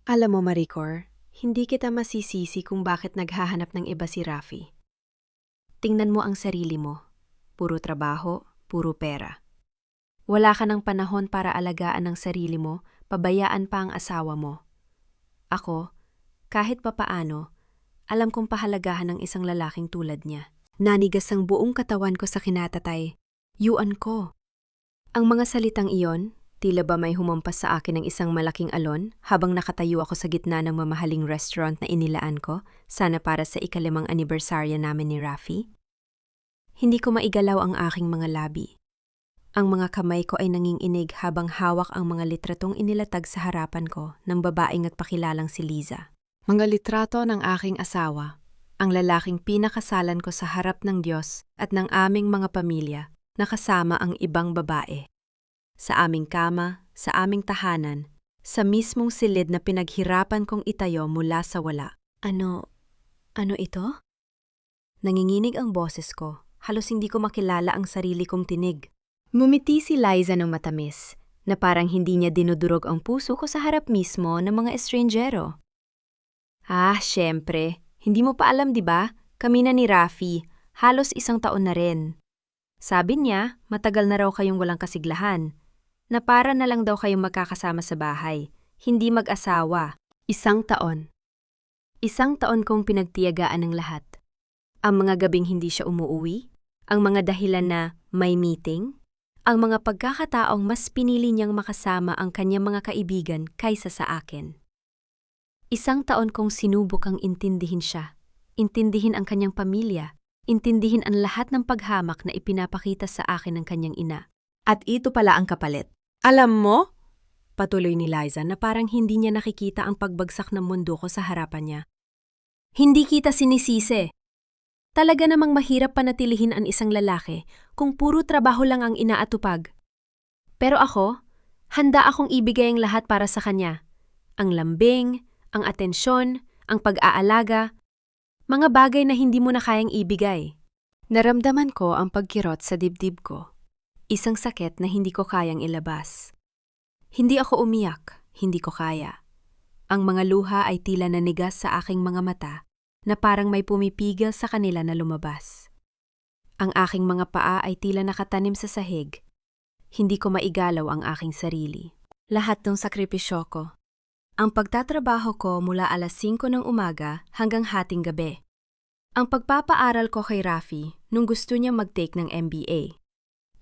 Alam mo, Maricor, hindi kita masisisi kung bakit naghahanap ng iba si Rafi. Tingnan mo ang sarili mo. Puro trabaho, puro pera. Wala ka ng panahon para alagaan ang sarili mo, pabayaan pa ang asawa mo. Ako, kahit papaano, alam kong pahalagahan ng isang lalaking tulad niya. Nanigas ang buong katawan ko sa kinatatay. Yuan ko. Ang mga salitang iyon, tila ba may humampas sa akin ng isang malaking alon habang nakatayo ako sa gitna ng mamahaling restaurant na inilaan ko, sana para sa ika-5 anibersaryo namin ni Rafi. Hindi ko maigalaw ang aking mga labi. Ang mga kamay ko ay nanginginig habang hawak ang mga litratong inilatag sa harapan ko ng babaeng nagpakilalang si Liza. Mga litrato ng aking asawa, ang lalaking pinakasalan ko sa harap ng Diyos at ng aming mga pamilya, nakasama ang ibang babae. Sa aming kama, sa aming tahanan, sa mismong silid na pinaghirapan kong itayo mula sa wala. Ano ito? Nanginginig ang boses ko, halos hindi ko makilala ang sarili kong tinig. Ngumiti si Liza ng matamis, na parang hindi niya dinudurog ang puso ko sa harap mismo ng mga estrangjero. Siyempre, hindi mo pa alam 'di ba? Kami na ni Rafi, halos 1 taon na rin. Sabi niya, matagal na raw kayong walang kasiglahan. Na para na lang daw kayong magkakasama sa bahay, hindi mag-asawa. 1 taon. 1 taon kong pinagtiyagaan ng lahat. Ang mga gabing hindi siya umuuwi, ang mga dahilan na may meeting, ang mga pagkakataong mas pinili niyang makasama ang kanyang mga kaibigan kaysa sa akin. 1 taon kong sinubok ang intindihin siya, intindihin ang kanyang pamilya, intindihin ang lahat ng paghamak na ipinapakita sa akin ng kanyang ina. At ito pala ang kapalit. Alam mo? Patuloy ni Liza na parang hindi niya nakikita ang pagbagsak ng mundo ko sa harapan niya. Hindi kita sinisisi. Talaga namang mahirap panatilihin ang isang lalaki kung puro trabaho lang ang inaatupag. Pero ako, handa akong ibigay ang lahat para sa kanya. Ang lambing, ang atensyon, ang pag-aalaga, mga bagay na hindi mo na kayang ibigay. Naramdaman ko ang pagkirot sa dibdib ko. Isang sakit na hindi ko kayang ilabas. Hindi ako umiyak, hindi ko kaya. Ang mga luha ay tila nanigas sa aking mga mata na parang may pumipigil sa kanila na lumabas. Ang aking mga paa ay tila nakatanim sa sahig. Hindi ko maigalaw ang aking sarili. Lahat ng sakripisyo ko. Ang pagtatrabaho ko mula alas 5 ng umaga hanggang hating gabi. Ang pagpapaaral ko kay Rafi nung gusto niya mag-take ng MBA.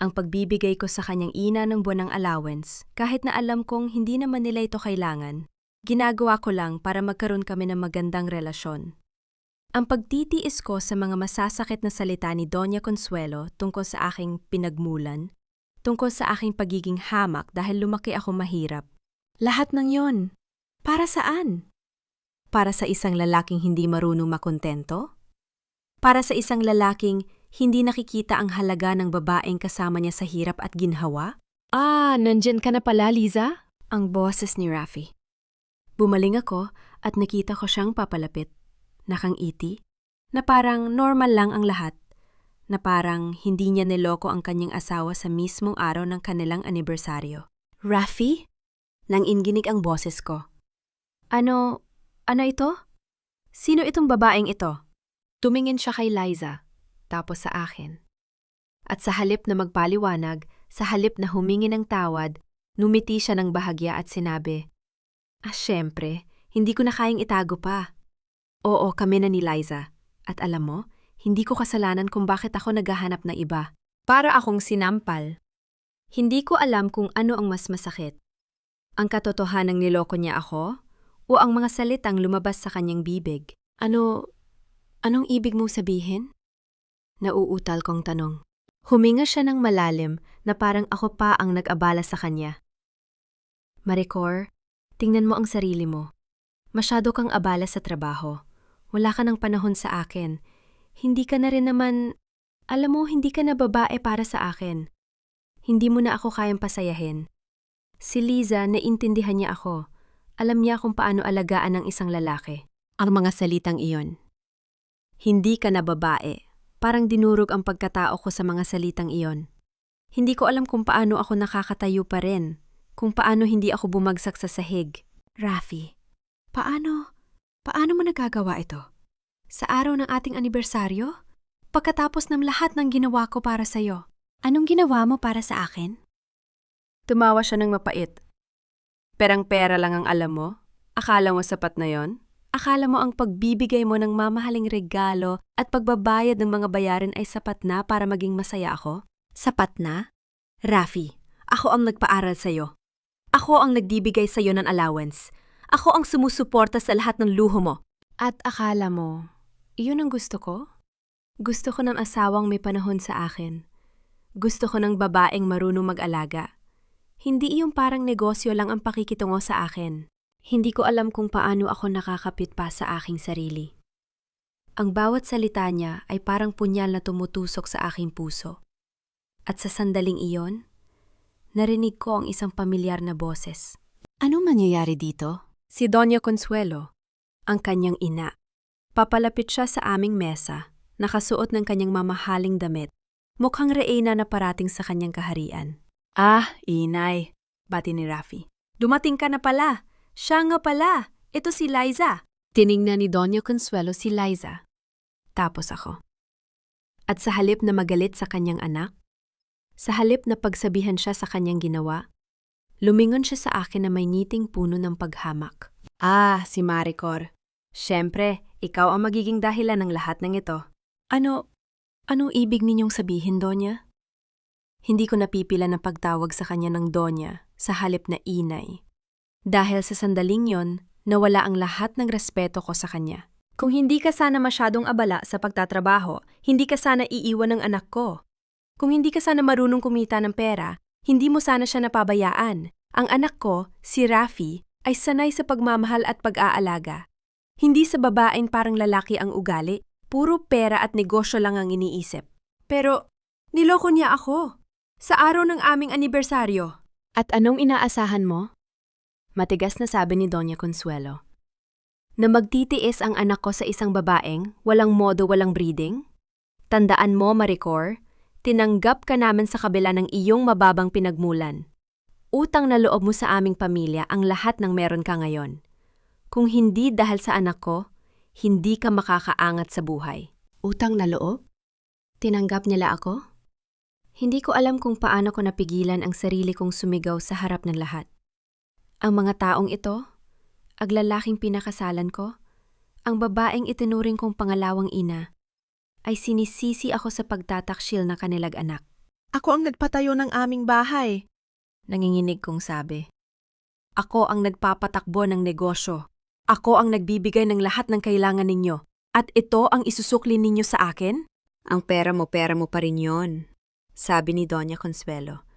Ang pagbibigay ko sa kanyang ina ng buwanang allowance kahit na alam kong hindi naman nila ito kailangan. Ginagawa ko lang para magkaroon kami ng magandang relasyon. Ang pagtitiis ko sa mga masasakit na salita ni Doña Consuelo tungkol sa aking pinagmulan, tungkol sa aking pagiging hamak dahil lumaki ako mahirap. Lahat ng yon. Para saan? Para sa isang lalaking hindi marunong makontento? Para sa isang lalaking hindi nakikita ang halaga ng babaeng kasama niya sa hirap at ginhawa? Nandyan ka na pala, Liza? Ang boses ni Rafi. Bumaling ako at nakita ko siyang papalapit. Nakangiti, na parang normal lang ang lahat, na parang hindi niya niloko ang kanyang asawa sa mismong araw ng kanilang anibersaryo. Rafi? Nanginginig ang boses ko. Ano ito? Sino itong babaeng ito? Tumingin siya kay Liza, tapos sa akin. At sa halip na magpaliwanag, sa halip na humingi ng tawad, numiti siya ng bahagya at sinabi, Siyempre, hindi ko na kayang itago pa. Oo, kami na ni Liza. At alam mo, hindi ko kasalanan kung bakit ako naghahanap ng iba. Para akong sinampal. Hindi ko alam kung ano ang mas masakit. Ang katotohanang niloko niya ako, o ang mga salitang lumabas sa kanyang bibig. Anong ibig mong sabihin? Nauutal kong tanong. Huminga siya ng malalim na parang ako pa ang nag-abala sa kanya. Maricor, tingnan mo ang sarili mo. Masyado kang abala sa trabaho. Wala ka ng panahon sa akin. Hindi ka na rin naman, alam mo, hindi ka na babae para sa akin. Hindi mo na ako kayang pasayahin. Si Liza, naintindihan niya ako. Alam niya kung paano alagaan ng isang lalaki. Ang mga salitang iyon. Hindi ka na babae. Parang dinurog ang pagkatao ko sa mga salitang iyon. Hindi ko alam kung paano ako nakakatayo pa rin. Kung paano hindi ako bumagsak sa sahig. Rafi, Paano mo nagagawa ito? Sa araw ng ating anibersaryo? Pagkatapos ng lahat ng ginawa ko para sa'yo. Anong ginawa mo para sa akin? Tumawa siya ng mapait. Perang-pera lang ang alam mo? Akala mo sapat na yon? Akala mo ang pagbibigay mo ng mamahaling regalo at pagbabayad ng mga bayarin ay sapat na para maging masaya ako? Sapat na? Rafi, ako ang nagpaaral sa'yo. Ako ang nagbibigay sa'yo ng allowance. Ako ang sumusuporta sa lahat ng luho mo. At akala mo, iyon ang gusto ko? Gusto ko ng asawang may panahon sa akin. Gusto ko ng babaeng marunong mag-alaga. Hindi iyong parang negosyo lang ang pakikitungo sa akin. Hindi ko alam kung paano ako nakakapit pa sa aking sarili. Ang bawat salita niya ay parang punyal na tumutusok sa aking puso. At sa sandaling iyon, narinig ko ang isang pamilyar na boses. Anong mangyayari dito? Si Doña Consuelo, ang kanyang ina. Papalapit siya sa aming mesa, nakasuot ng kanyang mamahaling damit. Mukhang reyna na parating sa kanyang kaharian. Ah, inay, bati ni Rafi. Dumating ka na pala. Siya nga pala, ito si Liza. Tiningnan ni Doña Consuelo si Liza. Tapos ako. At sa halip na magalit sa kanyang anak, sa halip na pagsabihan siya sa kanyang ginawa, lumingon siya sa akin na may ngiting puno ng paghamak. Ah, si Maricor. Siyempre, ikaw ang magiging dahilan ng lahat ng ito. Anong ibig ninyong sabihin, Donya? Hindi ko napipila na pagtawag sa kanya ng Donya sa halip na inay. Dahil sa sandaling yon, nawala ang lahat ng respeto ko sa kanya. Kung hindi ka sana masyadong abala sa pagtatrabaho, hindi ka sana iiwan ng anak ko. Kung hindi ka sana marunong kumita ng pera, hindi mo sana siya napabayaan. Ang anak ko, si Rafi, ay sanay sa pagmamahal at pag-aalaga. Hindi sa babaeng parang lalaki ang ugali, puro pera at negosyo lang ang iniisip. Pero, niloko niya ako. Sa araw ng aming anibersaryo. At anong inaasahan mo? Matigas na sabi ni Doña Consuelo. Na magtitiis ang anak ko sa isang babaeng, walang modo, walang breeding? Tandaan mo, Maricor, tinanggap ka namin sa kabila ng iyong mababang pinagmulan. Utang na loob mo sa aming pamilya ang lahat ng meron ka ngayon. Kung hindi dahil sa anak ko, hindi ka makakaangat sa buhay. Utang na loob? Tinanggap nila ako? Hindi ko alam kung paano ko napigilan ang sarili kong sumigaw sa harap ng lahat. Ang mga taong ito, ang lalaking pinakasalan ko, ang babaeng itinuring kong pangalawang ina, ay sinisisi ako sa pagtataksil ng kanilang anak. Ako ang nagpatayo ng aming bahay. Nanginginig kong sabi. Ako ang nagpapatakbo ng negosyo. Ako ang nagbibigay ng lahat ng kailangan ninyo. At ito ang isusukli ninyo sa akin? Ang pera mo pa rin yon, sabi ni Doña Consuelo.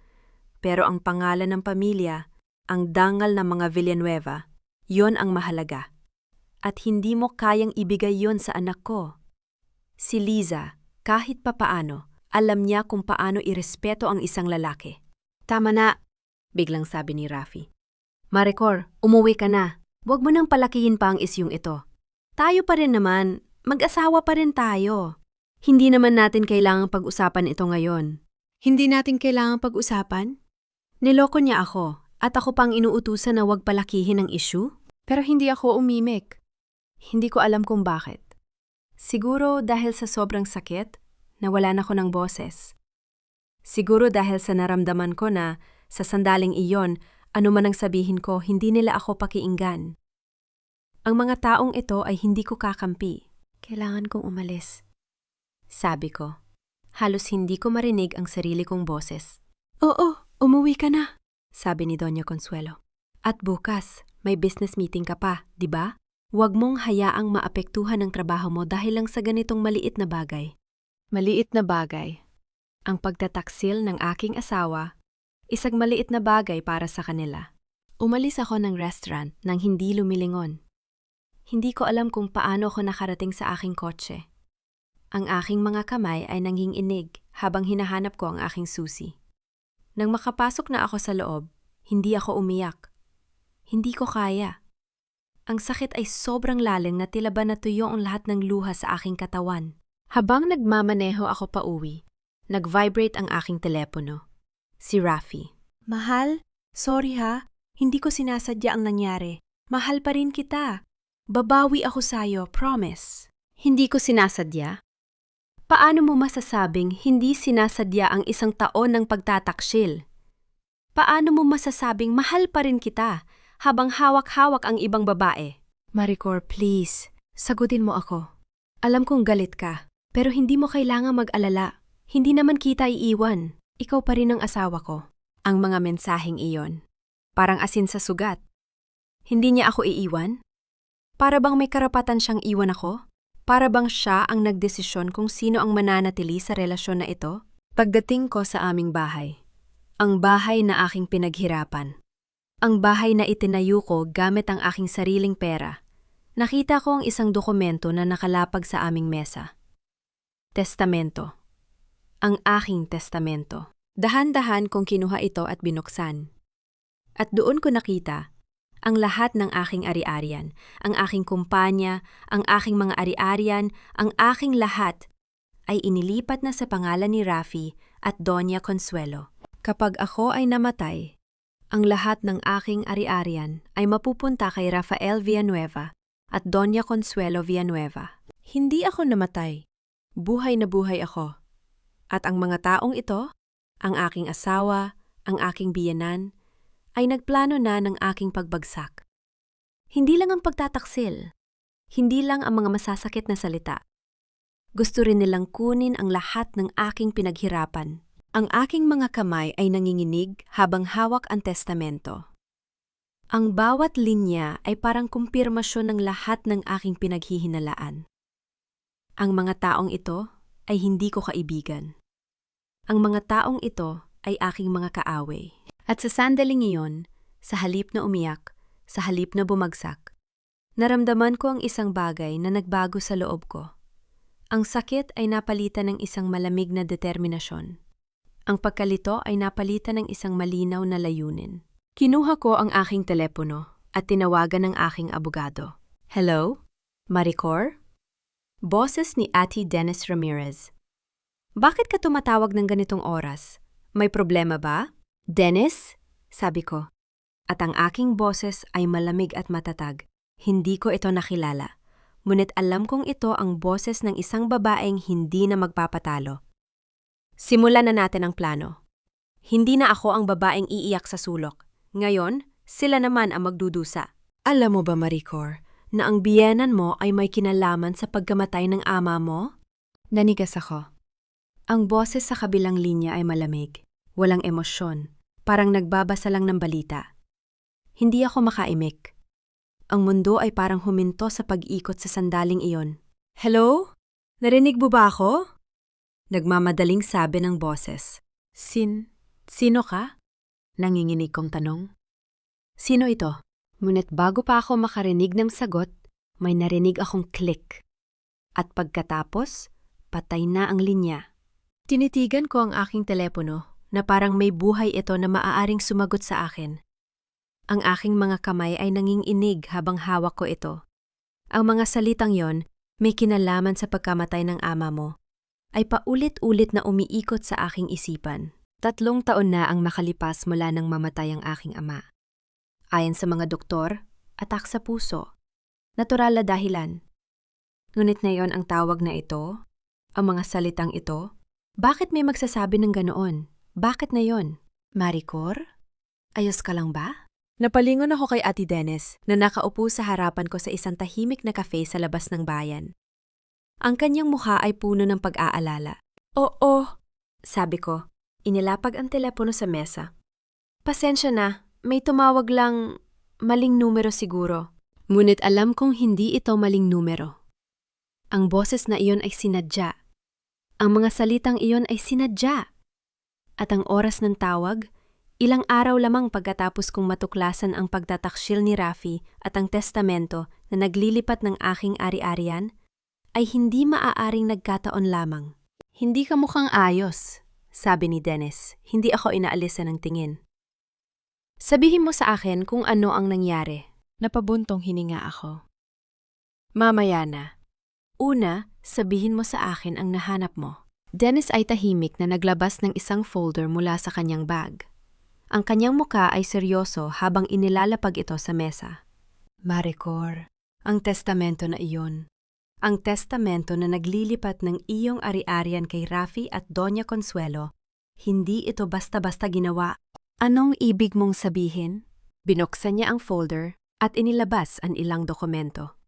Pero ang pangalan ng pamilya, ang dangal ng mga Villanueva, yon ang mahalaga. At hindi mo kayang ibigay yon sa anak ko. Si Liza, kahit papaano, alam niya kung paano irespeto ang isang lalaki. Tama na, biglang sabi ni Rafi. Maricor, umuwi ka na. Huwag mo nang palakihin pa ang isyung ito. Tayo pa rin naman, mag-asawa pa rin tayo. Hindi naman natin kailangang pag-usapan ito ngayon. Hindi natin kailangang pag-usapan? Niloko niya ako. At ako pang inuutusan na huwag palakihin ang issue? Pero hindi ako umimik. Hindi ko alam kung bakit. Siguro dahil sa sobrang sakit, nawalan ako ng boses. Siguro dahil sa naramdaman ko na, sa sandaling iyon, ano man ang sabihin ko, hindi nila ako pakiinggan. Ang mga taong ito ay hindi ko kakampi. Kailangan kong umalis. Sabi ko. Halos hindi ko marinig ang sarili kong boses. Oo, umuwi ka na. Sabi ni Doña Consuelo. At bukas, may business meeting ka pa, di ba? Huwag mong hayaang maapektuhan ang trabaho mo dahil lang sa ganitong maliit na bagay. Maliit na bagay. Ang pagtataksil ng aking asawa, isang maliit na bagay para sa kanila. Umalis ako ng restaurant nang hindi lumilingon. Hindi ko alam kung paano ako nakarating sa aking kotse. Ang aking mga kamay ay nanginginig habang hinahanap ko ang aking susi. Nang makapasok na ako sa loob, hindi ako umiyak. Hindi ko kaya. Ang sakit ay sobrang lalim na tila ba natuyo ang lahat ng luha sa aking katawan. Habang nagmamaneho ako pauwi, nag-vibrate ang aking telepono. Si Rafi. Mahal, sorry ha, hindi ko sinasadya ang nangyari. Mahal pa rin kita. Babawi ako sa'yo, promise. Hindi ko sinasadya. Paano mo masasabing hindi sinasadya ang isang taon ng pagtataksil? Paano mo masasabing mahal pa rin kita habang hawak-hawak ang ibang babae? Maricor, please, sagutin mo ako. Alam kong galit ka, pero hindi mo kailangang mag-alala. Hindi naman kita iiwan. Ikaw pa rin ang asawa ko. Ang mga mensaheng iyon. Parang asin sa sugat. Hindi niya ako iiwan? Para bang may karapatan siyang iwan ako? Para bang siya ang nagdesisyon kung sino ang mananatili sa relasyon na ito? Pagdating ko sa aming bahay, ang bahay na aking pinaghirapan, ang bahay na itinayo ko gamit ang aking sariling pera, nakita ko ang isang dokumento na nakalapag sa aming mesa. Testamento. Ang aking testamento. Dahan-dahan kong kinuha ito at binuksan. At doon ko nakita ang lahat ng aking ari-arian, ang aking kumpanya, ang aking mga ari-arian, ang aking lahat ay inilipat na sa pangalan ni Rafi at Doña Consuelo. Kapag ako ay namatay, ang lahat ng aking ari-arian ay mapupunta kay Rafael Villanueva at Doña Consuelo Villanueva. Hindi ako namatay. Buhay na buhay ako. At ang mga taong ito, ang aking asawa, ang aking biyenan, ay nagplano na ng aking pagbagsak. Hindi lang ang pagtataksil, hindi lang ang mga masasakit na salita. Gusto rin nilang kunin ang lahat ng aking pinaghirapan. Ang aking mga kamay ay nanginginig habang hawak ang testamento. Ang bawat linya ay parang kumpirmasyon ng lahat ng aking pinaghihinalaan. Ang mga taong ito ay hindi ko kaibigan. Ang mga taong ito ay aking mga kaaway. At sa sandaling iyon, sa halip na umiyak, sa halip na bumagsak, naramdaman ko ang isang bagay na nagbago sa loob ko. Ang sakit ay napalitan ng isang malamig na determinasyon. Ang pagkalito ay napalitan ng isang malinaw na layunin. Kinuha ko ang aking telepono at tinawagan ng aking abogado. Hello? Maricor? Boses ni Ate Dennis Ramirez. Bakit ka tumatawag ng ganitong oras? May problema ba? Dennis? Sabi ko. At ang aking boses ay malamig at matatag. Hindi ko ito nakilala. Ngunit alam kong ito ang boses ng isang babaeng hindi na magpapatalo. Simulan na natin ang plano. Hindi na ako ang babaeng iiyak sa sulok. Ngayon, sila naman ang magdudusa. Alam mo ba, Maricor, na ang biyenan mo ay may kinalaman sa pagkamatay ng ama mo? Nanigas ako. Ang boses sa kabilang linya ay malamig. Walang emosyon. Parang nagbabasa lang ng balita. Hindi ako makaimik. Ang mundo ay parang huminto sa pag-ikot sa sandaling iyon. Hello? Narinig mo ba ako? Nagmamadaling sabi ng boses. Sino ka? Nanginginig kong tanong. Sino ito? Ngunit bago pa ako makarinig ng sagot, may narinig akong click. At pagkatapos, patay na ang linya. Tinitigan ko ang aking telepono na parang may buhay ito na maaaring sumagot sa akin. Ang aking mga kamay ay nanginginig habang hawak ko ito. Ang mga salitang yon, may kinalaman sa pagkamatay ng ama mo, ay paulit-ulit na umiikot sa aking isipan. 3 taon na ang makalipas mula nang mamatay ang aking ama. Ayon sa mga doktor, atak sa puso. Natural na dahilan. Ngunit ngayon ang tawag na ito, ang mga salitang ito, bakit may magsasabi ng ganoon? Bakit na yon? Maricor? Ayos ka lang ba? Napalingon ako kay Ate Dennis na nakaupo sa harapan ko sa isang tahimik na cafe sa labas ng bayan. Ang kanyang mukha ay puno ng pag-aalala. Oo, sabi ko. Inilapag ang telepono sa mesa. Pasensya na, may tumawag lang, maling numero siguro. Ngunit alam kong hindi ito maling numero. Ang boses na iyon ay sinadya. Ang mga salitang iyon ay sinadya. At ang oras ng tawag, ilang araw lamang pagkatapos kong matuklasan ang pagtataksil ni Rafi at ang testamento na naglilipat ng aking ari-arian, ay hindi maaaring nagkataon lamang. Hindi ka mukhang ayos, sabi ni Dennis. Hindi ako inaalisan ng tingin. Sabihin mo sa akin kung ano ang nangyari. Napabuntong hininga ako. Mamaya na. Una, sabihin mo sa akin ang nahanap mo. Dennis ay tahimik na naglabas ng isang folder mula sa kanyang bag. Ang kanyang muka ay seryoso habang inilalapag ito sa mesa. Maricor, Ang testamento na iyon. Ang testamento na naglilipat ng iyong ari-arian kay Rafi at Doña Consuelo. Hindi ito basta-basta ginawa. Anong ibig mong sabihin? Binuksan niya ang folder at inilabas ang ilang dokumento.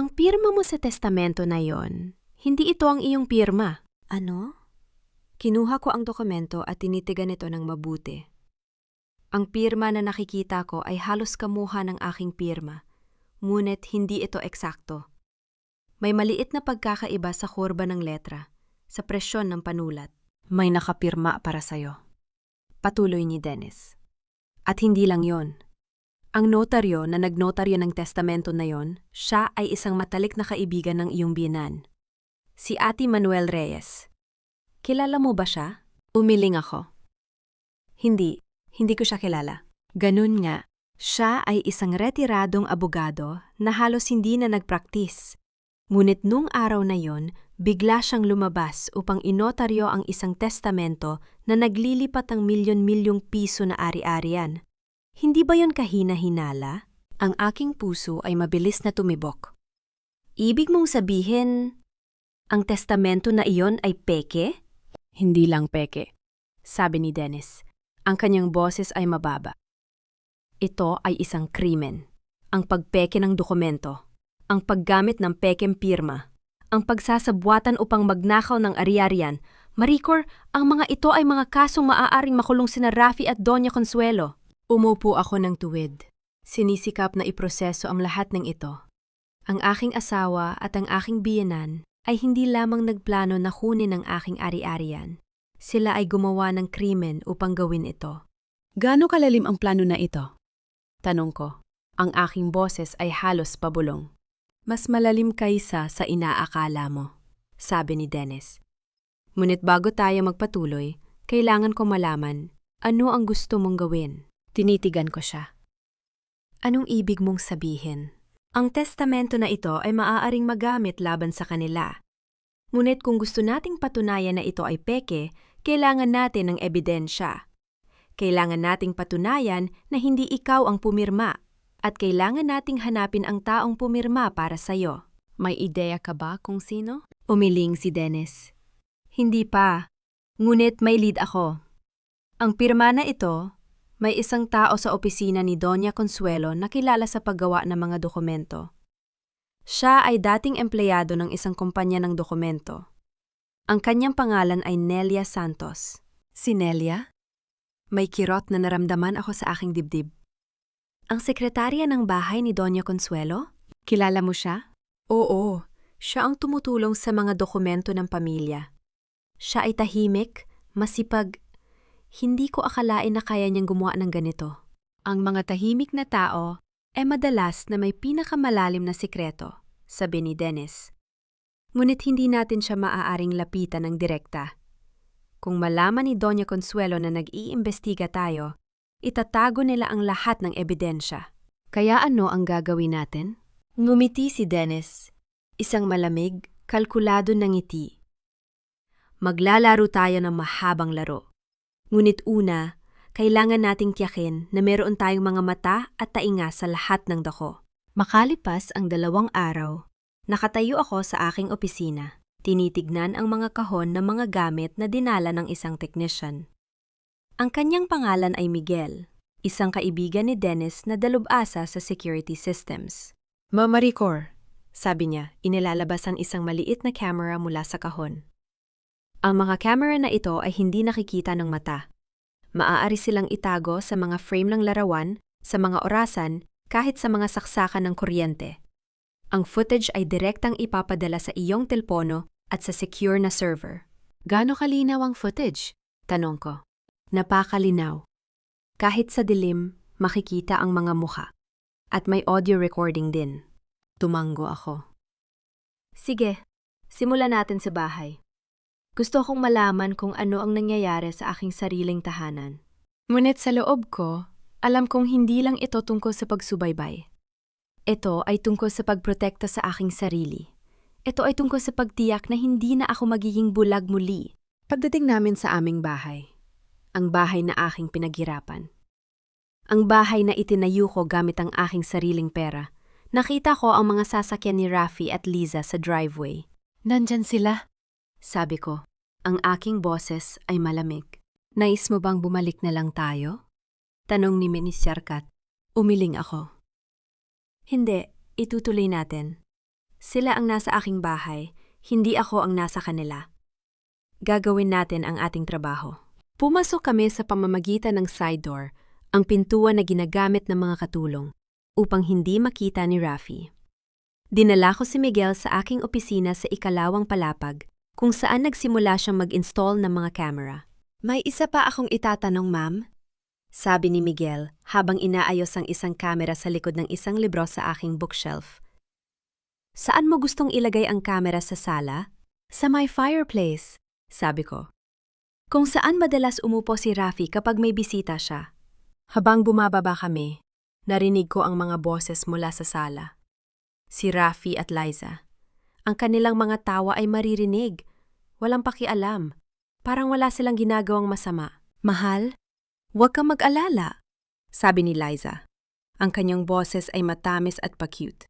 Ang pirma mo sa testamento na iyon, hindi ito ang iyong pirma. Ano? Kinuha ko ang dokumento at tinitigan ito ng mabuti. Ang pirma na nakikita ko ay halos kamuha ng aking pirma, ngunit hindi ito eksakto. May maliit na pagkakaiba sa kurba ng letra, sa presyon ng panulat. May nakapirma para sa'yo. Patuloy ni Dennis. At hindi lang yon. Ang notaryo na nagnotaryo ng testamento na yon, siya ay isang matalik na kaibigan ng iyong biyenan. Si Ate Manuel Reyes. Kilala mo ba siya? Umiling ako. Hindi ko siya kilala. Ganun nga, siya ay isang retiradong abogado na halos hindi na nagpraktis. Ngunit nung araw na yon, bigla siyang lumabas upang inotaryo ang isang testamento na naglilipat ng milyon-milyong piso na ari-arian. Hindi ba yon kahina-hinala? Ang aking puso ay mabilis na tumibok. Ibig mong sabihin, ang testamento na iyon ay peke? Hindi lang peke, sabi ni Dennis. Ang kanyang boses ay mababa. Ito ay isang krimen. Ang pagpeke ng dokumento. Ang paggamit ng pekeng pirma, ang pagsasabwatan upang magnakaw ng ari-arian. Maricor, ang mga ito ay mga kasong maaaring makulong sina Rafi at Doña Consuelo. Umupo ako ng tuwid. Sinisikap na iproseso ang lahat ng ito. Ang aking asawa at ang aking biyenan ay hindi lamang nagplano na kunin ang aking ari-arian. Sila ay gumawa ng krimen upang gawin ito. Gaano kalalim ang plano na ito? Tanong ko. Ang aking boses ay halos pabulong. Mas malalim kaysa sa inaakala mo, sabi ni Dennis. Ngunit bago tayo magpatuloy, kailangan ko malaman ano ang gusto mong gawin. Tinitigan ko siya. Anong ibig mong sabihin? Ang testamento na ito ay maaaring magamit laban sa kanila. Ngunit kung gusto nating patunayan na ito ay peke, kailangan natin ng ebidensya. Kailangan nating patunayan na hindi ikaw ang pumirma. At kailangan nating hanapin ang taong pumirma para sa'yo. May ideya ka ba kung sino? Umiling si Dennis. Hindi pa. Ngunit may lead ako. Ang pirma na ito, may isang tao sa opisina ni Doña Consuelo na kilala sa paggawa ng mga dokumento. Siya ay dating empleyado ng isang kumpanya ng dokumento. Ang kanyang pangalan ay Nelia Santos. Si Nelia? May kirot na naramdaman ako sa aking dibdib. Ang sekretarya ng bahay ni Doña Consuelo? Kilala mo siya? Oo, siya ang tumutulong sa mga dokumento ng pamilya. Siya ay tahimik, masipag. Hindi ko akalain na kaya niyang gumawa ng ganito. Ang mga tahimik na tao ay madalas na may pinakamalalim na sikreto, sabi ni Dennis. Ngunit hindi natin siya maaaring lapitan ng direkta. Kung malaman ni Doña Consuelo na nag-iimbestiga tayo, itatago nila ang lahat ng ebidensya. Kaya ano ang gagawin natin? Ngumiti si Dennis. Isang malamig, kalkulado na ngiti. Maglalaro tayo ng mahabang laro. Ngunit una, kailangan nating tiyakin na meron tayong mga mata at tainga sa lahat ng dako. Makalipas ang 2 araw, nakatayo ako sa aking opisina. Tinitignan ang mga kahon ng mga gamit na dinala ng isang technician. Ang kanyang pangalan ay Miguel, isang kaibigan ni Dennis na dalubhasa sa security systems. Maricor, sabi niya, inilalabas ang isang maliit na camera mula sa kahon. Ang mga camera na ito ay hindi nakikita ng mata. Maaari silang itago sa mga frame ng larawan, sa mga orasan, kahit sa mga saksakan ng kuryente. Ang footage ay direktang ipapadala sa iyong telpono at sa secure na server. Gaano kalinaw ang footage? Tanong ko. Napakalinaw. Kahit sa dilim, makikita ang mga mukha. At may audio recording din. Tumango ako. Sige, simulan natin sa bahay. Gusto kong malaman kung ano ang nangyayari sa aking sariling tahanan. Ngunit sa loob ko, alam kong hindi lang ito tungkol sa pagsubaybay. Ito ay tungkol sa pagprotekta sa aking sarili. Ito ay tungkol sa pagtiyak na hindi na ako magiging bulag muli. Pagdating namin sa aming bahay, ang bahay na aking pinaghirapan. Ang bahay na itinayo ko gamit ang aking sariling pera, Nakita ko ang mga sasakyan ni Rafi at Liza sa driveway. Nandyan sila. Sabi ko, ang aking boses ay malamig. Nais mo bang bumalik na lang tayo? Tanong ni Miss Yarkat. Umiling ako. Hindi, itutuloy natin. Sila ang nasa aking bahay, hindi ako ang nasa kanila. Gagawin natin ang ating trabaho. Pumasok kami sa pamamagitan ng side door, ang pintuan na ginagamit ng mga katulong, upang hindi makita ni Rafi. Dinala ko si Miguel sa aking opisina sa ikalawang palapag, kung saan nagsimula siyang mag-install ng mga camera. May isa pa akong itatanong, ma'am? Sabi ni Miguel habang inaayos ang isang camera sa likod ng isang libro sa aking bookshelf. Saan mo gustong ilagay ang camera sa sala? Sa my fireplace, sabi ko. Kung saan madalas umupo si Rafi kapag may bisita siya. Habang bumababa kami, narinig ko ang mga boses mula sa sala. Si Rafi at Liza. Ang kanilang mga tawa ay maririnig. Walang pakialam. Parang wala silang ginagawang masama. Mahal, huwag kang mag-alala, sabi ni Liza. Ang kanyang boses ay matamis at pa-cute.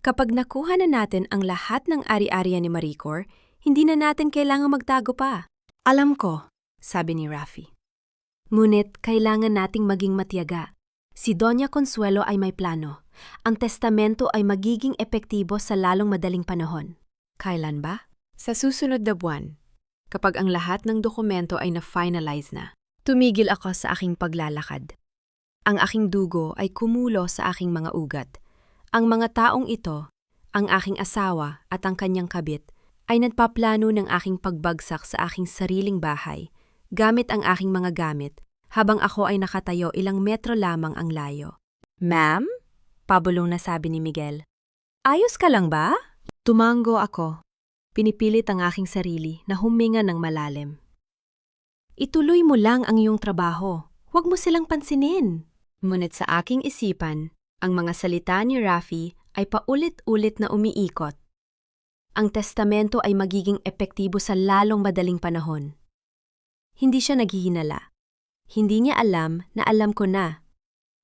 Kapag nakuha na natin ang lahat ng ari-arian ni Maricor, hindi na natin kailangang magtago pa. Alam ko, sabi ni Rafi. Ngunit kailangan nating maging matiyaga. Si Doña Consuelo ay may plano. Ang testamento ay magiging epektibo sa lalong madaling panahon. Kailan ba? Sa susunod na buwan. Kapag ang lahat ng dokumento ay na-finalize na. Tumigil ako sa aking paglalakad. Ang aking dugo ay kumulo sa aking mga ugat. Ang mga taong ito, ang aking asawa at ang kanyang kabit, ay nagpaplano ng aking pagbagsak sa aking sariling bahay, gamit ang aking mga gamit, habang ako ay nakatayo ilang metro lamang ang layo. Ma'am? Pabulong na sabi ni Miguel. Ayos ka lang ba? Tumango ako. Pinipilit ang aking sarili na huminga ng malalim. Ituloy mo lang ang iyong trabaho. Huwag mo silang pansinin. Ngunit sa aking isipan, ang mga salita ni Rafi ay paulit-ulit na umiikot. Ang testamento ay magiging epektibo sa lalong madaling panahon. Hindi siya naghihinala. Hindi niya alam na alam ko na.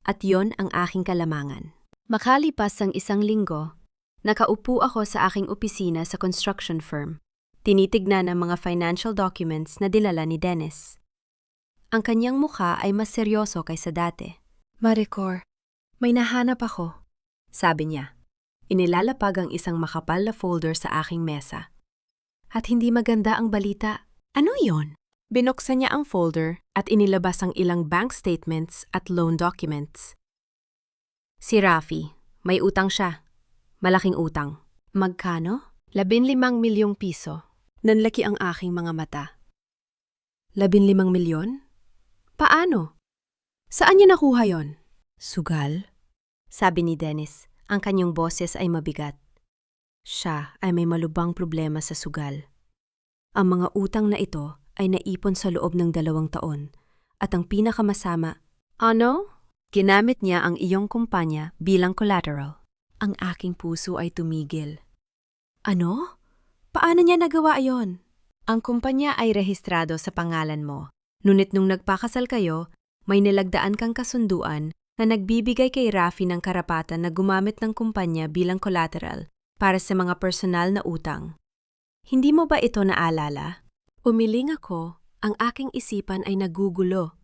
At yon ang aking kalamangan. Makalipas ang isang linggo, nakaupo ako sa aking opisina sa construction firm. Tinitignan ang mga financial documents na dinala ni Dennis. Ang kanyang mukha ay mas seryoso kaysa dati. Maricor, may nahanap ako, sabi niya. Inilalapag ang isang makapal na folder sa aking mesa. At hindi maganda ang balita. Ano yon? Binuksan niya ang folder at inilabas ang ilang bank statements at loan documents. Si Rafi, may utang siya. Malaking utang. Magkano? 15 milyong piso. Nanlaki ang aking mga mata. 15 milyon? Paano? Saan niya nakuha yon? Sugal? Sabi ni Dennis. Ang kanyang boses ay mabigat. Siya ay may malubhang problema sa sugal. Ang mga utang na ito ay naipon sa loob ng 2 taon. At ang pinakamasama, ano? Ginamit niya ang iyong kumpanya bilang collateral. Ang aking puso ay tumigil. Ano? Paano niya nagawa ayon? Ang kumpanya ay rehistrado sa pangalan mo. Ngunit nung nagpakasal kayo, may nilagdaan kang kasunduan na nagbibigay kay Rafi ng karapatan na gumamit ng kumpanya bilang collateral para sa mga personal na utang. Hindi mo ba ito naalala? Umiling ako, ang aking isipan ay nagugulo.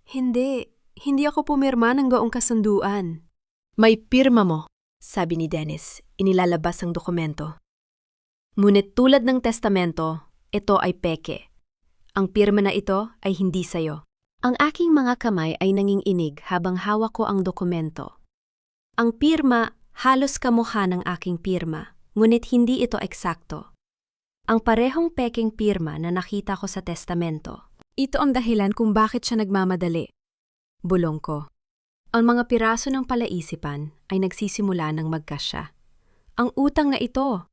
Hindi ako pumirma ng goong kasunduan. May pirma mo, sabi ni Dennis, inilalabas ang dokumento. Ngunit tulad ng testamento, ito ay peke. Ang pirma na ito ay hindi sayo. Ang aking mga kamay ay nanginginig habang hawak ko ang dokumento. Ang pirma halos kamukha ng aking pirma, ngunit hindi ito eksakto. Ang parehong peking pirma na nakita ko sa testamento. Ito ang dahilan kung bakit siya nagmamadali. Bulong ko. Ang mga piraso ng palaisipan ay nagsisimula ng magkasya. Ang utang na ito.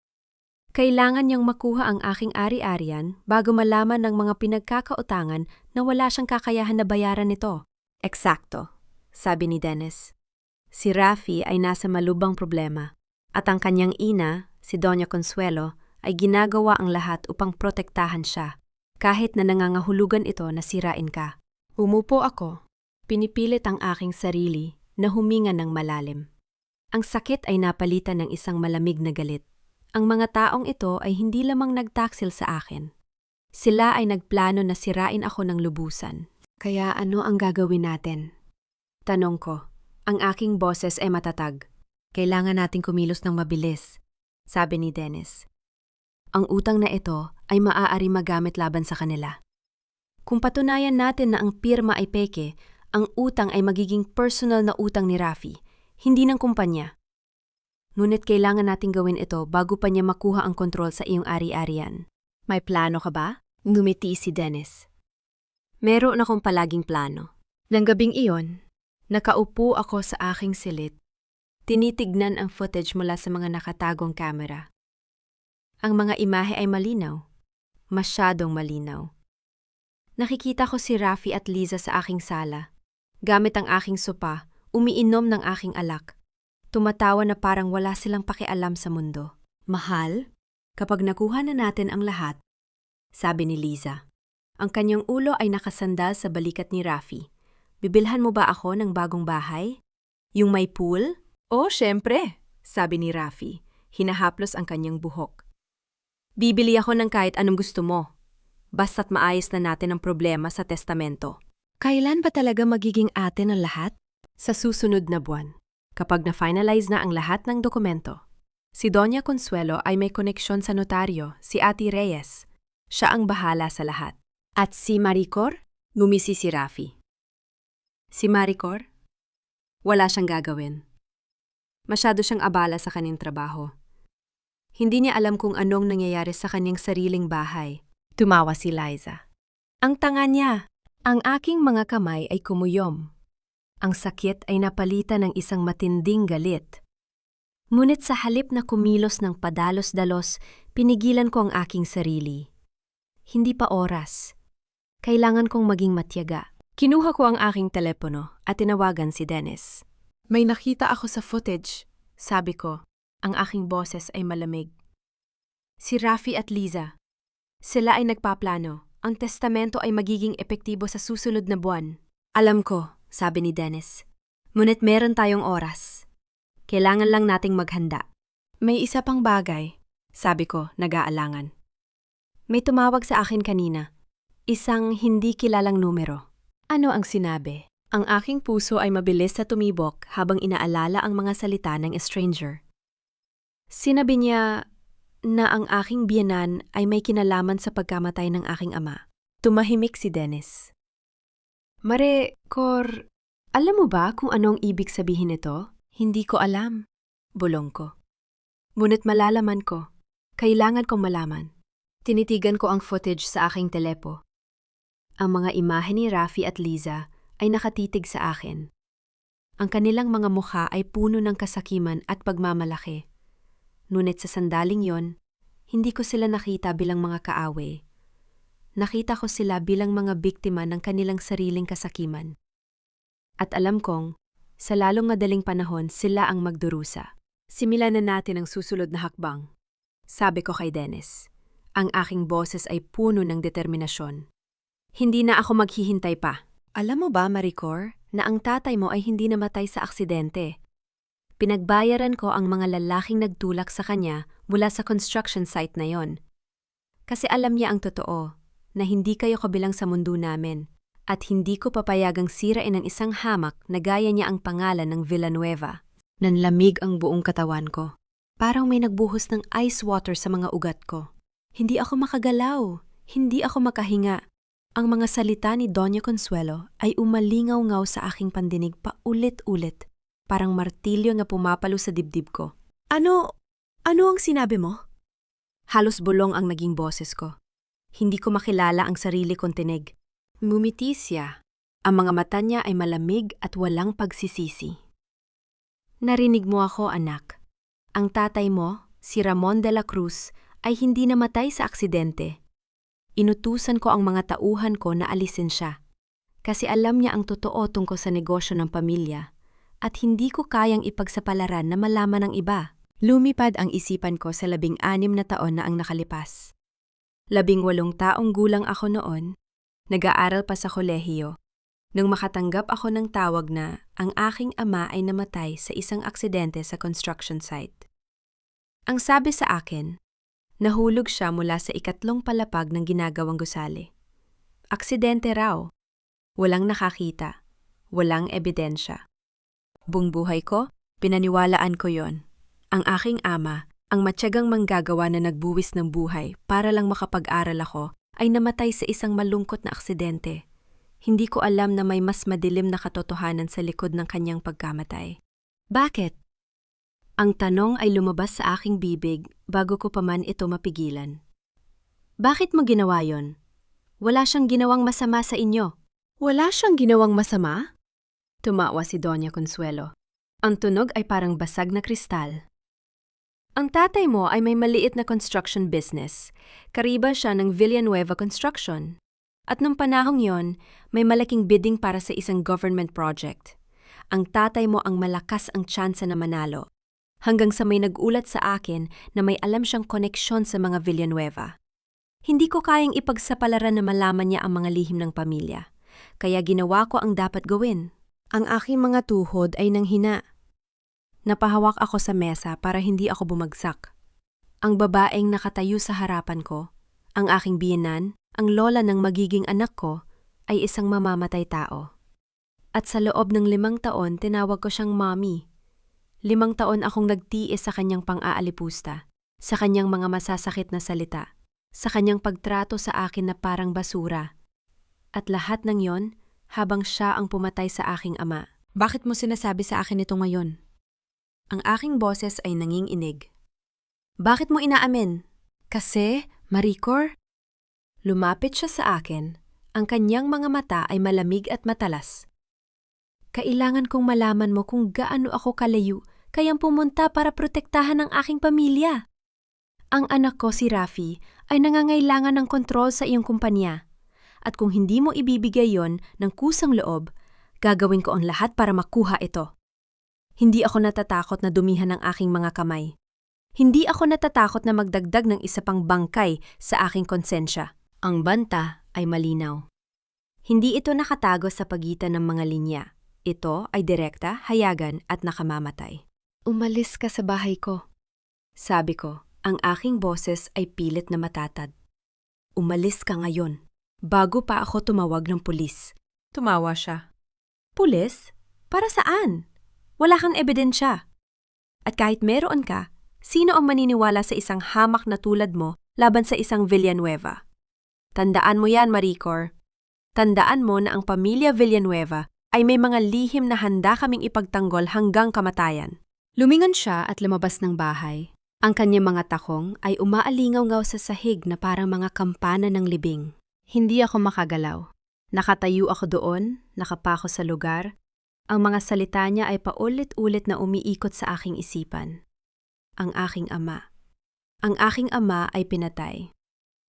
Kailangan niyang makuha ang aking ari-arian bago malaman ng mga pinagkakautangan na wala siyang kakayahan na bayaran nito. Eksakto, sabi ni Dennis. Si Rafi ay nasa malubhang problema at ang kanyang ina, si Doña Consuelo, ay ginagawa ang lahat upang protektahan siya, kahit na nangangahulugan ito na sirain ka. Umupo ako. Pinipilit ang aking sarili na huminga ng malalim. Ang sakit ay napalitan ng isang malamig na galit. Ang mga taong ito ay hindi lamang nagtaksil sa akin. Sila ay nagplano na sirain ako ng lubusan. Kaya ano ang gagawin natin? Tanong ko. Ang aking boses ay matatag. Kailangan nating kumilos ng mabilis, sabi ni Dennis. Ang utang na ito ay maaari magamit laban sa kanila. Kung patunayan natin na ang pirma ay peke, ang utang ay magiging personal na utang ni Rafi, hindi ng kumpanya. Ngunit kailangan nating gawin ito bago pa niya makuha ang kontrol sa iyong ari-arian. May plano ka ba? Ngumiti si Dennis. Meron akong palaging plano. Nang gabing iyon, nakaupo ako sa aking silid. Tinitignan ang footage mula sa mga nakatagong kamera. Ang mga imahe ay malinaw. Masyadong malinaw. Nakikita ko si Rafi at Liza sa aking sala. Gamit ang aking sopa, umiinom ng aking alak. Tumatawa na parang wala silang pakialam sa mundo. Mahal, kapag nakuha na natin ang lahat, sabi ni Liza. Ang kanyang ulo ay nakasandal sa balikat ni Rafi. Bibilhan mo ba ako ng bagong bahay? Yung may pool? Oh, syempre, sabi ni Rafi. Hinahaplos ang kanyang buhok. Bibili ako ng kahit anong gusto mo. Basta't maayos na natin ang problema sa testamento. Kailan ba talaga magiging atin ang lahat? Sa susunod na buwan. Kapag na-finalize na ang lahat ng dokumento. Si Doña Consuelo ay may koneksyon sa notaryo, si Ate Reyes. Siya ang bahala sa lahat. At si Maricor? Ngumisi si Rafi. Si Maricor? Wala siyang gagawin. Masyado siyang abala sa kanyang trabaho. Hindi niya alam kung anong nangyayari sa kanyang sariling bahay. Tumawa si Liza. Ang tanga niya. Ang aking mga kamay ay kumuyom. Ang sakit ay napalitan ng isang matinding galit. Ngunit sa halip na kumilos ng padalos-dalos, pinigilan ko ang aking sarili. Hindi pa oras. Kailangan kong maging matyaga. Kinuha ko ang aking telepono at tinawagan si Dennis. May nakita ako sa footage, sabi ko. Ang aking boses ay malamig. Si Rafi at Liza. Sila ay nagpaplano. Ang testamento ay magiging epektibo sa susunod na buwan. Alam ko, sabi ni Dennis. Ngunit meron tayong oras. Kailangan lang nating maghanda. May isa pang bagay, sabi ko, nag-aalangan. May tumawag sa akin kanina. Isang hindi kilalang numero. Ano ang sinabi? Ang aking puso ay mabilis na tumibok habang inaalala ang mga salita ng stranger. Sinabi niya na ang aking biyenan ay may kinalaman sa pagkamatay ng aking ama. Tumahimik si Dennis. Maricor, alam mo ba kung anong ibig sabihin nito? Hindi ko alam. Bulong ko. Ngunit malalaman ko. Kailangan kong malaman. Tinitigan ko ang footage sa aking telepo. Ang mga imahe ni Rafi at Liza ay nakatitig sa akin. Ang kanilang mga mukha ay puno ng kasakiman at pagmamalaki. Ngunit sa sandaling yon, hindi ko sila nakita bilang mga kaaway. Nakita ko sila bilang mga biktima ng kanilang sariling kasakiman. At alam kong, sa lalong madaling panahon sila ang magdurusa. Simulan na natin ang susunod na hakbang. Sabi ko kay Dennis. Ang aking boses ay puno ng determinasyon. Hindi na ako maghihintay pa. Alam mo ba, Maricor, na ang tatay mo ay hindi namatay sa aksidente? Pinagbayaran ko ang mga lalaking nagtulak sa kanya mula sa construction site na yon. Kasi alam niya ang totoo, na hindi kayo kabilang sa mundo namin, at hindi ko papayagang sirain ng isang hamak na gaya niya ang pangalan ng Villanueva. Nanlamig ang buong katawan ko. Parang may nagbuhos ng ice water sa mga ugat ko. Hindi ako makagalaw, hindi ako makahinga. Ang mga salita ni Doña Consuelo ay umalingaw-ngaw sa aking pandinig paulit-ulit, parang martilyo na pumapalo sa dibdib ko. Ano ang sinabi mo? Halos bulong ang naging boses ko. Hindi ko makilala ang sarili kong tinig. Ngumiti siya. Ang mga mata niya ay malamig at walang pagsisisi. Narinig mo ako, anak. Ang tatay mo, si Ramon de la Cruz, ay hindi namatay sa aksidente. Inutusan ko ang mga tauhan ko na alisin siya. Kasi alam niya ang totoo tungkol sa negosyo ng pamilya at hindi ko kayang ipagsapalaran na malaman ng iba. Lumipad ang isipan ko sa 16 na taon na ang nakalipas. 18 taong gulang ako noon, nag-aaral pa sa kolehiyo. Nung makatanggap ako ng tawag na ang aking ama ay namatay sa isang aksidente sa construction site. Ang sabi sa akin, nahulog siya mula sa ikatlong palapag ng ginagawang gusali. Aksidente raw. Walang nakakita. Walang ebidensya. Buong buhay ko, pinaniwalaan ko yon. Ang aking ama, ang matyagang manggagawa na nagbuwis ng buhay para lang makapag-aral ako, ay namatay sa isang malungkot na aksidente. Hindi ko alam na may mas madilim na katotohanan sa likod ng kanyang pagkamatay. Bakit? Ang tanong ay lumabas sa aking bibig bago ko pa man ito mapigilan. Bakit mo ginawa yon? Wala siyang ginawang masama sa inyo. Wala siyang ginawang masama? Tumawa si Doña Consuelo. Ang tunog ay parang basag na kristal. Ang tatay mo ay may maliit na construction business. Kariba siya ng Villanueva Construction. At nung panahong yon, may malaking bidding para sa isang government project. Ang tatay mo ang malakas ang tsansa na manalo. Hanggang sa may nag-ulat sa akin na may alam siyang koneksyon sa mga Villanueva. Hindi ko kayang ipagsapalaran na malaman niya ang mga lihim ng pamilya. Kaya ginawa ko ang dapat gawin. Ang aking mga tuhod ay nanghina. Napahawak ako sa mesa para hindi ako bumagsak. Ang babaeng nakatayo sa harapan ko, ang aking biyenan, ang lola ng magiging anak ko, ay isang mamamatay tao. At sa loob ng 5 taon, tinawag ko siyang mommy. 5 taon akong nagtiis sa kanyang pang-aalipusta, sa kanyang mga masasakit na salita, sa kanyang pagtrato sa akin na parang basura. At lahat ng yon, habang siya ang pumatay sa aking ama. Bakit mo sinasabi sa akin ito ngayon? Ang aking boses ay nanginginig. Bakit mo inaamin? Kasi, Maricor? Lumapit siya sa akin. Ang kanyang mga mata ay malamig at matalas. Kailangan kong malaman mo kung gaano ako kalayo, kayang pumunta para protektahan ang aking pamilya. Ang anak ko si Rafi ay nangangailangan ng kontrol sa iyong kumpanya. At kung hindi mo ibibigay yon ng kusang loob, gagawin ko ang lahat para makuha ito. Hindi ako natatakot na dumihan ng aking mga kamay. Hindi ako natatakot na magdagdag ng isa pang bangkay sa aking konsensya. Ang banta ay malinaw. Hindi ito nakatago sa pagitan ng mga linya. Ito ay direkta, hayagan at nakamamatay. Umalis ka sa bahay ko. Sabi ko, ang aking boses ay pilit na matatag. Umalis ka ngayon, bago pa ako tumawag ng pulis. Tumawa siya. Pulis? Para saan? Wala kang ebidensya. At kahit meron ka, sino ang maniniwala sa isang hamak na tulad mo laban sa isang Villanueva? Tandaan mo yan, Maricor. Tandaan mo na ang pamilya Villanueva ay may mga lihim na handa kaming ipagtanggol hanggang kamatayan. Lumingon siya at lumabas ng bahay. Ang kanyang mga takong ay umaalingaw-ngaw sa sahig na parang mga kampana ng libing. Hindi ako makagalaw. Nakatayo ako doon, nakapako sa lugar. Ang mga salita niya ay paulit-ulit na umiikot sa aking isipan. Ang aking ama. Ang aking ama ay pinatay.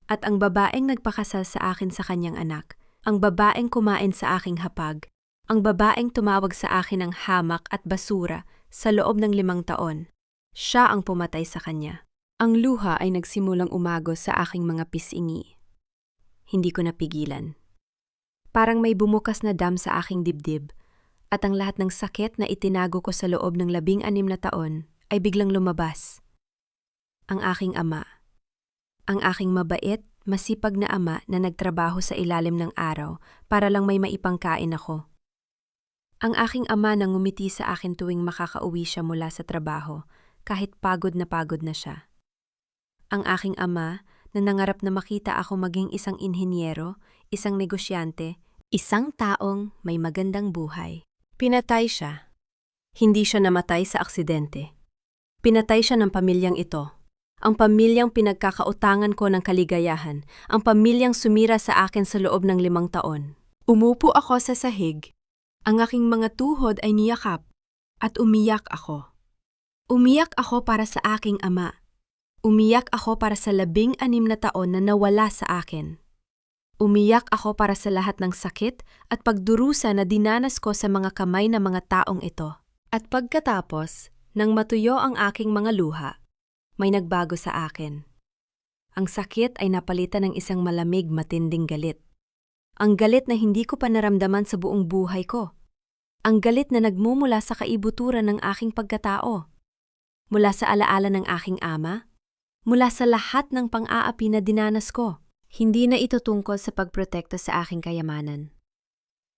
At ang babaeng nagpakasal sa akin sa kanyang anak, ang babaeng kumain sa aking hapag, ang babaeng tumawag sa akin ng hamak at basura sa loob ng 5 taon, siya ang pumatay sa kanya. Ang luha ay nagsimulang umagos sa aking mga pisingi. Hindi ko napigilan. Parang may bumukas na dam sa aking dibdib, at ang lahat ng sakit na itinago ko sa loob ng 16 na taon ay biglang lumabas. Ang aking ama. Ang aking mabait, masipag na ama na nagtrabaho sa ilalim ng araw para lang may maipangkain ako. Ang aking ama na ngumiti sa akin tuwing makakauwi siya mula sa trabaho, kahit pagod na siya. Ang aking ama na nangarap na makita ako maging isang inhinyero, isang negosyante, isang taong may magandang buhay. Pinatay siya. Hindi siya namatay sa aksidente. Pinatay siya ng pamilyang ito. Ang pamilyang pinagkakautangan ko ng kaligayahan, ang pamilyang sumira sa akin sa loob ng 5 taon. Umupo ako sa sahig. Ang aking mga tuhod ay niyakap at umiyak ako. Umiyak ako para sa aking ama. Umiyak ako para sa 16 na taon na nawala sa akin. Umiyak ako para sa lahat ng sakit at pagdurusa na dinanas ko sa mga kamay ng mga taong ito. At pagkatapos, nang matuyo ang aking mga luha, may nagbago sa akin. Ang sakit ay napalitan ng isang malamig matinding galit. Ang galit na hindi ko pa naramdaman sa buong buhay ko. Ang galit na nagmumula sa kaibuturan ng aking pagkatao. Mula sa alaala ng aking ama, mula sa lahat ng pang-aapi na dinanas ko. Hindi na ito tungkol sa pagprotekta sa aking kayamanan.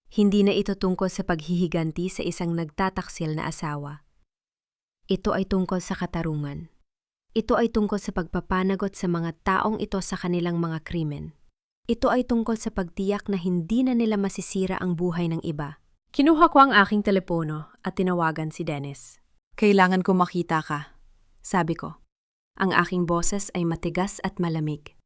Hindi na ito tungkol sa paghihiganti sa isang nagtataksil na asawa. Ito ay tungkol sa katarungan. Ito ay tungkol sa pagpapanagot sa mga taong ito sa kanilang mga krimen. Ito ay tungkol sa pagtiyak na hindi na nila masisira ang buhay ng iba. Kinuha ko ang aking telepono at tinawagan si Dennis. Kailangan ko makita ka. Sabi ko. Ang aking boses ay matigas at malamig.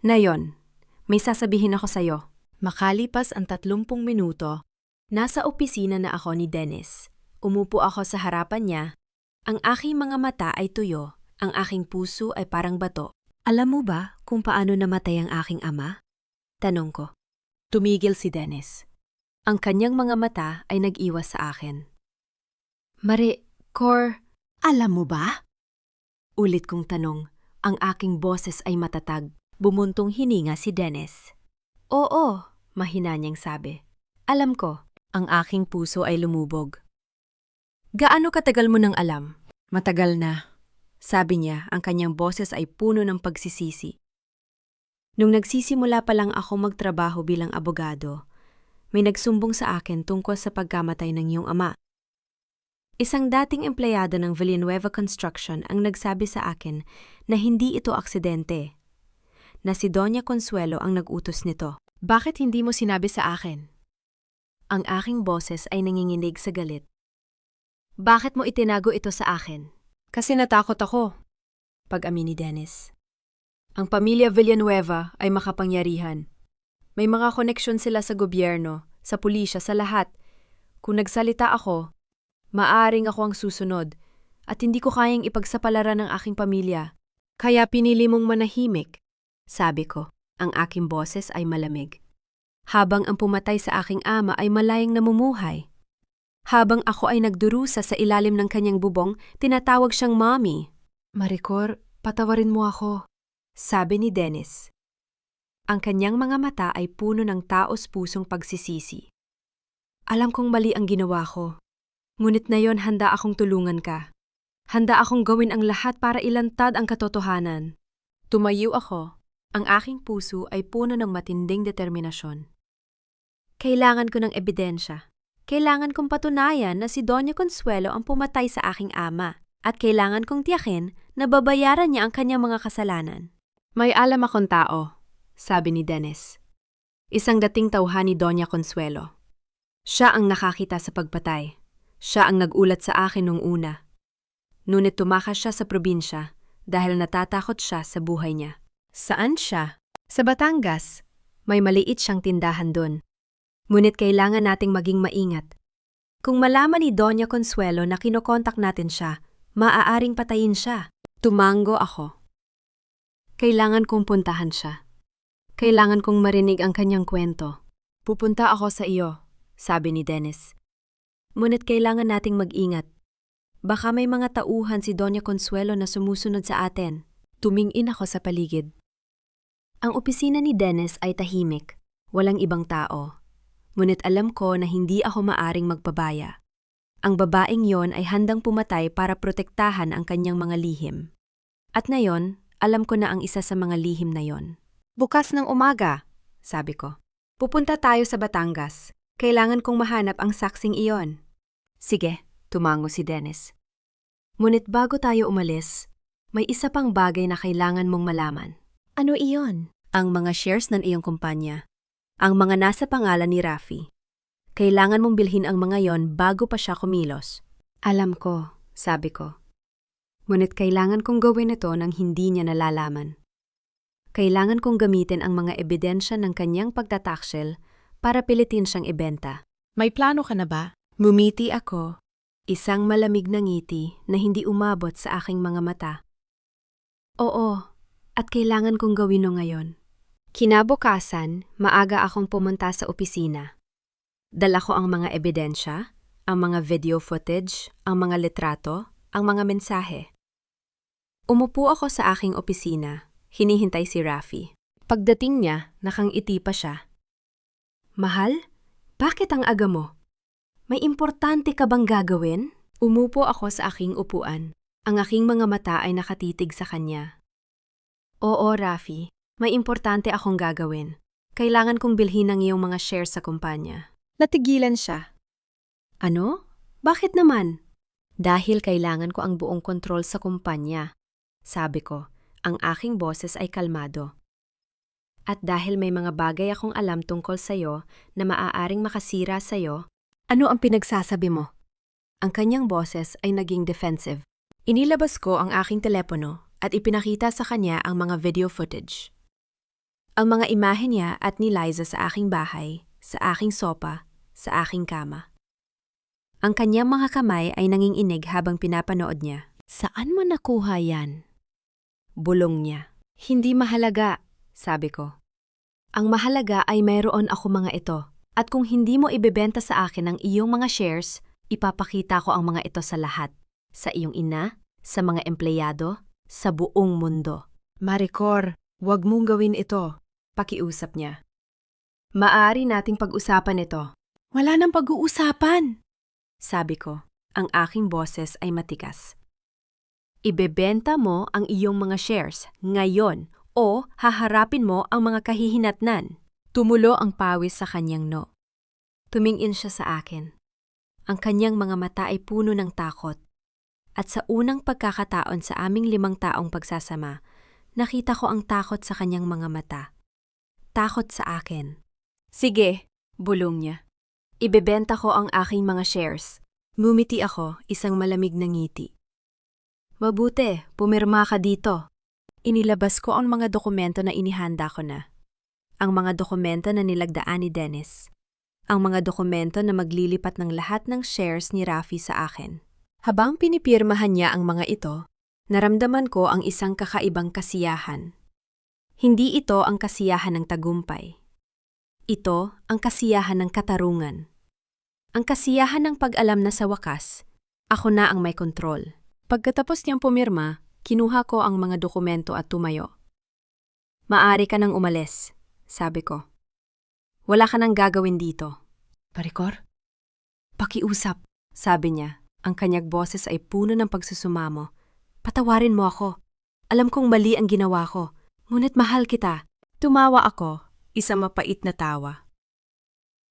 Nayon, may sasabihin ako sa'yo. Makalipas ang 30 minuto, nasa opisina na ako ni Dennis. Umupo ako sa harapan niya. Ang aking mga mata ay tuyo, ang aking puso ay parang bato. Alam mo ba kung paano namatay ang aking ama? Tanong ko. Tumigil si Dennis. Ang kanyang mga mata ay nag-iwas sa akin. Cor, alam mo ba? Ulit kong tanong, ang aking boses ay matatag. Bumuntong hininga si Dennis. Oo, mahina niyang sabi. Alam ko, ang aking puso ay lumubog. Gaano katagal mo nang alam? Matagal na. Sabi niya, ang kanyang boses ay puno ng pagsisisi. Nung nagsisimula pa lang ako magtrabaho bilang abogado, may nagsumbong sa akin tungkol sa pagkamatay ng iyong ama. Isang dating empleyado ng Villanueva Construction ang nagsabi sa akin na hindi ito aksidente, na si Doña Consuelo ang nag-utos nito. Bakit hindi mo sinabi sa akin? Ang aking boses ay nanginginig sa galit. Bakit mo itinago ito sa akin? Kasi natakot ako, pag-amin ni Dennis. Ang pamilya Villanueva ay makapangyarihan. May mga koneksyon sila sa gobyerno, sa pulisya, sa lahat. Kung nagsalita ako, maaring ako ang susunod at hindi ko kayang ipagsapalaran ng aking pamilya. Kaya pinili mong manahimik. Sabi ko, ang aking boses ay malamig. Habang ang pumatay sa aking ama ay malayang namumuhay. Habang ako ay nagdurusa sa ilalim ng kanyang bubong, tinatawag siyang mommy. Maricor, patawarin mo ako, sabi ni Dennis. Ang kanyang mga mata ay puno ng taos-pusong pagsisisi. Alam kong mali ang ginawa ko. Ngunit nayon handa akong tulungan ka. Handa akong gawin ang lahat para ilantad ang katotohanan. Tumayo ako. Ang aking puso ay puno ng matinding determinasyon. Kailangan ko ng ebidensya. Kailangan kong patunayan na si Doña Consuelo ang pumatay sa aking ama at kailangan kong tiyakin na babayaran niya ang kanyang mga kasalanan. May alam akong tao, sabi ni Dennis. Isang dating tauhan ni Doña Consuelo. Siya ang nakakita sa pagpatay. Siya ang nagulat sa akin nung una. Ngunit tumakas siya sa probinsya dahil natatakot siya sa buhay niya. Saan siya? Sa Batangas. May maliit siyang tindahan doon. Ngunit kailangan nating maging maingat. Kung malaman ni Doña Consuelo na kinokontak natin siya, maaaring patayin siya. Tumango ako. Kailangan kong puntahan siya. Kailangan kong marinig ang kanyang kwento. Pupunta ako sa iyo, sabi ni Dennis. Ngunit kailangan nating mag-ingat. Baka may mga tauhan si Doña Consuelo na sumusunod sa atin. Tumingin ako sa paligid. Ang opisina ni Dennis ay tahimik, walang ibang tao. Ngunit alam ko na hindi ako maaring magpabaya. Ang babaeng yon ay handang pumatay para protektahan ang kanyang mga lihim. At ngayon, alam ko na ang isa sa mga lihim na yon. Bukas ng umaga, sabi ko. Pupunta tayo sa Batangas. Kailangan kong mahanap ang saksing iyon. Sige, tumango si Dennis. Ngunit bago tayo umalis, may isa pang bagay na kailangan mong malaman. Ano iyon? Ang mga shares ng iyong kumpanya. Ang mga nasa pangalan ni Rafi. Kailangan mong bilhin ang mga yon bago pa siya kumilos. Alam ko, sabi ko. Ngunit kailangan kong gawin ito nang hindi niya nalalaman. Kailangan kong gamitin ang mga ebidensya ng kanyang pagtataksil para pilitin siyang ibenta. May plano ka na ba? Ngumiti ako, isang malamig na ngiti na hindi umabot sa aking mga mata. Oo, at kailangan kong gawin no ngayon. Kinabukasan, maaga akong pumunta sa opisina. Dala ko ang mga ebidensya, ang mga video footage, ang mga litrato, ang mga mensahe. Umupo ako sa aking opisina, hinihintay si Rafi. Pagdating niya, nakangiti pa siya. Mahal? Bakit ang aga mo? May importante ka bang gagawin? Umupo ako sa aking upuan. Ang aking mga mata ay nakatitig sa kanya. Oo, Rafi. May importante akong gagawin. Kailangan kong bilhin ang iyong mga shares sa kumpanya. Natigilan siya. Ano? Bakit naman? Dahil kailangan ko ang buong kontrol sa kumpanya. Sabi ko, ang aking boses ay kalmado. At dahil may mga bagay akong alam tungkol sa'yo na maaaring makasira sa'yo, ano ang pinagsasabi mo? Ang kanyang boses ay naging defensive. Inilabas ko ang aking telepono at ipinakita sa kanya ang mga video footage. Ang mga imahe niya at ni Liza sa aking bahay, sa aking sopa, sa aking kama. Ang kanyang mga kamay ay nanginginig habang pinapanood niya. Saan mo nakuha yan? Bulong niya. Hindi mahalaga, sabi ko. Ang mahalaga ay mayroon ako mga ito. At kung hindi mo ibebenta sa akin ang iyong mga shares, ipapakita ko ang mga ito sa lahat. Sa iyong ina, sa mga empleyado, sa buong mundo. Maricor, wag mong gawin ito. Pakiusap niya. Maaari nating pag-usapan ito. Wala nang pag-uusapan. Sabi ko, ang aking boses ay matigas. Ibebenta mo ang iyong mga shares ngayon o haharapin mo ang mga kahihinatnan. Tumulo ang pawis sa kanyang no. Tumingin siya sa akin. Ang kanyang mga mata ay puno ng takot. At sa unang pagkakataon sa aming 5 taong pagsasama, nakita ko ang takot sa kanyang mga mata. Takot sa akin. Sige, bulong niya. Ibebenta ko ang aking mga shares. Ngumiti ako, isang malamig na ngiti. Mabuti, pumirma ka dito. Inilabas ko ang mga dokumento na inihanda ko na. Ang mga dokumento na nilagdaan ni Dennis. Ang mga dokumento na maglilipat ng lahat ng shares ni Rafi sa akin. Habang pinipirmahan niya ang mga ito, naramdaman ko ang isang kakaibang kasiyahan. Hindi ito ang kasiyahan ng tagumpay. Ito ang kasiyahan ng katarungan. Ang kasiyahan ng pag-alam na sa wakas, ako na ang may kontrol. Pagkatapos niyang pumirma, kinuha ko ang mga dokumento at tumayo. Maari ka nang umalis, sabi ko. Wala ka nang gagawin dito. Maricor? Pakiusap, sabi niya. Ang kanyang boses ay puno ng pagsusumamo. Patawarin mo ako. Alam kong mali ang ginawa ko, ngunit mahal kita. Tumawa ako, isang mapait na tawa.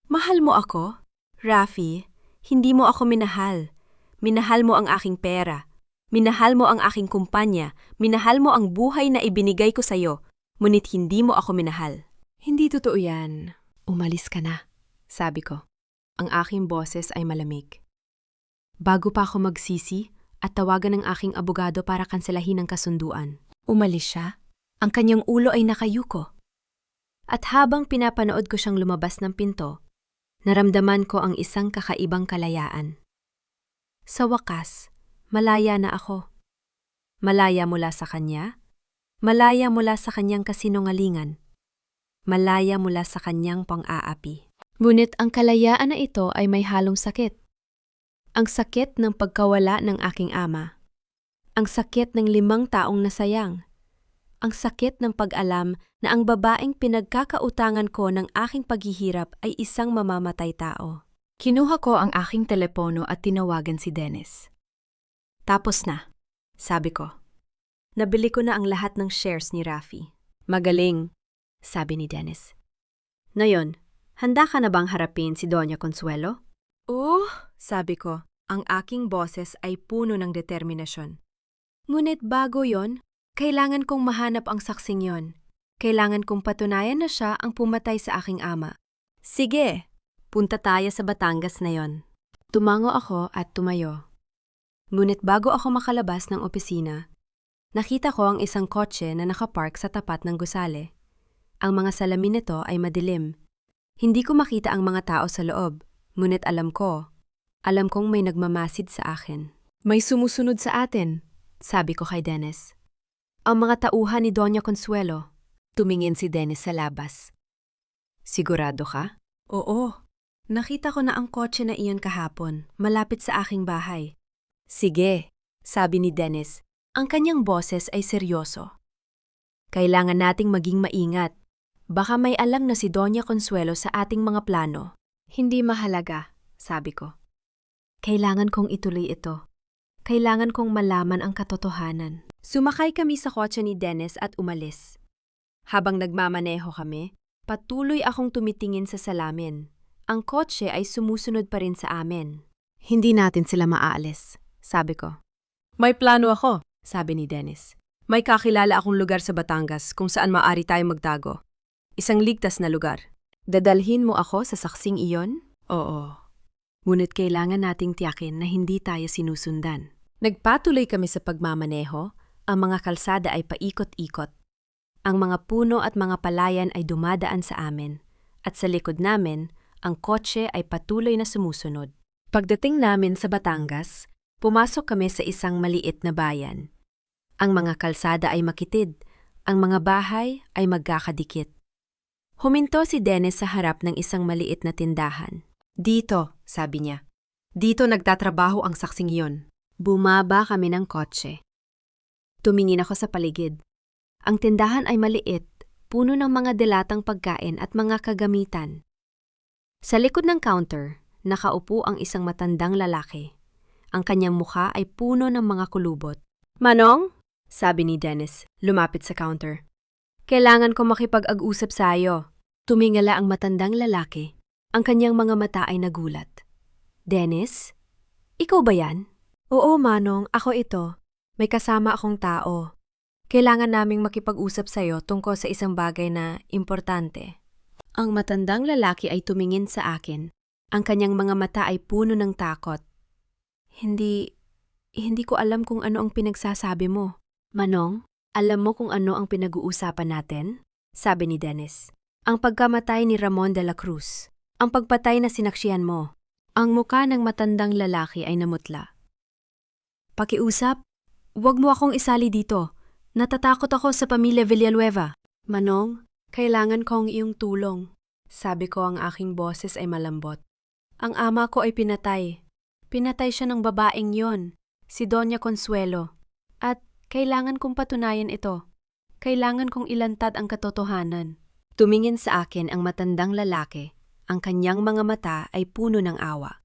Mahal mo ako? Rafi, hindi mo ako minahal. Minahal mo ang aking pera. Minahal mo ang aking kumpanya. Minahal mo ang buhay na ibinigay ko sa'yo. Ngunit hindi mo ako minahal. Hindi totoo yan. Umalis ka na, sabi ko. Ang aking boses ay malamig. Bago pa ako magsisi at tawagan ng aking abogado para kanselahin ang kasunduan. Umalis siya. Ang kanyang ulo ay nakayuko. At habang pinapanood ko siyang lumabas ng pinto, naramdaman ko ang isang kakaibang kalayaan. Sa wakas, malaya na ako. Malaya mula sa kanya, malaya mula sa kanyang kasinungalingan, malaya mula sa kanyang pang-aapi. Ngunit ang kalayaan na ito ay may halong sakit. Ang sakit ng pagkawala ng aking ama. Ang sakit ng 5 taong nasayang. Ang sakit ng pag-alam na ang babaeng pinagkakautangan ko ng aking paghihirap ay isang mamamatay tao. Kinuha ko ang aking telepono at tinawagan si Dennis. Tapos na, sabi ko. Nabili ko na ang lahat ng shares ni Rafi. Magaling, sabi ni Dennis. Ngayon, handa ka na bang harapin si Doña Consuelo? Sabi ko, ang aking boses ay puno ng determinasyon. Ngunit bago yon, kailangan kong mahanap ang saksing yon. Kailangan kong patunayan na siya ang pumatay sa aking ama. Sige, punta tayo sa Batangas na yon. Tumango ako at tumayo. Ngunit bago ako makalabas ng opisina, nakita ko ang isang kotse na nakapark sa tapat ng gusale. Ang mga salamin nito ay madilim. Hindi ko makita ang mga tao sa loob, ngunit alam kong may nagmamasid sa akin. May sumusunod sa atin, sabi ko kay Dennis. Ang mga tauhan ni Doña Consuelo. Tumingin si Dennis sa labas. Sigurado ka? Oo. Nakita ko na ang kotse na iyon kahapon, malapit sa aking bahay. Sige, sabi ni Dennis. Ang kanyang boses ay seryoso. Kailangan nating maging maingat. Baka may alam na si Doña Consuelo sa ating mga plano. Hindi mahalaga, sabi ko. Kailangan kong ituloy ito. Kailangan kong malaman ang katotohanan. Sumakay kami sa kotse ni Dennis at umalis. Habang nagmamaneho kami, patuloy akong tumitingin sa salamin. Ang kotse ay sumusunod pa rin sa amin. Hindi natin sila maaalis, sabi ko. May plano ako, sabi ni Dennis. May kakilala akong lugar sa Batangas kung saan maaari tayong magtago. Isang ligtas na lugar. Dadalhin mo ako sa saksing iyon? Oo. Ngunit kailangan nating tiyakin na hindi tayo sinusundan. Nagpatuloy kami sa pagmamaneho, ang mga kalsada ay paikot-ikot. Ang mga puno at mga palayan ay dumadaan sa amin, at sa likod namin, ang kotse ay patuloy na sumusunod. Pagdating namin sa Batangas, pumasok kami sa isang maliit na bayan. Ang mga kalsada ay makitid, ang mga bahay ay magkakadikit. Huminto si Dennis sa harap ng isang maliit na tindahan. Dito, sabi niya. Dito nagtatrabaho ang saksing iyon. Bumaba kami ng kotse. Tumingin ako sa paligid. Ang tindahan ay maliit, puno ng mga dilatang pagkain at mga kagamitan. Sa likod ng counter, nakaupo ang isang matandang lalaki. Ang kanyang mukha ay puno ng mga kulubot. Manong, sabi ni Dennis, lumapit sa counter. Kailangan ko makipag-ag-usap sa iyo. Tumingala ang matandang lalaki. Ang kanyang mga mata ay nagulat. Dennis? Ikaw ba yan? Oo, Manong, ako ito. May kasama akong tao. Kailangan naming makipag-usap sa iyo tungkol sa isang bagay na importante. Ang matandang lalaki ay tumingin sa akin. Ang kanyang mga mata ay puno ng takot. Hindi ko alam kung ano ang pinagsasabi mo. Manong, alam mo kung ano ang pinag-uusapan natin? Sabi ni Dennis. Ang pagkamatay ni Ramon de la Cruz. Ang pagpatay na sinaksihan mo. Ang muka ng matandang lalaki ay namutla. Pakiusap? Huwag mo akong isali dito. Natatakot ako sa pamilya Villanueva. Manong, kailangan ko ang iyong tulong. Sabi ko, ang aking boses ay malambot. Ang ama ko ay pinatay. Pinatay siya ng babaeng yon, si Doña Consuelo. At kailangan kong patunayan ito. Kailangan kong ilantad ang katotohanan. Tumingin sa akin ang matandang lalaki. Ang kanyang mga mata ay puno ng awa.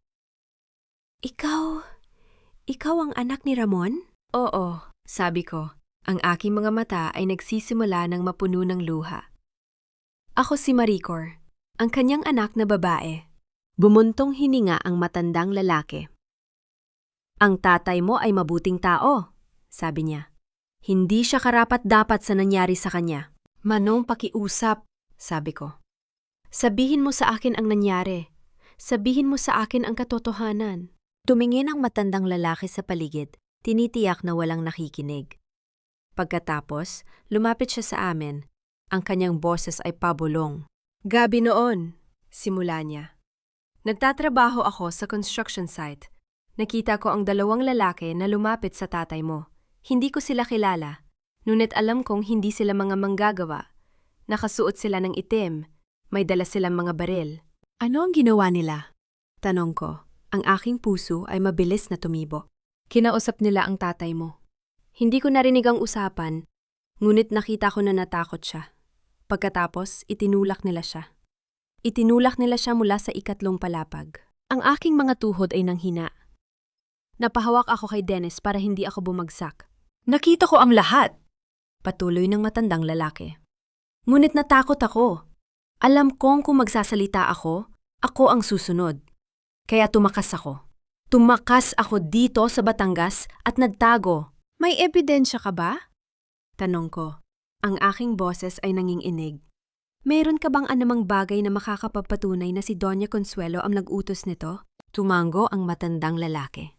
Ikaw ang anak ni Ramon? Oo, sabi ko. Ang aking mga mata ay nagsisimula ng mapuno ng luha. Ako si Maricor, ang kanyang anak na babae. Bumuntong hininga ang matandang lalaki. Ang tatay mo ay mabuting tao, sabi niya. Hindi siya karapat-dapat sa nangyari sa kanya. Manong, pakiusap, sabi ko. Sabihin mo sa akin ang nangyari. Sabihin mo sa akin ang katotohanan. Tumingin ang matandang lalaki sa paligid, tinitiyak na walang nakikinig. Pagkatapos, lumapit siya sa amin. Ang kanyang boses ay pabulong. Gabi noon, simula niya. Nagtatrabaho ako sa construction site. Nakita ko ang dalawang lalaki na lumapit sa tatay mo. Hindi ko sila kilala, ngunit alam kong hindi sila mga manggagawa. Nakasuot sila ng itim, may dala silang mga baril. Ano ang ginawa nila? Tanong ko. Ang aking puso ay mabilis na tumibo. Kinausap nila ang tatay mo. Hindi ko narinig ang usapan, ngunit nakita ko na natakot siya. Pagkatapos, itinulak nila siya. Itinulak nila siya mula sa ikatlong palapag. Ang aking mga tuhod ay nanghina. Napahawak ako kay Dennis para hindi ako bumagsak. Nakita ko ang lahat, patuloy ng matandang lalaki. Ngunit natakot ako. Alam kong kung magsasalita ako ang susunod. Kaya tumakas ako. Tumakas ako dito sa Batangas at nagtago. May ebidensya ka ba? Tanong ko. Ang aking boses ay nanginginig. Mayroon ka bang anumang bagay na makakapapatunay na si Doña Consuelo ang nag-utos nito? Tumango ang matandang lalaki.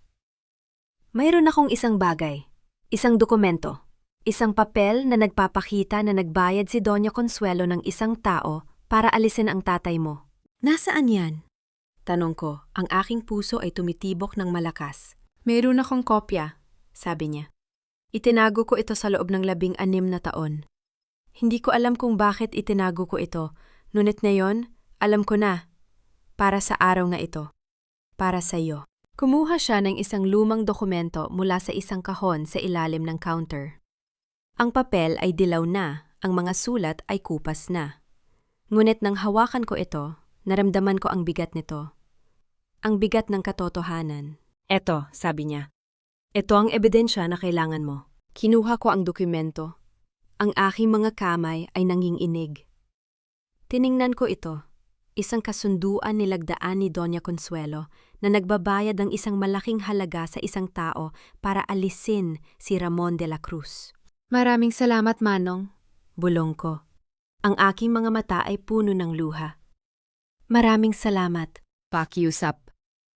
Mayroon akong isang bagay. Isang dokumento. Isang papel na nagpapakita na nagbayad si Doña Consuelo ng isang tao para alisin ang tatay mo. Nasaan yan? Tanong ko, ang aking puso ay tumitibok ng malakas. Mayroon akong kopya, sabi niya. Itinago ko ito sa loob ng 16 na taon. Hindi ko alam kung bakit itinago ko ito, ngunit ngayon, alam ko na. Para sa araw nga ito. Para sa iyo. Kumuha siya ng isang lumang dokumento mula sa isang kahon sa ilalim ng counter. Ang papel ay dilaw na, ang mga sulat ay kupas na. Ngunit nang hawakan ko ito, naramdaman ko ang bigat nito. Ang bigat ng katotohanan. Eto, sabi niya. Ito ang ebidensya na kailangan mo. Kinuha ko ang dokumento. Ang aking mga kamay ay nanginginig. Tiningnan ko ito. Isang kasunduan nilagdaan ni Doña Consuelo na nagbabayad ng isang malaking halaga sa isang tao para alisin si Ramon de la Cruz. Maraming salamat, Manong. Bulong ko. Ang aking mga mata ay puno ng luha. Maraming salamat, pakiusap.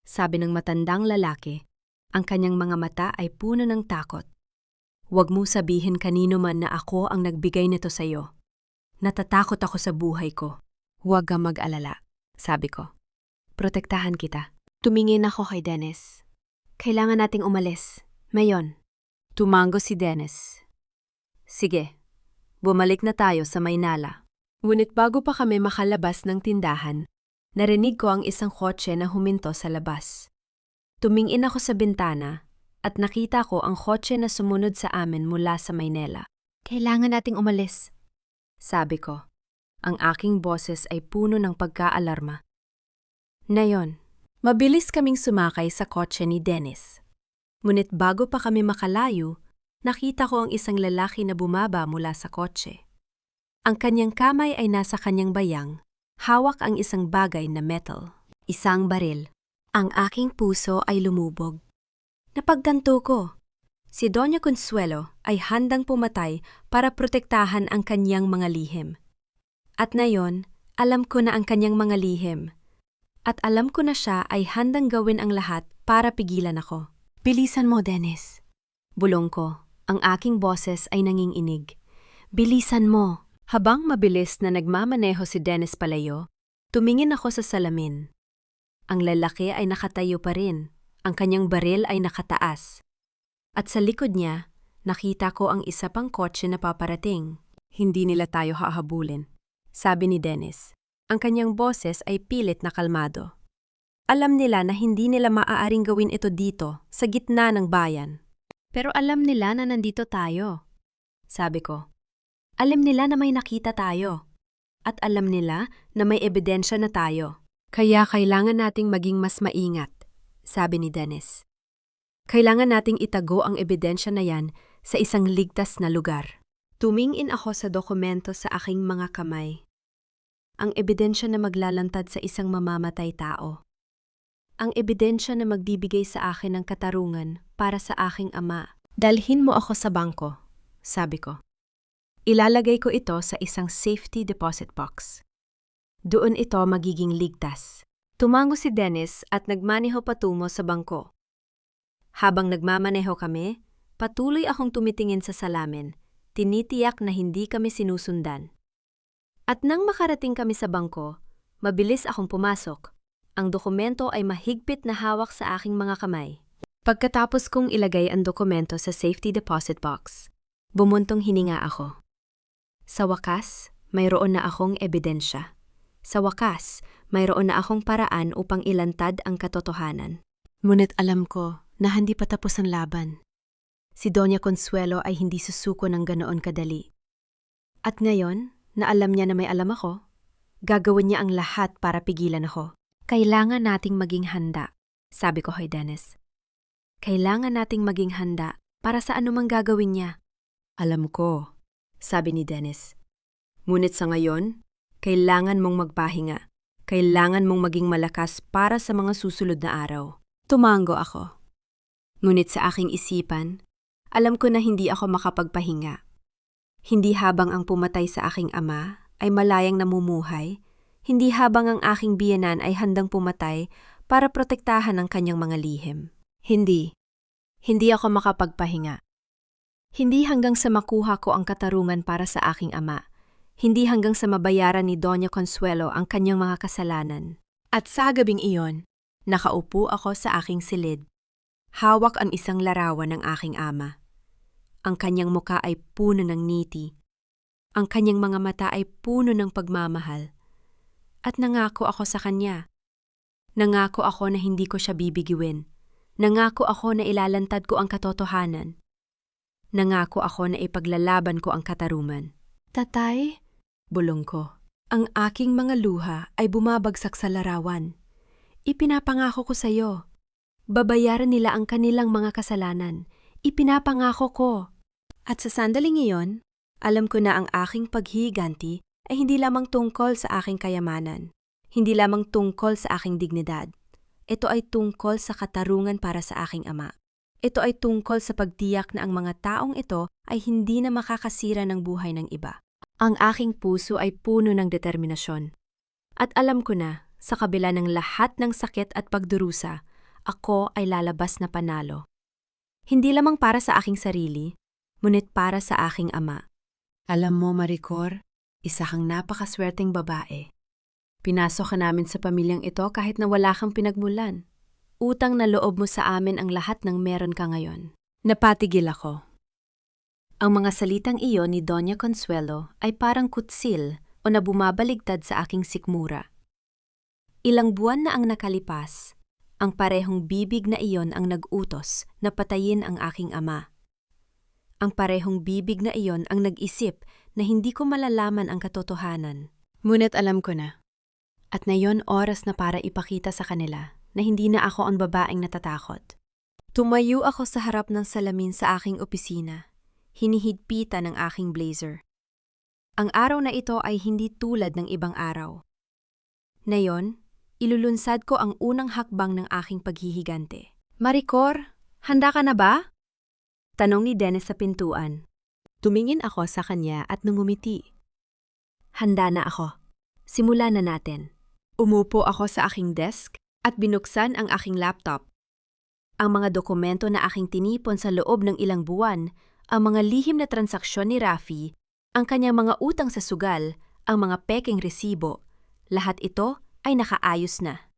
Sabi ng matandang lalaki. Ang kanyang mga mata ay puno ng takot. Huwag mo sabihin kanino man na ako ang nagbigay nito sa iyo. Natatakot ako sa buhay ko. Huwag kang mag-alala, sabi ko. Protektahan kita. Tumingin ako kay Dennis. Kailangan nating umalis. Mayon. Tumango si Dennis. Sige, bumalik na tayo sa Maynala. Ngunit bago pa kami makalabas ng tindahan, narinig ko ang isang kotse na huminto sa labas. Tumingin ako sa bintana at nakita ko ang kotse na sumunod sa amin mula sa Maynila. Kailangan nating umalis, sabi ko. Ang aking boses ay puno ng pagkaalarma. Nayon, mabilis kaming sumakay sa kotse ni Dennis. Ngunit bago pa kami makalayo, nakita ko ang isang lalaki na bumaba mula sa kotse. Ang kanyang kamay ay nasa kanyang bayang, hawak ang isang bagay na metal, isang baril. Ang aking puso ay lumubog. Napagtanto ko. Si Doña Consuelo ay handang pumatay para protektahan ang kanyang mga lihim. At ngayon, alam ko na ang kanyang mga lihim. At alam ko na siya ay handang gawin ang lahat para pigilan ako. Bilisan mo, Dennis. Bulong ko. Ang aking boses ay nanginginig. Bilisan mo. Habang mabilis na nagmamaneho si Dennis palayo, tumingin ako sa salamin. Ang lalaki ay nakatayo pa rin. Ang kanyang baril ay nakataas. At sa likod niya, nakita ko ang isa pang kotse na paparating. Hindi nila tayo hahabulin, sabi ni Dennis. Ang kanyang boses ay pilit na kalmado. Alam nila na hindi nila maaaring gawin ito dito, sa gitna ng bayan. Pero alam nila na nandito tayo, sabi ko. Alam nila na may nakita tayo. At alam nila na may ebidensya na tayo. Kaya kailangan nating maging mas maingat, sabi ni Dennis. Kailangan nating itago ang ebidensya na yan sa isang ligtas na lugar. Tumingin ako sa dokumento sa aking mga kamay. Ang ebidensya na maglalantad sa isang mamamatay tao. Ang ebidensya na magbibigay sa akin ng katarungan para sa aking ama. Dalhin mo ako sa bangko, sabi ko. Ilalagay ko ito sa isang safety deposit box. Doon ito magiging ligtas. Tumango si Dennis at nagmaneho patungo sa bangko. Habang nagmamaneho kami, patuloy akong tumitingin sa salamin, tinitiyak na hindi kami sinusundan. At nang makarating kami sa bangko, mabilis akong pumasok. Ang dokumento ay mahigpit na hawak sa aking mga kamay. Pagkatapos kong ilagay ang dokumento sa safety deposit box, bumuntong hininga ako. Sa wakas, mayroon na akong ebidensya. Sa wakas, mayroon na akong paraan upang ilantad ang katotohanan. Ngunit alam ko na hindi pa tapos ang laban. Si Doña Consuelo ay hindi susuko ng ganoon kadali. At ngayon, na alam niya na may alam ako, gagawin niya ang lahat para pigilan ako. Kailangan nating maging handa, sabi ko kay Dennis. Kailangan nating maging handa para sa anumang gagawin niya. Alam ko, sabi ni Dennis. Ngunit sa ngayon, kailangan mong magpahinga. Kailangan mong maging malakas para sa mga susunod na araw. Tumango ako. Ngunit sa aking isipan, alam ko na hindi ako makapagpahinga. Hindi habang ang pumatay sa aking ama ay malayang namumuhay, hindi habang ang aking biyenan ay handang pumatay para protektahan ang kanyang mga lihim. Hindi ako makapagpahinga. Hindi hanggang sa makuha ko ang katarungan para sa aking ama. Hindi hanggang sa mabayaran ni Doña Consuelo ang kanyang mga kasalanan. At sa gabing iyon, nakaupo ako sa aking silid. Hawak ang isang larawan ng aking ama. Ang kanyang muka ay puno ng ngiti. Ang kanyang mga mata ay puno ng pagmamahal. At nangako ako sa kanya. Nangako ako na hindi ko siya bibigiwin. Nangako ako na ilalantad ko ang katotohanan. Nangako ako na ipaglalaban ko ang katarungan. Tatay? Bulong ko. Ang aking mga luha ay bumabagsak sa larawan. Ipinapangako ko sa iyo. Babayaran nila ang kanilang mga kasalanan. Ipinapangako ko. At sa sandaling iyon, alam ko na ang aking paghihiganti ay hindi lamang tungkol sa aking kayamanan. Hindi lamang tungkol sa aking dignidad. Ito ay tungkol sa katarungan para sa aking ama. Ito ay tungkol sa pagtiyak na ang mga taong ito ay hindi na makakasira ng buhay ng iba. Ang aking puso ay puno ng determinasyon. At alam ko na, sa kabila ng lahat ng sakit at pagdurusa, ako ay lalabas na panalo. Hindi lamang para sa aking sarili, ngunit para sa aking ama. Alam mo, Maricor, isa kang napakaswerteng babae. Pinasok ka namin sa pamilyang ito kahit na wala kang pinagmulan. Utang na loob mo sa amin ang lahat ng meron ka ngayon. Napatigil ako. Ang mga salitang iyon ni Doña Consuelo ay parang kutsil o na bumabaligtad sa aking sikmura. Ilang buwan na ang nakalipas, ang parehong bibig na iyon ang nag-utos na patayin ang aking ama. Ang parehong bibig na iyon ang nag-isip na hindi ko malalaman ang katotohanan. Ngunit alam ko na. At ngayon oras na para ipakita sa kanila na hindi na ako ang babaeng natatakot. Tumayo ako sa harap ng salamin sa aking opisina. Hinihigpitan ng aking blazer. Ang araw na ito ay hindi tulad ng ibang araw. Ngayon, ilulunsad ko ang unang hakbang ng aking paghihigante. Maricor, handa ka na ba? Tanong ni Dennis sa pintuan. Tumingin ako sa kanya at nangumiti. Handa na ako. Simulan na natin. Umupo ako sa aking desk at binuksan ang aking laptop. Ang mga dokumento na aking tinipon sa loob ng ilang buwan, ang mga lihim na transaksyon ni Rafi, ang kanyang mga utang sa sugal, ang mga pekeng resibo, lahat ito ay nakaayos na.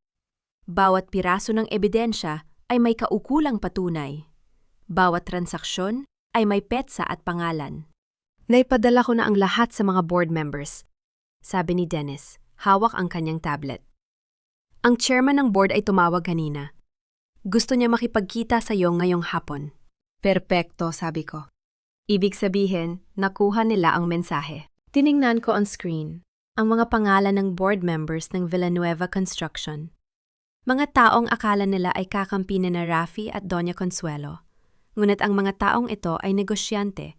Bawat piraso ng ebidensya ay may kaukulang patunay. Bawat transaksyon ay may petsa at pangalan. Naipadala ko na ang lahat sa mga board members, sabi ni Dennis, hawak ang kanyang tablet. Ang chairman ng board ay tumawag kanina. Gusto niya makipagkita sa iyo ngayong hapon. Perpekto, sabi ko. Ibig sabihin, nakuha nila ang mensahe. Tiningnan ko on screen ang mga pangalan ng board members ng Villanueva Construction. Mga taong akala nila ay kakampi ni na Rafi at Doña Consuelo. Ngunit ang mga taong ito ay negosyante.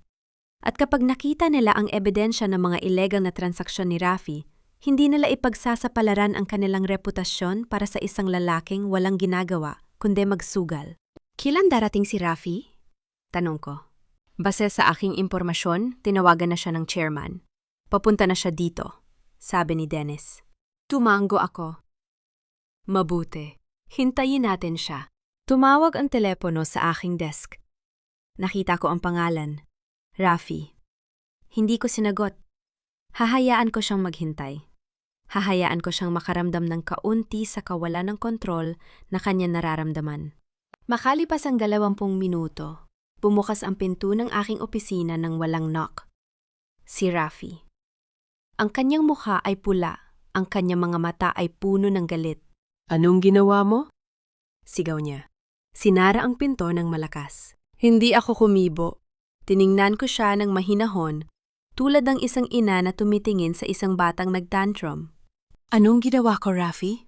At kapag nakita nila ang ebidensya ng mga illegal na transaksyon ni Rafi, hindi nila ipagsasapalaran ang kanilang reputasyon para sa isang lalaking walang ginagawa, kundi magsugal. Kailan darating si Rafi? Tanong ko. Base sa aking impormasyon, tinawagan na siya ng chairman. Papunta na siya dito, sabi ni Dennis. Tumango ako. Mabuti. Hintayin natin siya. Tumawag ang telepono sa aking desk. Nakita ko ang pangalan. Rafi. Hindi ko sinagot. Hahayaan ko siyang maghintay. Hahayaan ko siyang makaramdam ng kaunti sa kawalan ng kontrol na kanya nararamdaman. Makalipas ang 20 minuto, bumukas ang pinto ng aking opisina nang walang knock. Si Rafi. Ang kanyang mukha ay pula, ang kanyang mga mata ay puno ng galit. Anong ginawa mo? Sigaw niya. Sinara ang pinto ng malakas. Hindi ako kumibo. Tiningnan ko siya ng mahinahon, tulad ng isang ina na tumitingin sa isang batang nagtantrum. Anong ginawa ko, Rafi?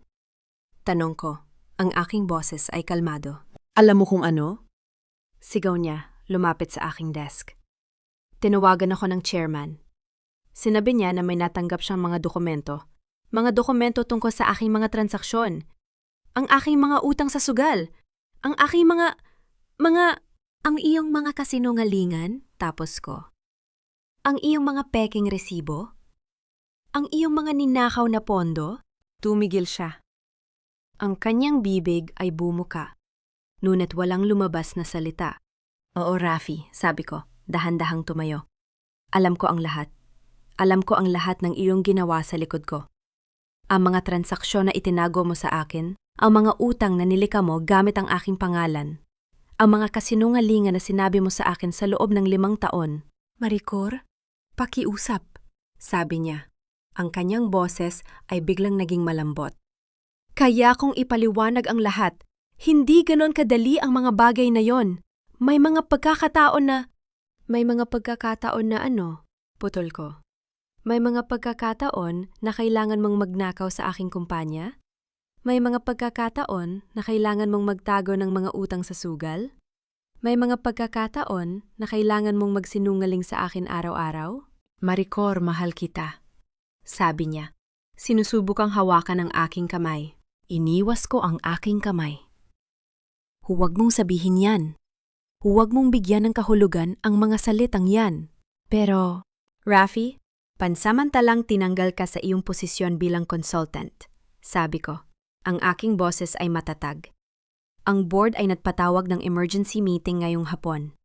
Tanong ko. Ang aking boses ay kalmado. Alam mo kung ano? Sigaw niya, lumapit sa aking desk. Tinawagan ako ng chairman. Sinabi niya na may natanggap siyang mga dokumento. Mga dokumento tungkol sa aking mga transaksyon. Ang aking mga utang sa sugal. Ang aking ang iyong mga kasinungalingan, tapos ko. Ang iyong mga peking resibo. Ang iyong mga ninakaw na pondo. Tumigil siya. Ang kanyang bibig ay bumuka. Ngunit walang lumabas na salita. Oo, Rafi, sabi ko, dahan-dahang tumayo. Alam ko ang lahat. Alam ko ang lahat ng iyong ginawa sa likod ko. Ang mga transaksyon na itinago mo sa akin, ang mga utang na nilika mo gamit ang aking pangalan, ang mga kasinungalingan na sinabi mo sa akin sa loob ng 5 taon. Maricor, pakiusap, sabi niya. Ang kanyang boses ay biglang naging malambot. Kaya kong ipaliwanag ang lahat. Hindi ganon kadali ang mga bagay na yon. May mga pagkakataon na ano, putol ko. May mga pagkakataon na kailangan mong magnakaw sa aking kumpanya? May mga pagkakataon na kailangan mong magtago ng mga utang sa sugal? May mga pagkakataon na kailangan mong magsinungaling sa akin araw-araw? Maricor, mahal kita. Sabi niya. Sinusubukang hawakan ang aking kamay. Iniwas ko ang aking kamay. Huwag mong sabihin yan. Huwag mong bigyan ng kahulugan ang mga salitang yan. Pero, Rafi, pansamantalang tinanggal ka sa iyong posisyon bilang consultant. Sabi ko, ang aking boses ay matatag. Ang board ay nagpatawag ng emergency meeting ngayong hapon.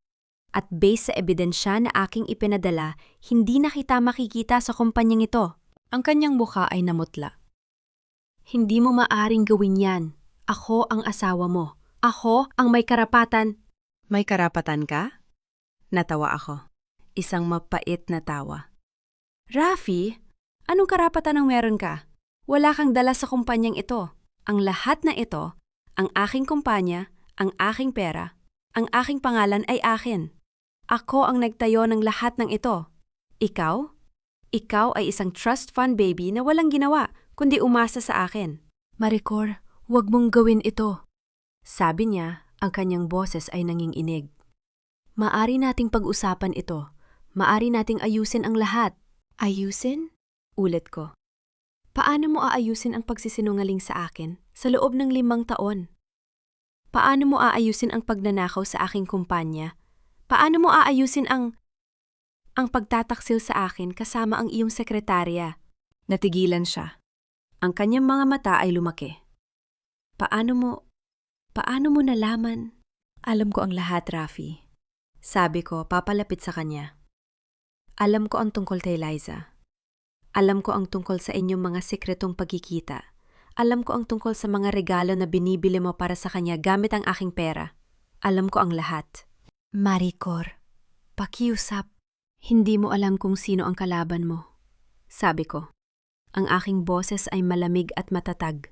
At base sa ebidensya na aking ipinadala, hindi na kita makikita sa kumpanyang ito. ang kanyang mukha ay namutla. Hindi mo maaring gawin yan. Ako ang asawa mo. Ako ang may karapatan. May karapatan ka? Natawa ako. Isang mapait na tawa. Rafi, anong karapatan ang meron ka? Wala kang dala sa kumpanyang ito. Ang lahat na ito, ang aking kumpanya, ang aking pera, ang aking pangalan ay akin. Ako ang nagtayo ng lahat ng ito. Ikaw? Ikaw ay isang trust fund baby na walang ginawa, kundi umasa sa akin. Maricor, huwag mong gawin ito. Sabi niya, ang kanyang boses ay nanginginig. Maari nating pag-usapan ito. Maari nating ayusin ang lahat. Ayusin? Ulit ko. Paano mo aayusin ang pagsisinungaling sa akin sa loob ng 5 taon? Paano mo aayusin ang pagnanakaw sa aking kumpanya? Paano mo aayusin ang pagtataksil sa akin kasama ang iyong sekretarya? Natigilan siya. Ang kanyang mga mata ay lumaki. Paano mo nalaman? Alam ko ang lahat, Rafi. Sabi ko, papalapit sa kanya. Alam ko ang tungkol kay Liza. Alam ko ang tungkol sa inyong mga sikretong pagkikita. Alam ko ang tungkol sa mga regalo na binibili mo para sa kanya gamit ang aking pera. Alam ko ang lahat. Maricor, pakiusap. Hindi mo alam kung sino ang kalaban mo. Sabi ko. Ang aking boses ay malamig at matatag.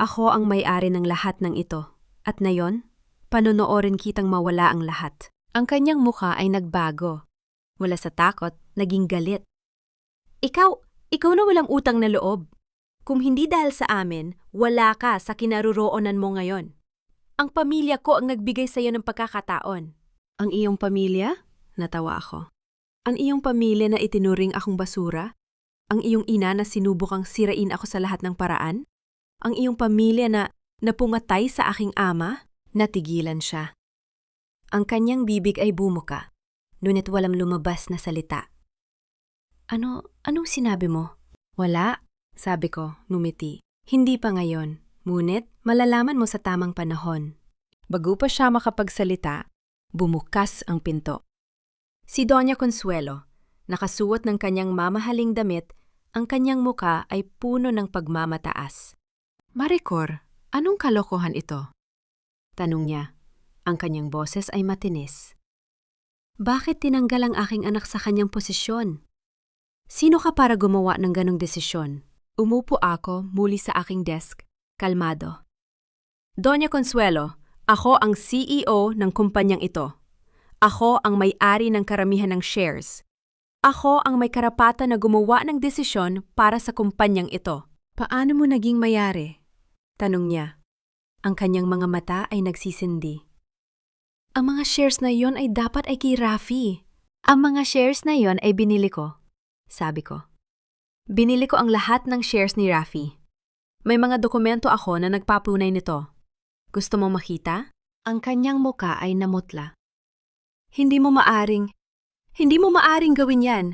Ako ang may-ari ng lahat ng ito. At ngayon, panonoorin kitang mawala ang lahat. Ang kanyang mukha ay nagbago. Mula sa takot, naging galit. Ikaw na walang utang na loob. Kung hindi dahil sa amin, wala ka sa kinaroroonan mo ngayon. Ang pamilya ko ang nagbigay sa iyo ng pagkakataon. Ang iyong pamilya? Natawa ako. Ang iyong pamilya na itinuring akong basura? Ang iyong ina na sinubukang sirain ako sa lahat ng paraan? Ang iyong pamilya na napungatay sa aking ama? Natigilan siya. Ang kanyang bibig ay bumuka, ngunit walang lumabas na salita. Anong sinabi mo? Wala, sabi ko, numiti. Hindi pa ngayon, ngunit malalaman mo sa tamang panahon. Bago pa siya makapagsalita, bumukas ang pinto. Si Doña Consuelo, nakasuot ng kanyang mamahaling damit, ang kanyang muka ay puno ng pagmamataas. Maricor, anong kalokohan ito? Tanong niya. Ang kanyang boses ay matinis. Bakit tinanggal ang aking anak sa kanyang posisyon? Sino ka para gumawa ng ganong desisyon? Umupo ako muli sa aking desk, kalmado. Doña Consuelo, ako ang CEO ng kumpanyang ito. Ako ang may-ari ng karamihan ng shares. Ako ang may karapatan na gumawa ng desisyon para sa kumpanyang ito. Paano mo naging mayari? Tanong niya. Ang kanyang mga mata ay nagsisindi. Ang mga shares na yon ay dapat ay kay Rafi. Ang mga shares na yon ay binili ko. Sabi ko. Binili ko ang lahat ng shares ni Rafi. May mga dokumento ako na nagpapunay nito. Gusto mo makita? Ang kanyang muka ay namutla. Hindi mo maaring gawin yan.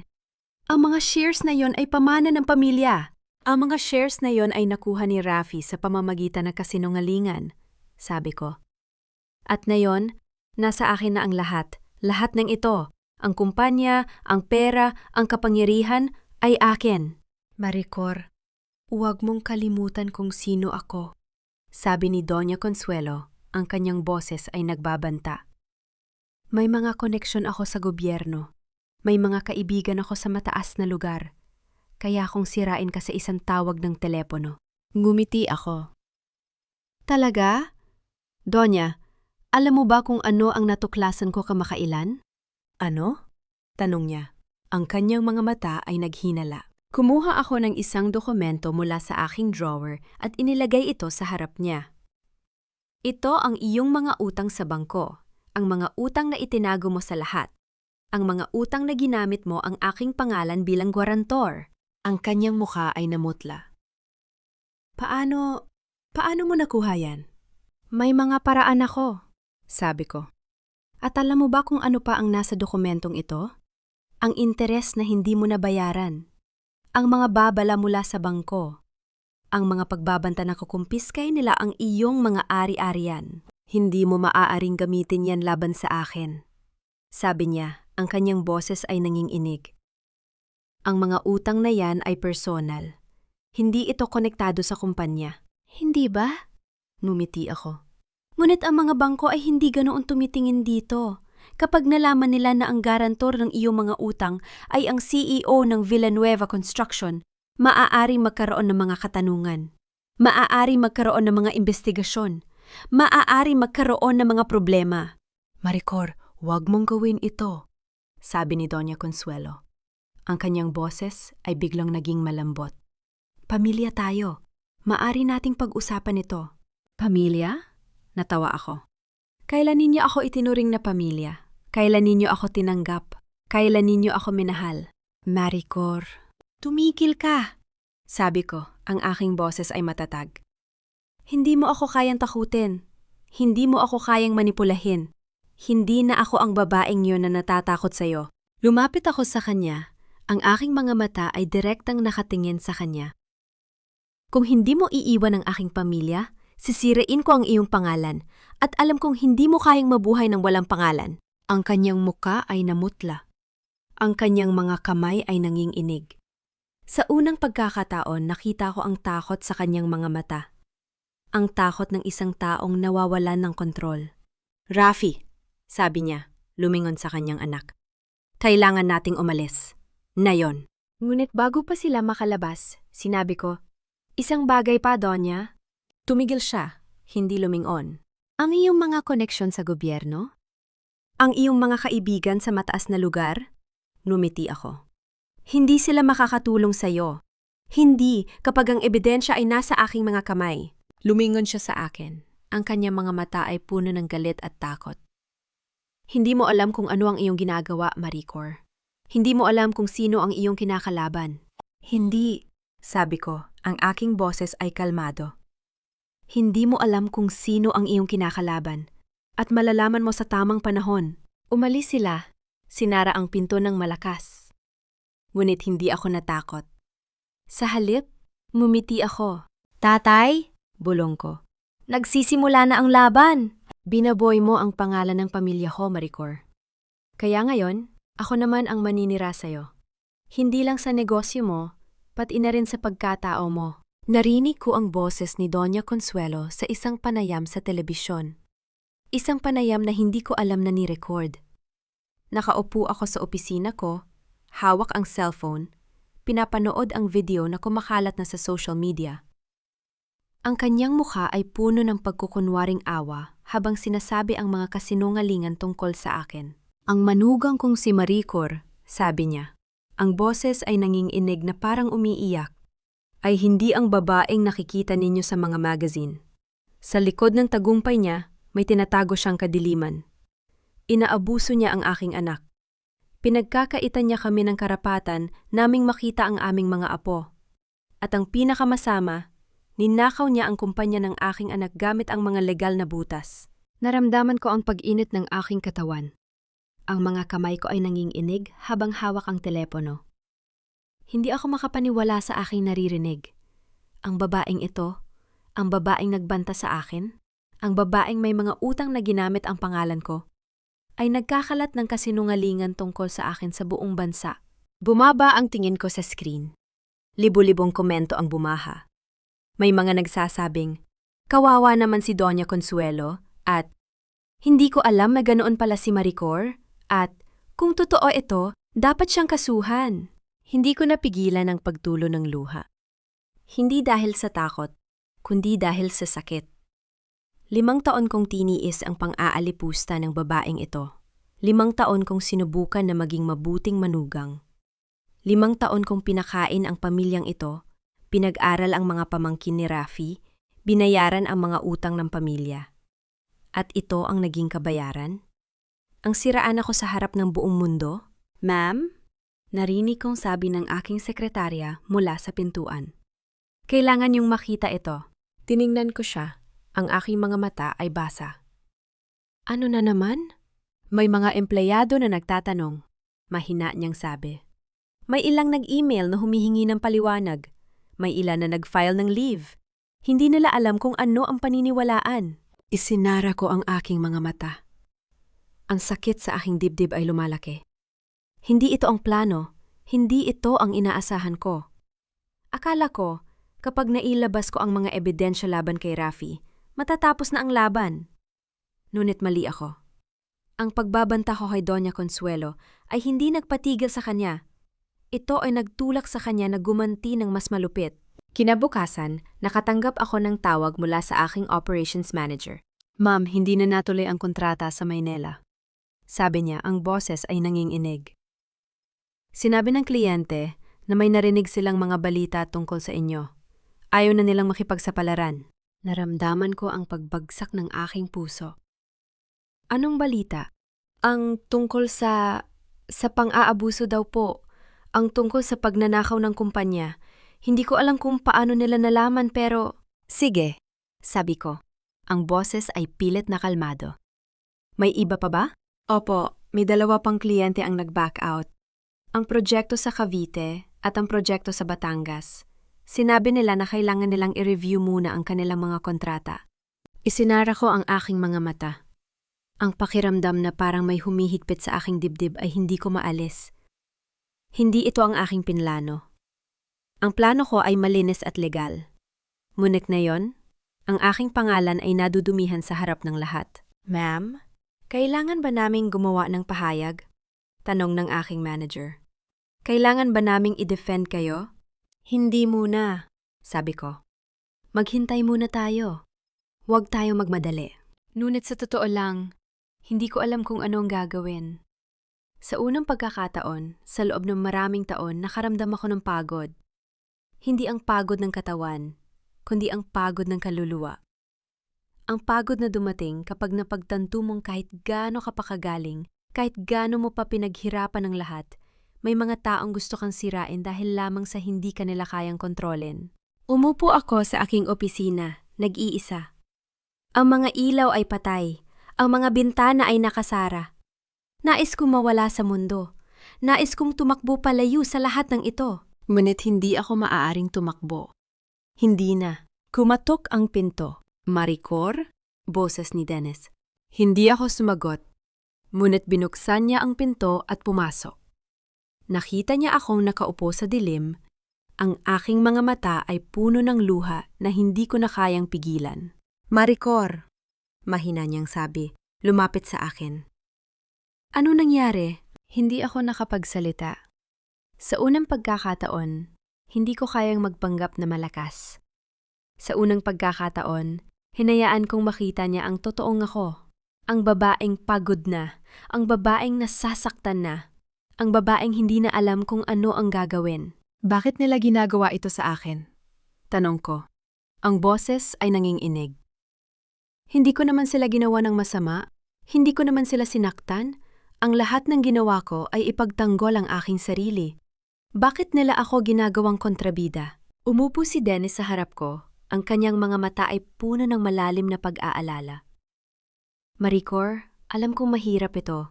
Ang mga shares na yon ay pamana ng pamilya. Ang mga shares na yon ay nakuha ni Rafi sa pamamagitan ng kasinungalingan, sabi ko. At ngayon, nasa akin na ang lahat. Lahat ng ito. Ang kumpanya, ang pera, ang kapangyarihan ay akin. Maricor, Huwag mong kalimutan kung sino ako, sabi ni Doña Consuelo, ang kanyang boses ay nagbabanta. May mga koneksyon ako sa gobyerno. May mga kaibigan ako sa mataas na lugar. Kaya kung sirain ka sa isang tawag ng telepono. ngumiti ako. Talaga? Doña, alam mo ba kung ano ang natuklasan ko kamakailan? Ano? Tanong niya. Ang kanyang mga mata ay naghinala. Kumuha ako ng isang dokumento mula sa aking drawer at inilagay ito sa harap niya. Ito ang iyong mga utang sa bangko, ang mga utang na itinago mo sa lahat. Ang mga utang na ginamit mo ang aking pangalan bilang gwarantor. Ang kanyang mukha ay namutla. Paano mo nakuha yan? May mga paraan ako, sabi ko. At alam mo ba kung ano pa ang nasa dokumentong ito? Ang interes na hindi mo nabayaran. Ang mga babala mula sa bangko. Ang mga pagbabanta na kukumpiskay nila ang iyong mga ari-arian. Hindi mo maaaring gamitin yan laban sa akin. Sabi niya, ang kanyang boses ay nanginginig. Ang mga utang na yan ay personal. Hindi ito konektado sa kumpanya. Hindi ba? Numiti ako. Ngunit ang mga bangko ay hindi ganoon tumitingin dito. Kapag nalaman nila na ang garantor ng iyong mga utang ay ang CEO ng Villanueva Construction, maaaring magkaroon ng mga katanungan. Maaaring magkaroon ng mga investigasyon. Maaaring magkaroon ng mga problema. Maricor, huwag mong gawin ito, sabi ni Doña Consuelo. Ang kanyang boses ay biglang naging malambot. Pamilya tayo. Maari nating pag-usapan ito. Pamilya? Natawa ako. Kailan ninyo ako itinuring na pamilya? Kailan ninyo ako tinanggap? Kailan ninyo ako minahal? Maricor, tumigil ka! Sabi ko, ang aking boses ay matatag. Hindi mo ako kayang takutin. Hindi mo ako kayang manipulahin. Hindi na ako ang babaeng yun na natatakot sa'yo. Lumapit ako sa kanya. Ang aking mga mata ay direktang nakatingin sa kanya. Kung hindi mo iiwan ang aking pamilya, sisirain ko ang iyong pangalan at alam kong hindi mo kayang mabuhay ng walang pangalan. Ang kanyang muka ay namutla. Ang kanyang mga kamay ay nanginginig. Sa unang pagkakataon, nakita ko ang takot sa kanyang mga mata. Ang takot ng isang taong nawawalan ng kontrol. Rafi, sabi niya, lumingon sa kanyang anak. Kailangan nating umalis. Nayon. Ngunit bago pa sila makalabas, sinabi ko, isang bagay pa, Donya. Tumigil siya, hindi lumingon. Ang iyong mga koneksyon sa gobyerno? Ang iyong mga kaibigan sa mataas na lugar? Numiti ako. Hindi sila makakatulong sa iyo. Hindi kapag ang ebidensya ay nasa aking mga kamay. Lumingon siya sa akin. Ang kanyang mga mata ay puno ng galit at takot. Hindi mo alam kung ano ang iyong ginagawa, Maricor. Hindi mo alam kung sino ang iyong kinakalaban. Hindi, sabi ko, ang aking boses ay kalmado. Hindi mo alam kung sino ang iyong kinakalaban. At malalaman mo sa tamang panahon. Umalis sila. Sinara ang pinto ng malakas. Ngunit hindi ako natakot. Sa halip, mumiti ako. Tatay, bulong ko. Nagsisimula na ang laban. Binaboy mo ang pangalan ng pamilya ko, Maricor. Kaya ngayon, ako naman ang maninira sa'yo. Hindi lang sa negosyo mo, pati na rin sa pagkatao mo. Narinig ko ang boses ni Doña Consuelo sa isang panayam sa telebisyon. Isang panayam na hindi ko alam na ni-record. Nakaupo ako sa opisina ko, hawak ang cellphone, pinapanood ang video na kumakalat na sa social media. Ang kanyang mukha ay puno ng pagkukunwaring awa habang sinasabi ang mga kasinungalingan tungkol sa akin. Ang manugang kong si Maricor, sabi niya. Ang boses ay nanginginig na parang umiiyak. Ay hindi ang babaeng nakikita ninyo sa mga magazine. Sa likod ng tagumpay niya, may tinatago siyang kadiliman. Inaabuso niya ang aking anak. Pinagkakaitan niya kami ng karapatan naming makita ang aming mga apo. At ang pinakamasama, ninakaw niya ang kumpanya ng aking anak gamit ang mga legal na butas. Naramdaman ko ang pag-init ng aking katawan. Ang mga kamay ko ay nanginginig habang hawak ang telepono. Hindi ako makapaniwala sa aking naririnig. Ang babaeng ito, ang babaeng nagbanta sa akin, ang babaeng may mga utang na ginamit ang pangalan ko, ay nagkakalat ng kasinungalingan tungkol sa akin sa buong bansa. Bumaba ang tingin ko sa screen. Libu-libong komento ang bumaha. May mga nagsasabing, kawawa naman si Doña Consuelo, at hindi ko alam na ganoon pala si Maricor, at kung totoo ito, dapat siyang kasuhan. Hindi ko napigilan ang pagtulo ng luha. Hindi dahil sa takot, kundi dahil sa sakit. 5 taon kong tiniis ang pang-aalipusta ng babaeng ito. 5 taon kong sinubukan na maging mabuting manugang. 5 taon kong pinakain ang pamilyang ito, pinag-aral ang mga pamangkin ni Rafi, binayaran ang mga utang ng pamilya. At ito ang naging kabayaran? Ang siraan ako sa harap ng buong mundo? Ma'am, narinig kong sabi ng aking sekretarya mula sa pintuan. Kailangan niyong makita ito. Tiningnan ko siya. Ang aking mga mata ay basa. Ano na naman? May mga empleyado na nagtatanong. Mahina niyang sabi. May ilang nag-email na humihingi ng paliwanag. May ilan na nag-file ng leave. Hindi nila alam kung ano ang paniniwalaan. Isinara ko ang aking mga mata. Ang sakit sa aking dibdib ay lumalaki. Hindi ito ang plano. Hindi ito ang inaasahan ko. Akala ko, kapag nailabas ko ang mga ebidensya laban kay Rafi, matatapos na ang laban. Ngunit mali ako. Ang pagbabanta ko kay Doña Consuelo ay hindi nagpatigil sa kanya. Ito ay nagtulak sa kanya na gumanti ng mas malupit. Kinabukasan, nakatanggap ako ng tawag mula sa aking operations manager. Ma'am, hindi na natuloy ang kontrata sa Maynila. Sabi niya, ang boses ay nanginginig. Sinabi ng kliyente na may narinig silang mga balita tungkol sa inyo. Ayaw na nilang makipagsapalaran. Naramdaman ko ang pagbagsak ng aking puso. Anong balita? Ang tungkol sa pang-aabuso daw po. Ang tungkol sa pagnanakaw ng kumpanya. Hindi ko alam kung paano nila nalaman pero... Sige, sabi ko. Ang boses ay pilit na kalmado. May iba pa ba? Opo, may 2 pang kliyente ang nag-back out. Ang proyekto sa Cavite at ang proyekto sa Batangas. Sinabi nila na kailangan nilang i-review muna ang kanilang mga kontrata. Isinara ko ang aking mga mata. Ang pakiramdam na parang may humihigpit sa aking dibdib ay hindi ko maalis. Hindi ito ang aking pinlano. Ang plano ko ay malinis at legal. Ngunit ngayon, ang aking pangalan ay nadudumihan sa harap ng lahat. Ma'am, kailangan ba naming gumawa ng pahayag? Tanong ng aking manager. Kailangan ba naming i-defend kayo? Hindi muna, sabi ko. Maghintay muna tayo. Huwag tayo magmadali. Ngunit sa totoo lang, hindi ko alam kung ano ang gagawin. Sa unang pagkakataon, sa loob ng maraming taon, nakaramdam ako ng pagod. Hindi ang pagod ng katawan, kundi ang pagod ng kaluluwa. Ang pagod na dumating kapag napagtanto mong kahit gaano ka pa kagaling, kahit gaano mo pa pinaghirapan ng lahat, may mga taong gusto kang sirain dahil lamang sa hindi ka nila kayang kontrolin. Umupo ako sa aking opisina, nag-iisa. Ang mga ilaw ay patay, ang mga bintana ay nakasara. Nais kong mawala sa mundo. Nais kong tumakbo palayo sa lahat ng ito. Ngunit hindi ako maaaring tumakbo. Hindi na. Kumatok ang pinto. Maricor? Boses ni Dennis. Hindi ako sumagot. Ngunit binuksan niya ang pinto at pumasok. Nakita niya akong nakaupo sa dilim. Ang aking mga mata ay puno ng luha na hindi ko na kayang pigilan. Maricor, mahina niyang sabi, lumapit sa akin. Ano nangyari? Hindi ako nakapagsalita. Sa unang pagkakataon, hindi ko kayang magpanggap na malakas. Sa unang pagkakataon, hinayaan kong makita niya ang totoong ako. Ang babaeng pagod na, ang babaeng nasasaktan na, ang babaeng hindi na alam kung ano ang gagawin. Bakit nila ginagawa ito sa akin? Tanong ko. Ang boses ay nanginginig. Hindi ko naman sila ginawa ng masama. Hindi ko naman sila sinaktan. Ang lahat ng ginawa ko ay ipagtanggol ang aking sarili. Bakit nila ako ginagawang kontrabida? Umupo si Dennis sa harap ko. Ang kanyang mga mata ay puno ng malalim na pag-aalala. Maricor, alam kong mahirap ito.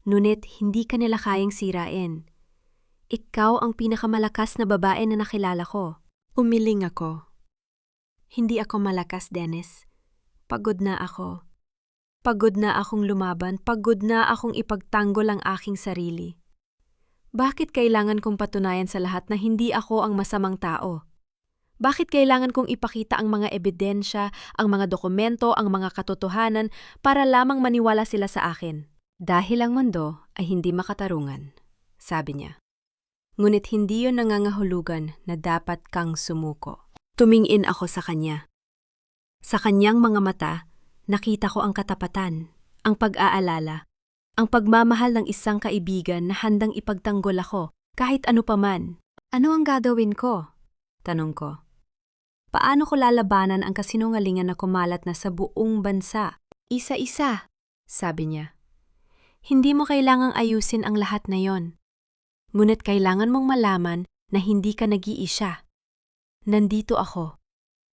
Ngunit hindi ka nila kayang sirain. Ikaw ang pinakamalakas na babae na nakilala ko. Umiling ako. Hindi ako malakas, Dennis. Pagod na ako. Pagod na akong lumaban, pagod na akong ipagtanggol ang aking sarili. Bakit kailangan kong patunayan sa lahat na hindi ako ang masamang tao? Bakit kailangan kong ipakita ang mga ebidensya, ang mga dokumento, ang mga katotohanan para lamang maniwala sila sa akin? Dahil ang mundo ay hindi makatarungan, sabi niya. Ngunit hindi yun nangangahulugan na dapat kang sumuko. Tumingin ako sa kanya. Sa kanyang mga mata, nakita ko ang katapatan, ang pag-aalala, ang pagmamahal ng isang kaibigan na handang ipagtanggol ako Kahit ano paman. Ano ang gagawin ko? Tanong ko. Paano ko lalabanan ang kasinungalingan na kumalat na sa buong bansa? Isa-isa, sabi niya. Hindi mo kailangang ayusin ang lahat na yon. Ngunit kailangan mong malaman na hindi ka nag-iisa. Nandito ako,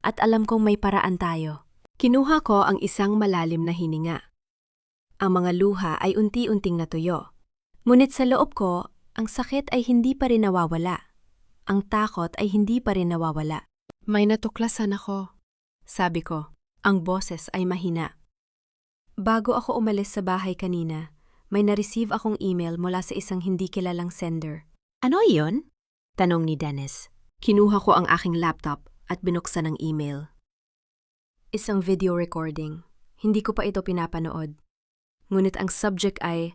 at alam kong may paraan tayo. Kinuha ko ang isang malalim na hininga. Ang mga luha ay unti-unting natuyo. Ngunit sa loob ko, ang sakit ay hindi pa rin nawawala. Ang takot ay hindi pa rin nawawala. May natuklasan ako. Sabi ko, ang boses ay mahina. Bago ako umalis sa bahay kanina, may na-receive akong email mula sa isang hindi kilalang sender. Ano iyon? Tanong ni Dennis. Kinuha ko ang aking laptop at binuksan ang email. Isang video recording. Hindi ko pa ito pinapanood. Ngunit ang subject ay,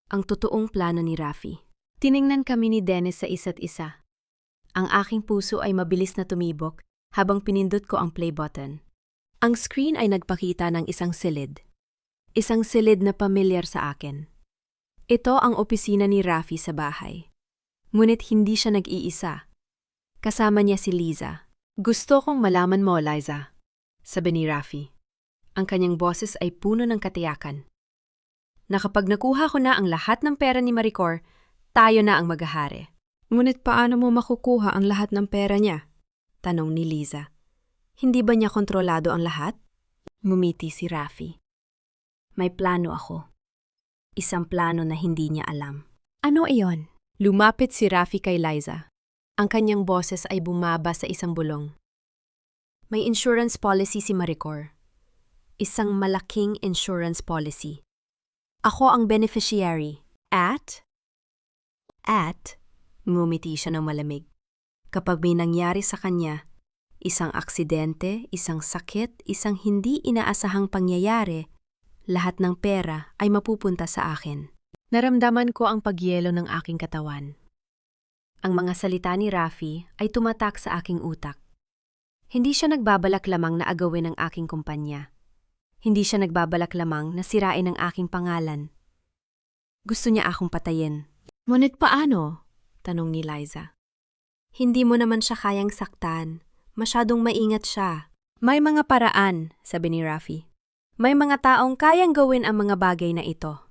ang totoong plano ni Rafi. Tiningnan kami ni Dennis sa isa't isa. Ang aking puso ay mabilis na tumibok habang pinindot ko ang play button. Ang screen ay nagpakita ng isang silid. Isang silid na pamilyar sa akin. Ito ang opisina ni Rafi sa bahay. Ngunit hindi siya nag-iisa. Kasama niya si Liza. Gusto kong malaman mo, Liza, sabi ni Rafi. Ang kanyang boses ay puno ng katiyakan. Na kapag nakuha ko na ang lahat ng pera ni Maricor, tayo na ang maghahari. Ngunit paano mo makukuha ang lahat ng pera niya? Tanong ni Liza. Hindi ba niya kontrolado ang lahat? Ngumiti si Rafi. May plano ako. Isang plano na hindi niya alam. Ano iyon? Lumapit si Rafi kay Liza. Ang kanyang boses ay bumaba sa isang bulong. May insurance policy si Maricor. Isang malaking insurance policy. Ako ang beneficiary. At, ngumiti siya ng malamig. Kapag may nangyari sa kanya, isang aksidente, isang sakit, isang hindi inaasahang pangyayari, lahat ng pera ay mapupunta sa akin. Naramdaman ko ang pagyelo ng aking katawan. Ang mga salita ni Rafi ay tumatak sa aking utak. Hindi siya nagbabalak lamang na agawin ang aking kumpanya. Hindi siya nagbabalak lamang na sirain ang aking pangalan. Gusto niya akong patayin. Ngunit paano? Tanong ni Liza. Hindi mo naman siya kayang saktan. Masyadong maingat siya. May mga paraan, sabi ni Rafi. May mga taong kayang gawin ang mga bagay na ito.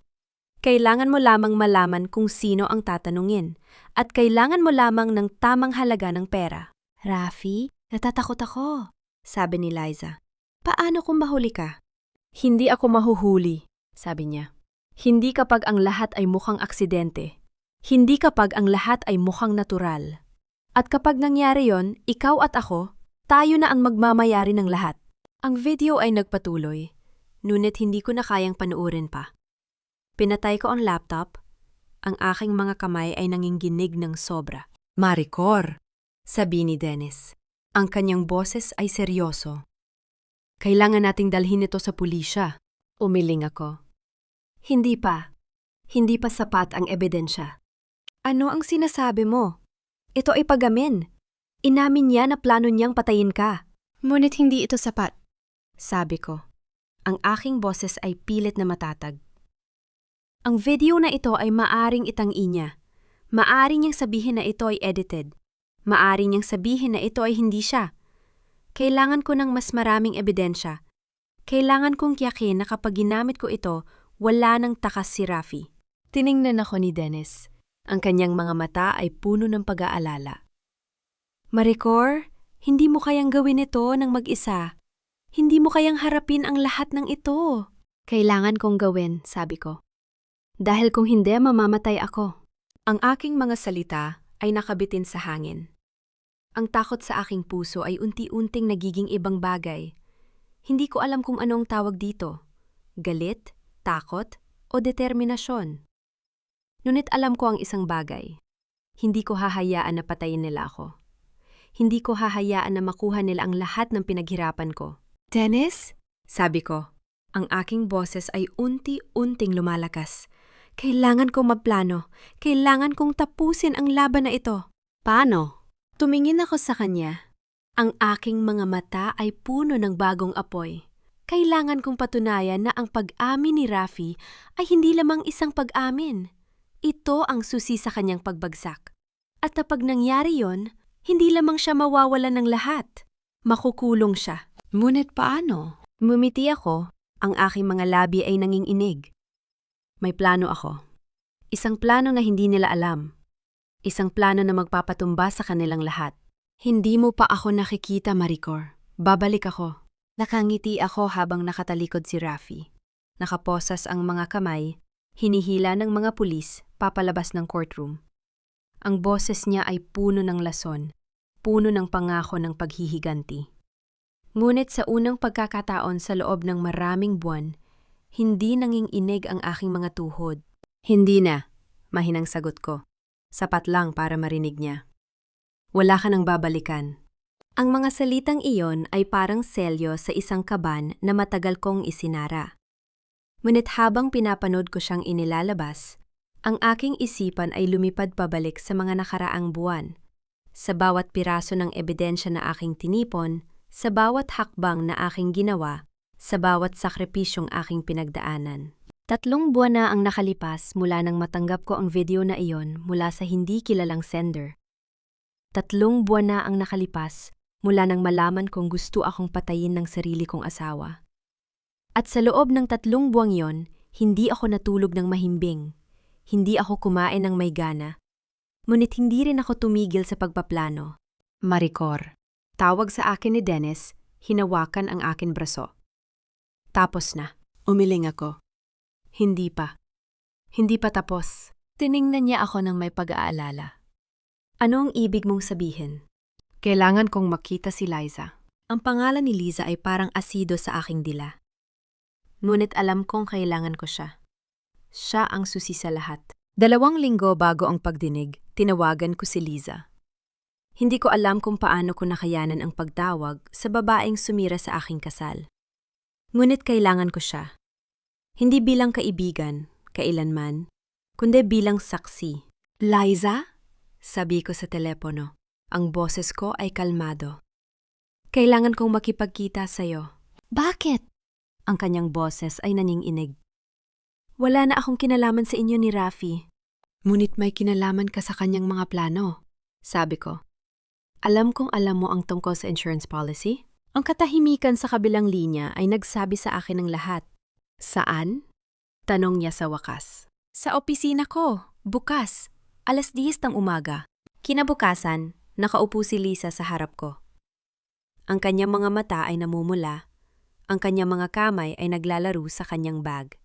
Kailangan mo lamang malaman kung sino ang tatanungin at kailangan mo lamang ng tamang halaga ng pera. Rafi, natatakot ako, sabi ni Liza. Paano kung mahuli ka? Hindi ako mahuhuli, sabi niya. Hindi kapag ang lahat ay mukhang aksidente. Hindi kapag ang lahat ay mukhang natural. At kapag nangyari yon, ikaw at ako, tayo na ang magmamayari ng lahat. Ang video ay nagpatuloy, ngunit hindi ko na kayang panuurin pa. Pinatay ko ang laptop, ang aking mga kamay ay nanginginig ng sobra. Maricor, sabi ni Dennis. Ang kanyang boses ay seryoso. Kailangan nating dalhin ito sa pulisya. Umiling ako. Hindi pa. Hindi pa sapat ang ebidensya. Ano ang sinasabi mo? Ito ay pagamin. Inamin niya na plano niyang patayin ka. Ngunit hindi ito sapat. Sabi ko. Ang aking boses ay pilit na matatag. Ang video na ito ay maaring itanggi niya. Maaring niyang sabihin na ito ay edited. Maaring niyang sabihin na ito ay hindi siya. Kailangan ko ng mas maraming ebidensya. Kailangan kong tiyakin na kapag ginamit ko ito, wala nang takas si Rafi. Tiningnan ako ni Dennis. Ang kanyang mga mata ay puno ng pag-aalala. Maricor, hindi mo kayang gawin ito ng mag-isa. Hindi mo kayang harapin ang lahat ng ito. Kailangan kong gawin, sabi ko. Dahil kung hindi, mamamatay ako. Ang aking mga salita ay nakabitin sa hangin. Ang takot sa aking puso ay unti-unting nagiging ibang bagay. Hindi ko alam kung anong tawag dito. Galit, takot, o determinasyon. Ngunit alam ko ang isang bagay. Hindi ko hahayaan na patayin nila ako. Hindi ko hahayaan na makuha nila ang lahat ng pinaghirapan ko. Dennis? Sabi ko. Ang aking boses ay unti-unting lumalakas. Kailangan kong magplano. Kailangan kong tapusin ang laban na ito. Paano? Tumingin ako sa kanya. Ang aking mga mata ay puno ng bagong apoy. Kailangan kong patunayan na ang pag-amin ni Rafi ay hindi lamang isang pag-amin. Ito ang susi sa kanyang pagbagsak. At kapag nangyari yon, hindi lamang siya mawawalan ng lahat. Makukulong siya. Ngunit paano? Mumiti ako, ang aking mga labi ay nanginginig. May plano ako. Isang plano na hindi nila alam. Isang plano na magpapatumba sa kanilang lahat. Hindi mo pa ako nakikita, Maricor. Babalik ako. Nakangiti ako habang nakatalikod si Rafi. Nakaposas ang mga kamay, hinihila ng mga pulis papalabas ng courtroom. Ang boses niya ay puno ng lason, puno ng pangako ng paghihiganti. Ngunit sa unang pagkakataon sa loob ng maraming buwan, hindi nanginginig ang aking mga tuhod. Hindi na, mahinang sagot ko. Sapat lang para marinig niya. Wala ka nang babalikan. Ang mga salitang iyon ay parang selyo sa isang kaban na matagal kong isinara. Ngunit habang pinapanood ko siyang inilalabas, ang aking isipan ay lumipad pabalik sa mga nakaraang buwan. Sa bawat piraso ng ebidensya na aking tinipon, sa bawat hakbang na aking ginawa, sa bawat sakripisyong aking pinagdaanan. 3 buwan na ang nakalipas mula nang matanggap ko ang video na iyon mula sa hindi kilalang sender. 3 buwan na ang nakalipas mula nang malaman kong gusto akong patayin ng sarili kong asawa. At sa loob ng 3 buwang yon, hindi ako natulog ng mahimbing. Hindi ako kumain ng may gana. Ngunit hindi rin ako tumigil sa pagpaplano. Maricor. Tawag sa akin ni Dennis, hinawakan ang akin braso. Tapos na. Umiling ako. Hindi pa. Hindi pa tapos. Tiningnan niya ako ng may pag-aalala. Ano ang ibig mong sabihin? Kailangan kong makita si Liza. Ang pangalan ni Liza ay parang asido sa aking dila. Ngunit alam kong kailangan ko siya. Siya ang susi sa lahat. 2 linggo bago ang pagdinig, tinawagan ko si Liza. Hindi ko alam kung paano ko nakayanan ang pagtawag sa babaeng sumira sa aking kasal. Ngunit kailangan ko siya. Hindi bilang kaibigan, kailanman, kundi bilang saksi. Liza? Sabi ko sa telepono. Ang boses ko ay kalmado. Kailangan kong makipagkita sa'yo. Bakit? Ang kanyang boses ay naninginig. Wala na akong kinalaman sa inyo ni Rafi. Ngunit may kinalaman ka sa kanyang mga plano, sabi ko. Alam kong alam mo ang tungkol sa insurance policy? Ang katahimikan sa kabilang linya ay nagsabi sa akin ng lahat. Saan? Tanong niya sa wakas. Sa opisina ko, bukas, 10:00 ng umaga. Kinabukasan, nakaupo si Lisa sa harap ko. Ang kanyang mga mata ay namumula, ang kanyang mga kamay ay naglalaro sa kanyang bag.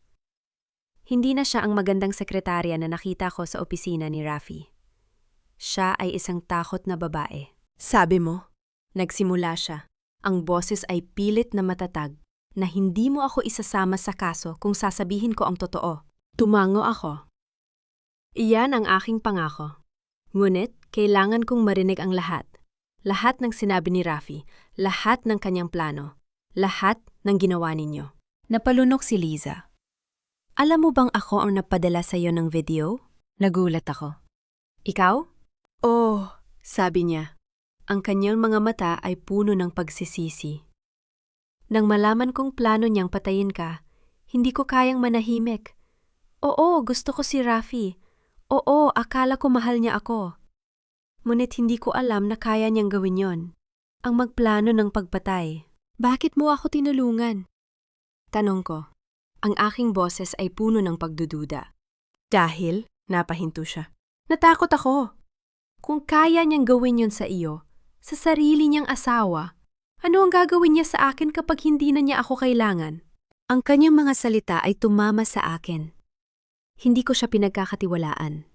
Hindi na siya ang magandang sekretarya na nakita ko sa opisina ni Rafi. Siya ay isang takot na babae. Sabi mo? Nagsimula siya. Ang boses ay pilit na matatag na hindi mo ako isasama sa kaso kung sasabihin ko ang totoo. Tumango ako. Iyan ang aking pangako. Ngunit, kailangan kong marinig ang lahat. Lahat ng sinabi ni Rafi, lahat ng kanyang plano, lahat ng ginawa ninyo. Napalunok si Liza. Alam mo bang ako ang napadala sa iyo ng video? Nagulat ako. Ikaw? Oh, sabi niya. Ang kanyang mga mata ay puno ng pagsisisi. Nang malaman kong plano niyang patayin ka, hindi ko kayang manahimik. Oo, gusto ko si Rafi. Oo, akala ko mahal niya ako. Ngunit hindi ko alam na kaya niyang gawin yon. Ang magplano ng pagpatay. Bakit mo ako tinulungan? Tanong ko. Ang aking boses ay puno ng pagdududa. Dahil, napahinto siya. Natakot ako. Kung kaya niyang gawin yon sa iyo, sa sarili niyang asawa, ano ang gagawin niya sa akin kapag hindi na niya ako kailangan? Ang kanyang mga salita ay tumama sa akin. Hindi ko siya pinagkakatiwalaan.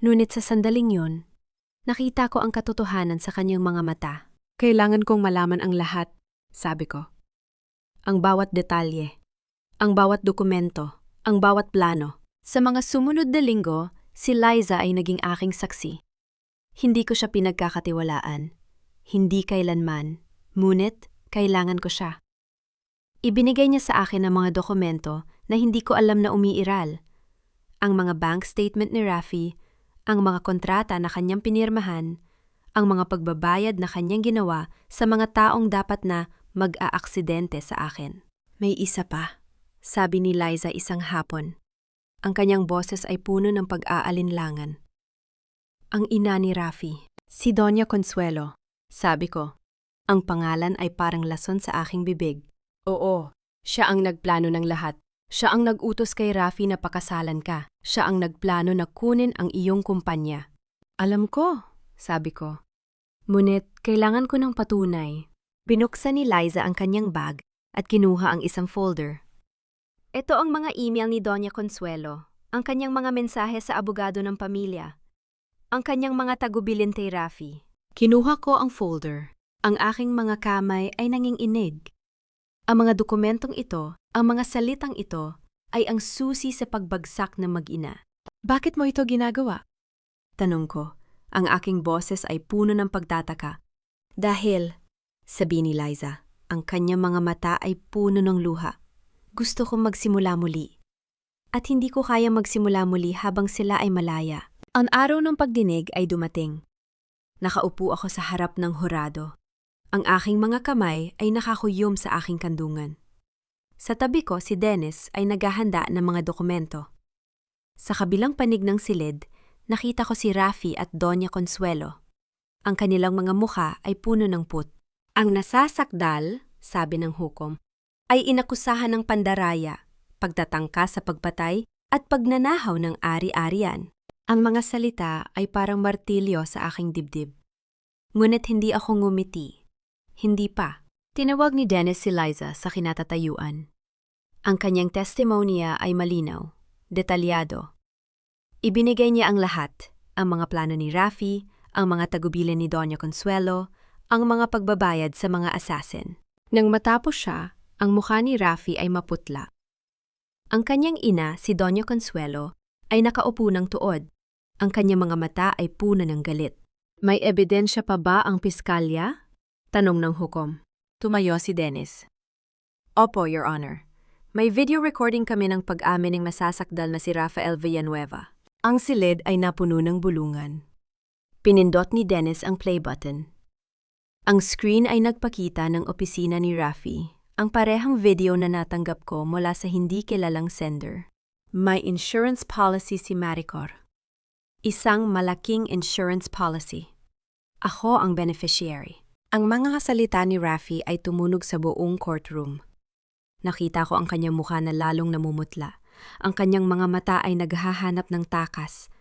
Ngunit sa sandaling yon, nakita ko ang katotohanan sa kanyang mga mata. Kailangan kong malaman ang lahat, sabi ko. Ang bawat detalye, ang bawat dokumento, ang bawat plano. Sa mga sumunod na linggo, si Liza ay naging aking saksi. Hindi ko siya pinagkakatiwalaan. Hindi kailanman. Ngunit, kailangan ko siya. Ibinigay niya sa akin ang mga dokumento na hindi ko alam na umiiral. Ang mga bank statement ni Rafi, ang mga kontrata na kanyang pinirmahan, ang mga pagbabayad na kanyang ginawa sa mga taong dapat na mag-aaksidente sa akin. May isa pa, sabi ni Liza isang hapon. Ang kanyang boses ay puno ng pag-aalinlangan. Ang ina ni Rafi. Si Doña Consuelo. Sabi ko. Ang pangalan ay parang lason sa aking bibig. Oo, siya ang nagplano ng lahat. Siya ang nag-utos kay Rafi na pakasalan ka. Siya ang nagplano na kunin ang iyong kumpanya. Alam ko, sabi ko. Ngunit kailangan ko ng patunay. Binuksan ni Liza ang kanyang bag at kinuha ang isang folder. Ito ang mga email ni Doña Consuelo, ang kanyang mga mensahe sa abogado ng pamilya, ang kanyang mga tagubilin kay Rafi. Kinuha ko ang folder. Ang aking mga kamay ay nanginginig. Ang mga dokumentong ito, ang mga salitang ito, ay ang susi sa pagbagsak ng mag-ina. Bakit mo ito ginagawa? Tanong ko. Ang aking boses ay puno ng pagtataka. Dahil, sabi ni Liza, ang kanyang mga mata ay puno ng luha. Gusto kong magsimula muli. At hindi ko kaya magsimula muli habang sila ay malaya. Ang araw ng pagdinig ay dumating. Nakaupo ako sa harap ng hurado. Ang aking mga kamay ay nakakuyom sa aking kandungan. Sa tabi ko si Dennis ay naghahanda ng mga dokumento. Sa kabilang panig ng silid, nakita ko si Rafi at Doña Consuelo. Ang kanilang mga mukha ay puno ng put. Ang nasasakdal, sabi ng hukom, ay inakusahan ng pandaraya, pagtatangka sa pagpatay at pagnanahaw ng ari-arian. Ang mga salita ay parang martilyo sa aking dibdib. Ngunit hindi ako ngumiti. Hindi pa. Tinawag ni Dennis si Liza sa kinatatayuan. Ang kanyang testimonya ay malinaw, detalyado. Ibinigay niya ang lahat, ang mga plano ni Rafi, ang mga tagubilin ni Doña Consuelo, ang mga pagbabayad sa mga assassin. Nang matapos siya, ang mukha ni Rafi ay maputla. Ang kanyang ina, si Doña Consuelo, ay nakaupo ng tuod. Ang kanyang mga mata ay puno ng galit. May ebidensya pa ba ang piskalya? Tanong ng hukom. Tumayo si Dennis. Opo, Your Honor. May video recording kami ng pag-amin ng masasakdal na si Rafael Villanueva. Ang silid ay napuno ng bulungan. Pinindot ni Dennis ang play button. Ang screen ay nagpakita ng opisina ni Rafi, ang parehang video na natanggap ko mula sa hindi kilalang sender. May insurance policy si Maricor. Isang malaking insurance policy. Ako ang beneficiary. Ang mga salita ni Rafi ay tumunog sa buong courtroom. Nakita ko ang kanyang mukha na lalong namumutla. Ang kanyang mga mata ay naghahanap ng takas,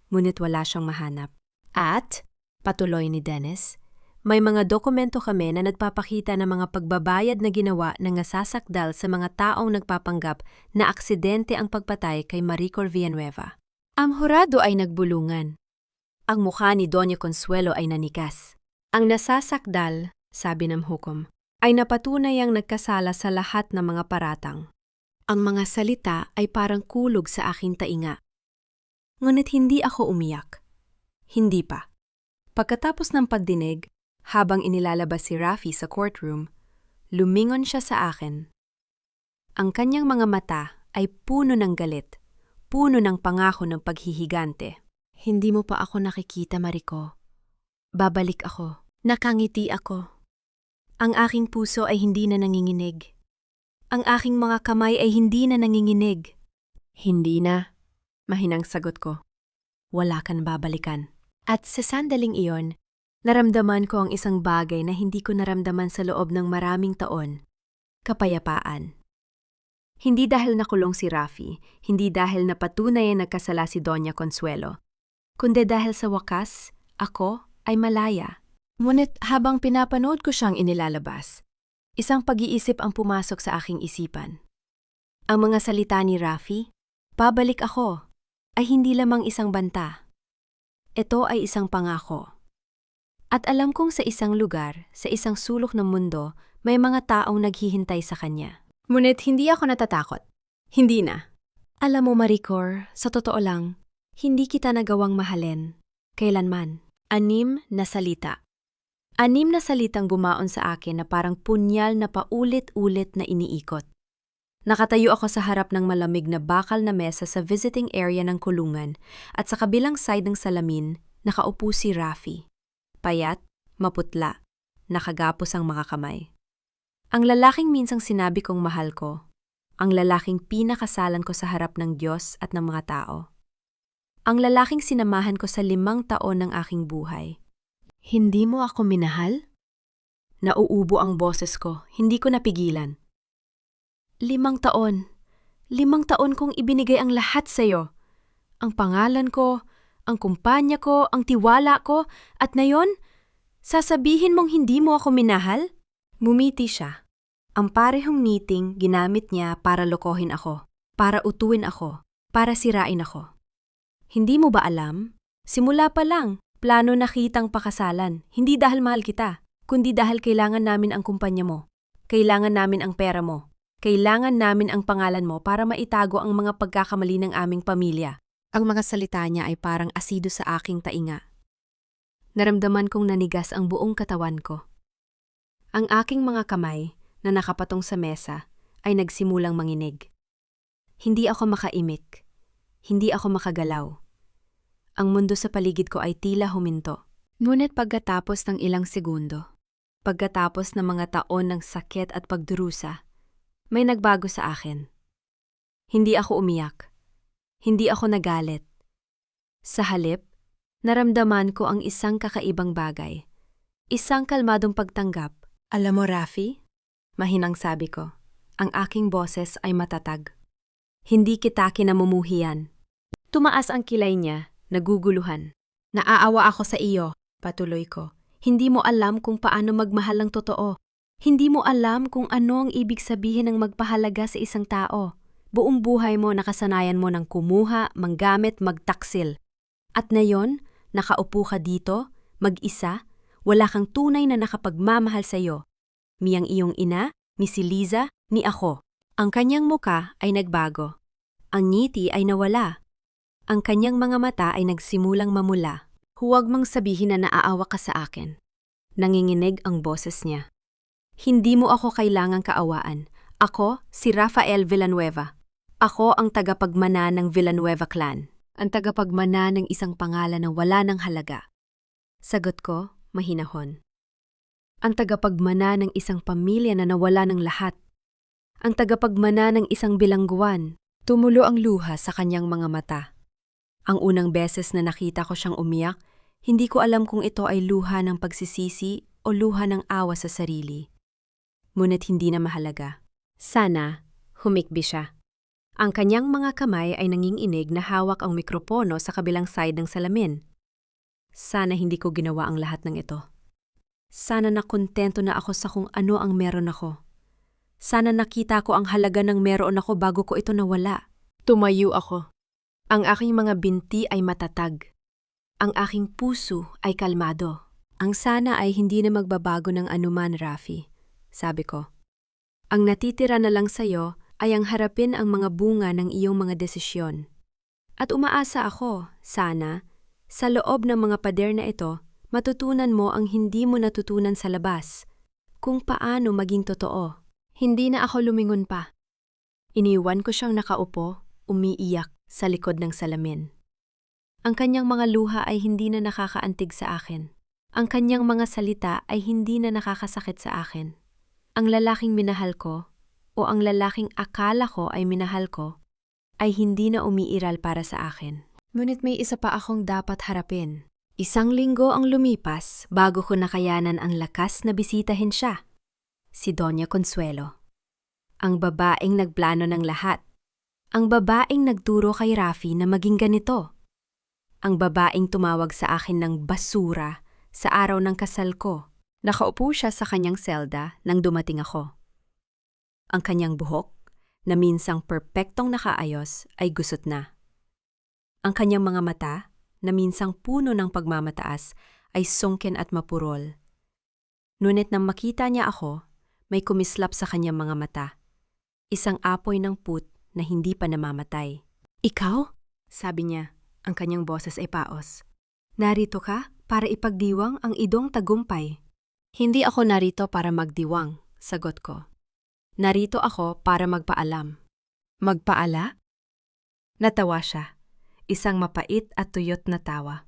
ngunit wala siyang mahanap. At, patuloy ni Dennis, may mga dokumento kami na nagpapakita ng mga pagbabayad na ginawa ng nasasakdal sa mga taong nagpapanggap na aksidente ang pagpatay kay Maricor Villanueva. Ang hurado ay nagbulungan. Ang mukha ni Doña Consuelo ay nanikas. Ang nasasakdal, sabi ng hukom, ay napatunay ang nagkasala sa lahat ng mga paratang. Ang mga salita ay parang kulog sa aking tainga. Ngunit hindi ako umiyak. Hindi pa. Pagkatapos ng pagdinig, habang inilalabas si Rafi sa courtroom, lumingon siya sa akin. Ang kanyang mga mata ay puno ng galit, puno ng pangako ng paghihigante. Hindi mo pa ako nakikita, Marico. Babalik ako. Nakangiti ako. Ang aking puso ay hindi na nanginginig. Ang aking mga kamay ay hindi na nanginginig. Hindi na, mahinang sagot ko. Wala kang babalikan. At sa sandaling iyon, naramdaman ko ang isang bagay na hindi ko naramdaman sa loob ng maraming taon. Kapayapaan. Hindi dahil nakulong si Rafi, hindi dahil napatunay na nagkasala si Doña Consuelo, kundi dahil sa wakas, ako ay malaya. Ngunit habang pinapanood ko siyang inilalabas, isang pag-iisip ang pumasok sa aking isipan. Ang mga salita ni Rafi, pabalik ako, ay hindi lamang isang banta. Ito ay isang pangako. At alam kong sa isang lugar, sa isang sulok ng mundo, may mga taong naghihintay sa kanya. Ngunit hindi ako natatakot. Hindi na. Alam mo, Maricor, sa totoo lang, hindi kita nagawang mahalin. Kailanman. 6 na salita. 6 na salitang bumaon sa akin na parang punyal na paulit-ulit na iniikot. Nakatayo ako sa harap ng malamig na bakal na mesa sa visiting area ng kulungan at sa kabilang side ng salamin, nakaupo si Rafi. Payat, maputla, nakagapos ang mga kamay. Ang lalaking minsang sinabi kong mahal ko, ang lalaking pinakasalan ko sa harap ng Diyos at ng mga tao. Ang lalaking sinamahan ko sa 5 taon ng aking buhay. Hindi mo ako minahal? Nauubo ang boses ko, hindi ko napigilan. 5 taon. 5 taon kong ibinigay ang lahat sa'yo. Ang pangalan ko, ang kumpanya ko, ang tiwala ko, at ngayon, sasabihin mong hindi mo ako minahal? Bumiti siya. Ang parehong ngiting ginamit niya para lokohin ako, para utuwin ako, para sirain ako. Hindi mo ba alam? Simula pa lang, plano na kitang pakasalan, hindi dahil mahal kita, kundi dahil kailangan namin ang kumpanya mo. Kailangan namin ang pera mo. Kailangan namin ang pangalan mo para maitago ang mga pagkakamali ng aming pamilya. Ang mga salita niya ay parang asido sa aking tainga. Naramdaman kong nanigas ang buong katawan ko. Ang aking mga kamay na nakapatong sa mesa ay nagsimulang manginig. Hindi ako makaimik. Hindi ako makagalaw. Ang mundo sa paligid ko ay tila huminto. Ngunit pagkatapos ng ilang segundo, Pagkatapos ng mga taon ng sakit at pagdurusa, may nagbago sa akin. Hindi ako umiyak. Hindi ako nagalit. Sa halip, naramdaman ko ang isang kakaibang bagay. Isang kalmadong pagtanggap. alam mo, Rafi, Mahinang sabi ko, ang aking boses ay matatag. Hindi kita kinamumuhian. Tumaas ang kilay niya, naguguluhan. naaawa ako sa iyo. Patuloy ko. Hindi mo alam kung paano magmahal ng totoo. Hindi mo alam kung ano ang ibig sabihin ng magpahalaga sa isang tao. Buong buhay mo nakasanayan mo ng kumuha, manggamit, magtaksil. At ngayon, nakaupo ka dito, mag-isa, wala kang tunay na nakapagmamahal sa iyo. Miyang iyong ina, ni si Liza, ni ako. Ang kanyang muka ay nagbago. Ang ngiti ay nawala. Ang kanyang mga mata ay nagsimulang mamula. Huwag mang sabihin na naaawa ka sa akin. Nanginginig ang boses niya. Hindi mo ako kailangang kaawaan. Ako, si Rafael Villanueva. Ako ang tagapagmana ng Villanueva clan. Ang tagapagmana ng isang pangalan na wala ng halaga. Sagot ko, mahinahon. Ang tagapagmana ng isang pamilya na nawala ng lahat. Ang tagapagmana ng isang bilangguan. Tumulo ang luha sa kanyang mga mata. Ang unang beses na nakita ko siyang umiyak, hindi ko alam kung ito ay luha ng pagsisisi o luha ng awa sa sarili. Ngunit hindi na mahalaga. Sana, humikbi siya. Ang kanyang mga kamay ay nanginginig na hawak ang mikropono sa kabilang side ng salamin. Sana hindi ko ginawa ang lahat ng ito. Sana nakontento na ako sa kung ano ang meron ako. Sana nakita ko ang halaga ng meron ako bago ko ito nawala. Tumayo ako. Ang aking mga binti ay matatag. Ang aking puso ay kalmado. Ang sana ay hindi na magbabago ng anuman, Rafi. Sabi ko. Ang natitira na lang sa'yo ay ang harapin ang mga bunga ng iyong mga desisyon. At umaasa ako, sana, sa loob ng mga pader na ito, matutunan mo ang hindi mo natutunan sa labas, kung paano maging totoo. Hindi na ako lumingon pa. Iniwan ko siyang nakaupo, umiiyak sa likod ng salamin. Ang kanyang mga luha ay hindi na nakakaantig sa akin. Ang kanyang mga salita ay hindi na nakakasakit sa akin. Ang lalaking minahal ko, o ang lalaking akala ko ay minahal ko, ay hindi na umiiral para sa akin. Ngunit may isa pa akong dapat harapin. 1 linggo ang lumipas bago ko nakayanan ang lakas na bisitahin siya. Si Doña Consuelo. Ang babaeng nagplano ng lahat. Ang babaeng nagturo kay Rafi na maging ganito. Ang babaeng tumawag sa akin ng basura sa araw ng kasal ko. Nakaupo siya sa kanyang selda nang dumating ako. Ang kanyang buhok, na minsang perpektong nakaayos, ay gusot na. Ang kanyang mga mata, na minsang puno ng pagmamataas, ay sungken at mapurol. Ngunit nang makita niya ako, may kumislap sa kanyang mga mata. Isang apoy ng put na hindi pa namamatay. Ikaw? Sabi niya, ang kanyang boses ay paos. Narito ka para ipagdiwang ang idong tagumpay. Hindi ako narito para magdiwang, sagot ko. Narito ako para magpaalam. Magpaala? Natawa siya. Isang mapait at tuyot na tawa.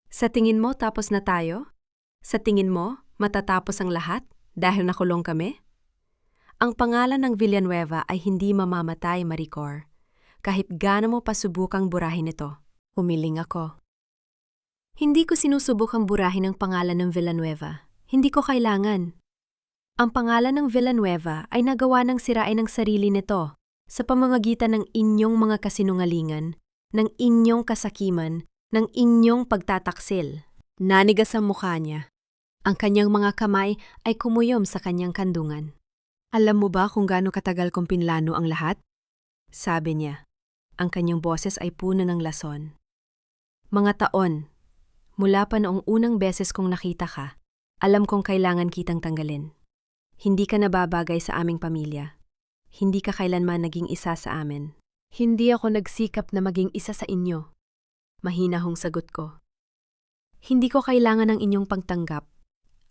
Sa tingin mo tapos na tayo? Sa tingin mo matatapos ang lahat dahil nakulong kami? Ang pangalan ng Villanueva ay hindi mamamatay, Maricor, kahit gaano mo pasubukang burahin ito. Umiling ako. Hindi ko sinusubukang burahin ang pangalan ng Villanueva. Hindi ko kailangan. Ang pangalan ng Villanueva ay nagawa ng sirain ng sarili nito sa pamamagitan ng inyong mga kasinungalingan, ng inyong kasakiman, ng inyong pagtataksil. Nanigas ang mukha niya. Ang kanyang mga kamay ay kumuyom sa kanyang kandungan. Alam mo ba kung gaano katagal kong pinlano ang lahat? Sabi niya. Ang kanyang boses ay puno ng lason. Mga taon, mula pa noong unang beses kong nakita ka, alam kong kailangan kitang tanggalin. Hindi ka nababagay sa aming pamilya. Hindi ka kailanman naging isa sa amin. Hindi ako nagsikap na maging isa sa inyo. Mahina hong sagot ko. Hindi ko kailangan ng inyong pagtanggap.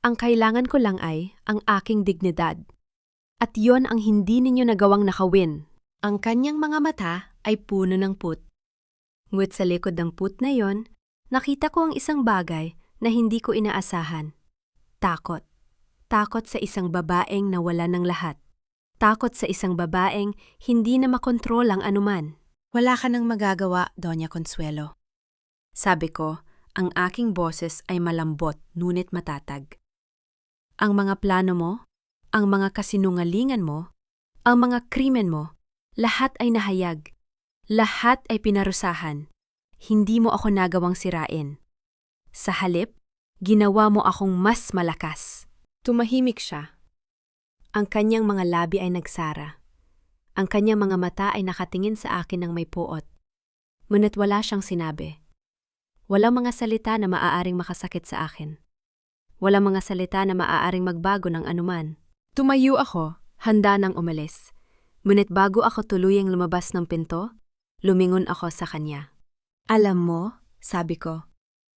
Ang kailangan ko lang ay ang aking dignidad. At yon ang hindi ninyo nagawang nakawin. Ang kanyang mga mata ay puno ng put. Ngunit sa likod ng put na yon, nakita ko ang isang bagay na hindi ko inaasahan. Takot. Takot sa isang babaeng nawala ng lahat. Takot sa isang babaeng hindi na makontrol ang anuman. Wala ka nang magagawa, Doña Consuelo. Sabi ko, ang aking boses ay malambot ngunit matatag. Ang mga plano mo, ang mga kasinungalingan mo, ang mga krimen mo, lahat ay nahayag. Lahat ay pinarusahan. Hindi mo ako nagawang sirain. Sa halip, ginawa mo akong mas malakas. Tumahimik siya. Ang kanyang mga labi ay nagsara. Ang kanyang mga mata ay nakatingin sa akin ng may puot. Ngunit wala siyang sinabi. Walang mga salita na maaaring makasakit sa akin. Walang mga salita na maaaring magbago ng anuman. Tumayo ako, handa nang umalis. Ngunit bago ako tuluyang lumabas ng pinto, lumingon ako sa kanya. Alam mo, sabi ko,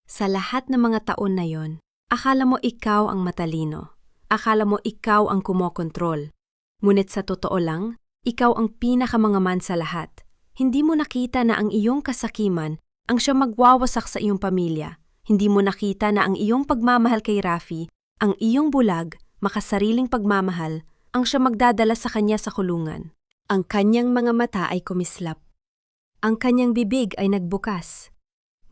sa lahat ng mga taon na yon, akala mo ikaw ang matalino. Akala mo ikaw ang kumokontrol. Ngunit sa totoo lang, ikaw ang pinakamangaman sa lahat. Hindi mo nakita na ang iyong kasakiman ang siya magwawasak sa iyong pamilya. Hindi mo nakita na ang iyong pagmamahal kay Rafi, ang iyong bulag, makasariling pagmamahal, ang siya magdadala sa kanya sa kulungan. Ang kanyang mga mata ay kumislap. Ang kanyang bibig ay nagbukas.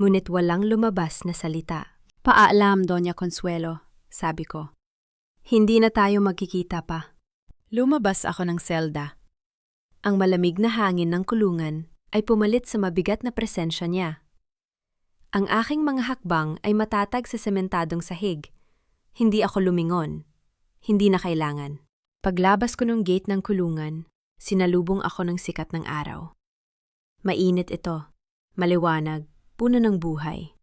Ngunit walang lumabas na salita. Paalam, Doña Consuelo, sabi ko. Hindi na tayo magkikita pa. Lumabas ako ng selda. Ang malamig na hangin ng kulungan ay pumalit sa mabigat na presensya niya. Ang aking mga hakbang ay matatag sa sementadong sahig. Hindi ako lumingon. Hindi na kailangan. Paglabas ko ng gate ng kulungan, sinalubong ako ng sikat ng araw. Mainit ito, maliwanag, puno ng buhay.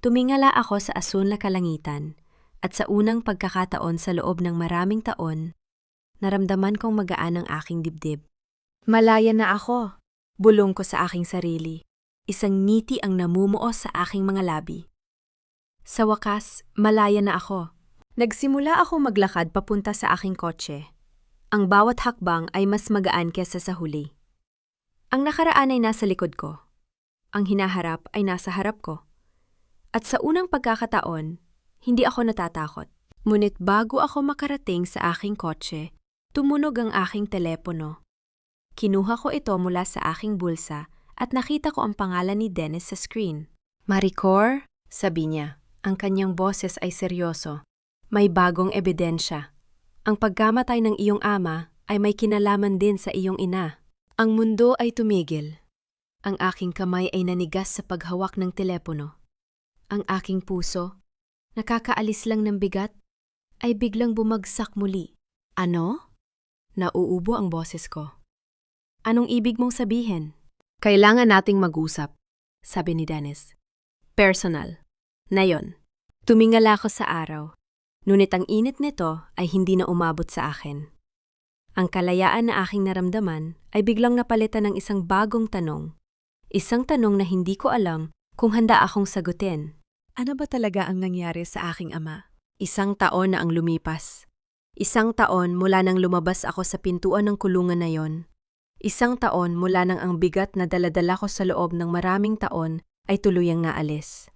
Tumingala ako sa asul na kalangitan at sa unang pagkakataon sa loob ng maraming taon, naramdaman kong magaan ang aking dibdib. Malaya na ako, bulong ko sa aking sarili. Isang ngiti ang namumuo sa aking mga labi. Sa wakas, malaya na ako. Nagsimula ako maglakad papunta sa aking kotse. Ang bawat hakbang ay mas magaan kesa sa huli. Ang nakaraan ay nasa likod ko. Ang hinaharap ay nasa harap ko. At sa unang pagkakataon, hindi ako natatakot. Ngunit bago ako makarating sa aking kotse, tumunog ang aking telepono. Kinuha ko ito mula sa aking bulsa at nakita ko ang pangalan ni Dennis sa screen. Maricor, sabi niya. Ang kanyang boses ay seryoso. May bagong ebidensya. Ang pagkamatay ng iyong ama ay may kinalaman din sa iyong ina. Ang mundo ay tumigil. Ang aking kamay ay nanigas sa paghawak ng telepono. Ang aking puso, nakakaalis lang ng bigat, ay biglang bumagsak muli. Ano? Nauubo ang boses ko. Anong ibig mong sabihin? Kailangan nating mag-usap, sabi ni Dennis. Personal. Na yon. Tumingala ako sa araw. Ngunit ang init nito ay hindi na umabot sa akin. Ang kalayaan na aking naramdaman ay biglang napalitan ng isang bagong tanong. Isang tanong na hindi ko alam kung handa akong sagutin. Ano ba talaga ang nangyari sa aking ama? Isang taon na ang lumipas. Isang taon mula nang lumabas ako sa pintuan ng kulungan na yon. Isang taon mula nang ang bigat na daladala ko sa loob ng maraming taon ay tuluyang naalis.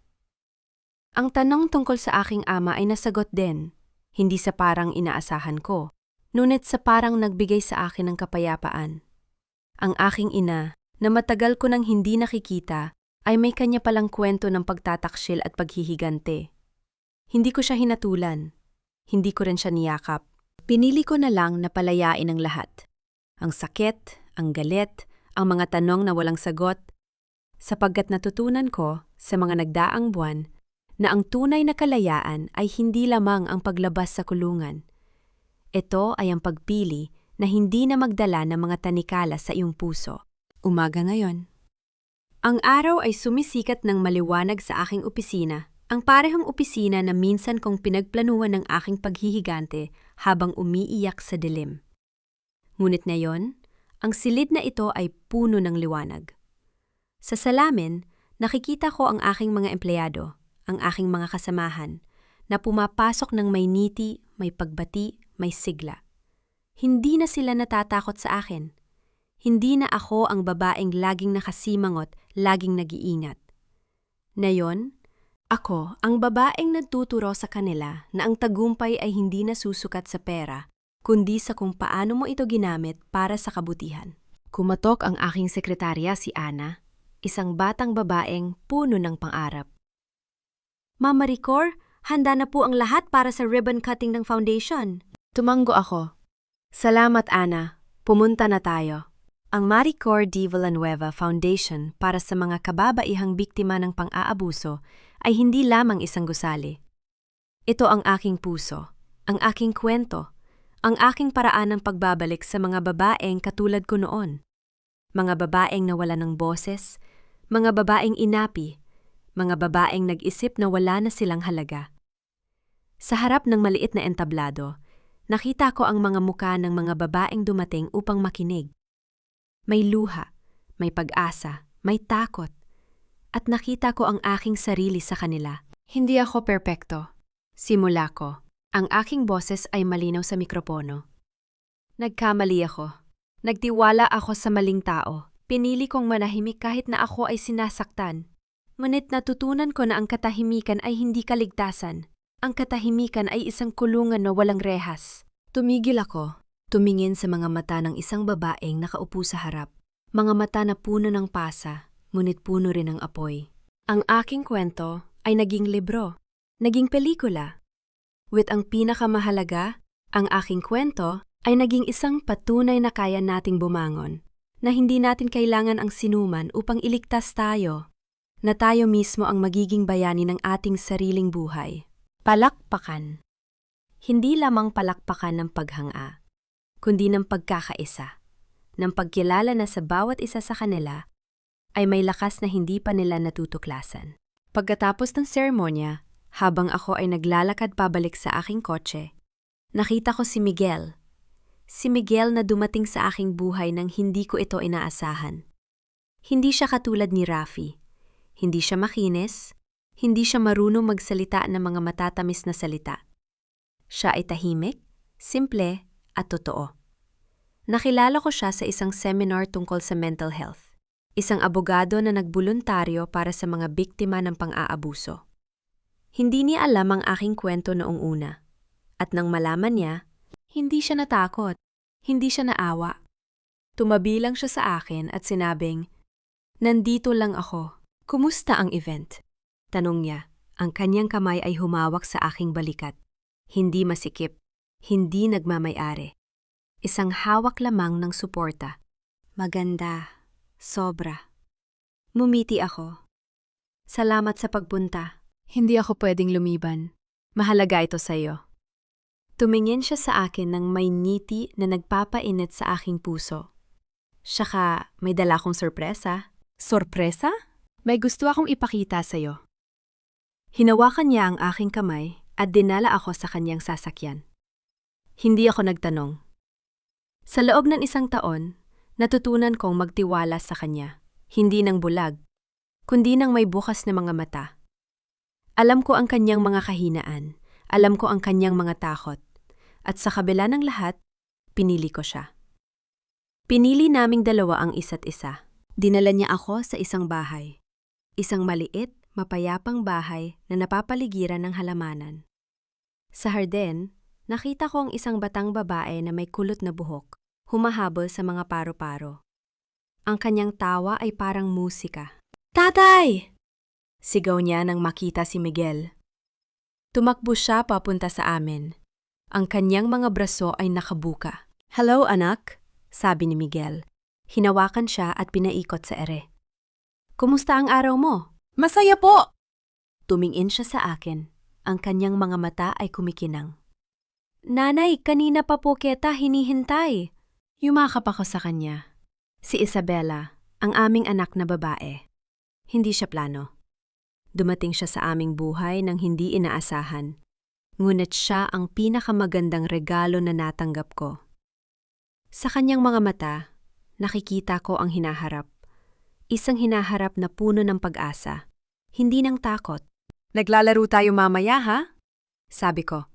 Ang tanong tungkol sa aking ama ay nasagot din, hindi sa parang inaasahan ko, ngunit sa parang nagbigay sa akin ng kapayapaan. Ang aking ina, na matagal ko nang hindi nakikita, ay may kanya palang kwento ng pagtataksil at paghihigante. Hindi ko siya hinatulan. Hindi ko rin siya niyakap. Pinili ko na lang na palayain ang lahat. Ang sakit, ang galit, ang mga tanong na walang sagot, sapagkat natutunan ko sa mga nagdaang buwan na ang tunay na kalayaan ay hindi lamang ang paglabas sa kulungan. Ito ay ang pagpili na hindi na magdala ng mga tanikala sa iyong puso. Umaga ngayon. Ang araw ay sumisikat ng maliwanag sa aking opisina, ang parehong opisina na minsan kong pinagplanuhan ng aking paghihigante habang umiiyak sa dilim. Ngunit ngayon, ang silid na ito ay puno ng liwanag. Sa salamin, nakikita ko ang aking mga empleyado, ang aking mga kasamahan, na pumapasok ng may ngiti, may pagbati, may sigla. Hindi na sila natatakot sa akin. Hindi na ako ang babaeng laging nakasimangot, laging nag-iingat. Ngayon, ako ang babaeng nagtuturo sa kanila na ang tagumpay ay hindi nasusukat sa pera, kundi sa kung paano mo ito ginamit para sa kabutihan. Kumatok ang aking sekretarya si Ana, isang batang babaeng puno ng pangarap. Mama Ricor, handa na po ang lahat para sa ribbon cutting ng foundation. Tumanggo ako. Salamat, Ana. Pumunta na tayo. Ang Maricor D. Villanueva Foundation para sa mga kababaihang biktima ng pang-aabuso ay hindi lamang isang gusali. Ito ang aking puso, ang aking kwento, ang aking paraan ng pagbabalik sa mga babaeng katulad ko noon. Mga babaeng nawala ng boses, mga babaeng inapi, mga babaeng nag-isip na wala na silang halaga. Sa harap ng maliit na entablado, nakita ko ang mga muka ng mga babaeng dumating upang makinig. May luha, may pag-asa, may takot, at nakita ko ang aking sarili sa kanila. Hindi ako perpekto. Simula ko, ang aking boses ay malinaw sa mikropono. Nagkamali ako. Nagtiwala ako sa maling tao. Pinili kong manahimik kahit na ako ay sinasaktan. Ngunit natutunan ko na ang katahimikan ay hindi kaligtasan. Ang katahimikan ay isang kulungan na walang rehas. Tumigil ako. Tumingin sa mga mata ng isang babaeng nakaupo sa harap. Mga mata na puno ng pasa, ngunit puno rin ng apoy. Ang aking kwento ay naging libro, naging pelikula. With ang pinakamahalaga, ang aking kwento ay naging isang patunay na kaya nating bumangon, na hindi natin kailangan ang sinuman upang iligtas tayo, na tayo mismo ang magiging bayani ng ating sariling buhay. Palakpakan. Hindi lamang palakpakan ng paghanga, kundi ng pagkakaisa, ng pagkilala na sa bawat isa sa kanila ay may lakas na hindi pa nila natutuklasan. Pagkatapos ng seremonya, habang ako ay naglalakad pabalik sa aking kotse, nakita ko si Miguel. Si Miguel na dumating sa aking buhay nang hindi ko ito inaasahan. Hindi siya katulad ni Rafi. Hindi siya makinis, hindi siya marunong magsalita ng mga matatamis na salita. Siya ay tahimik, simple, at totoo. Nakilala ko siya sa isang seminar tungkol sa mental health. Isang abogado na nagboluntaryo para sa mga biktima ng pang-aabuso. Hindi niya alam ang aking kwento noong una. At nang malaman niya, hindi siya natakot, hindi siya naawa. Tumabi lang siya sa akin at sinabing, "Nandito lang ako. Kumusta ang event?" Tanong niya, ang kanyang kamay ay humawak sa aking balikat. Hindi masikip, hindi nagmamay-ari. Isang hawak lamang ng suporta. Maganda, sobra. Mumiti ako. Salamat sa pagpunta. Hindi ako pwedeng lumiban. Mahalaga ito sa iyo. Tumingin siya sa akin ng may ngiti na nagpapainit sa aking puso. Saka may dala kong sorpresa. Sorpresa? May gusto akong ipakita sa iyo. Hinawakan niya ang aking kamay at dinala ako sa kanyang sasakyan. Hindi ako nagtanong. Sa loob ng isang taon, natutunan kong magtiwala sa kanya. Hindi ng bulag, kundi ng may bukas na mga mata. Alam ko ang kanyang mga kahinaan, alam ko ang kanyang mga takot, at sa kabila ng lahat, pinili ko siya. Pinili naming dalawa ang isa't isa. Dinala niya ako sa isang bahay. Isang maliit, mapayapang bahay na napapaligiran ng halamanan. Sa hardin, nakita ko ang isang batang babae na may kulot na buhok, humahabol sa mga paro-paro. Ang kanyang tawa ay parang musika. Tatay! Sigaw niya nang makita si Miguel. Tumakbo siya papunta sa amin. Ang kanyang mga braso ay nakabuka. Hello, anak, sabi ni Miguel. Hinawakan siya at pinaikot sa ere. Kumusta ang araw mo? Masaya po! Tumingin siya sa akin. Ang kanyang mga mata ay kumikinang. Nanay, kanina pa po kita hinihintay. Yumakap ako sa kanya. Si Isabela, ang aming anak na babae. Hindi siya plano. Dumating siya sa aming buhay nang hindi inaasahan. Ngunit siya ang pinakamagandang regalo na natanggap ko. Sa kanyang mga mata, nakikita ko ang hinaharap. Isang hinaharap na puno ng pag-asa. Hindi ng takot. Naglalaro tayo mamaya, ha? Sabi ko.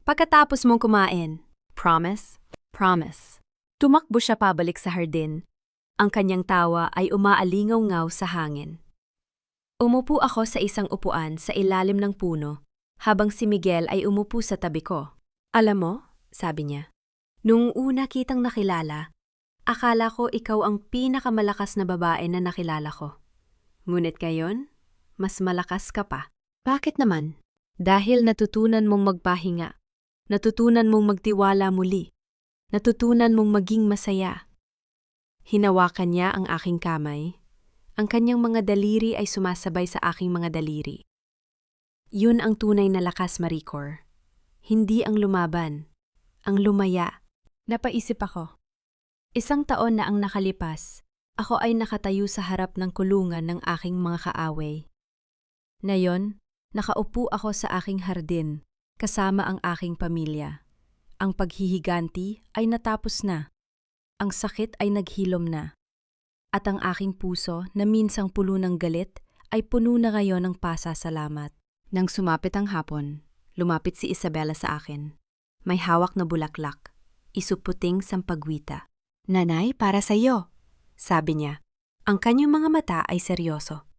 Pagkatapos mong kumain. Promise? Promise. Tumakbo siya pabalik sa hardin. Ang kanyang tawa ay umaalingaw-ngaw sa hangin. Umupo ako sa isang upuan sa ilalim ng puno, habang si Miguel ay umupo sa tabi ko. Alam mo, sabi niya, nung una kitang nakilala, akala ko ikaw ang pinakamalakas na babae na nakilala ko. Ngunit ngayon, mas malakas ka pa. Bakit naman? Dahil natutunan mong magpahinga. Natutunan mong magtiwala muli. Natutunan mong maging masaya. Hinawakan niya ang aking kamay. Ang kanyang mga daliri ay sumasabay sa aking mga daliri. Yun ang tunay na lakas, Maricor. Hindi ang lumaban. Ang lumaya. Napaisip ako. Isang taon na ang nakalipas, ako ay nakatayo sa harap ng kulungan ng aking mga kaaway. Ngayon, nakaupo ako sa aking hardin, kasama ang aking pamilya. Ang paghihiganti ay natapos na. Ang sakit ay naghilom na. At ang aking puso na minsang puno ng galit ay puno na ngayon ng pasasalamat. Nang sumapit ang hapon, lumapit si Isabela sa akin. May hawak na bulaklak, isuputing sampagwita. Nanay, para sa iyo, sabi niya. Ang kanyang mga mata ay seryoso.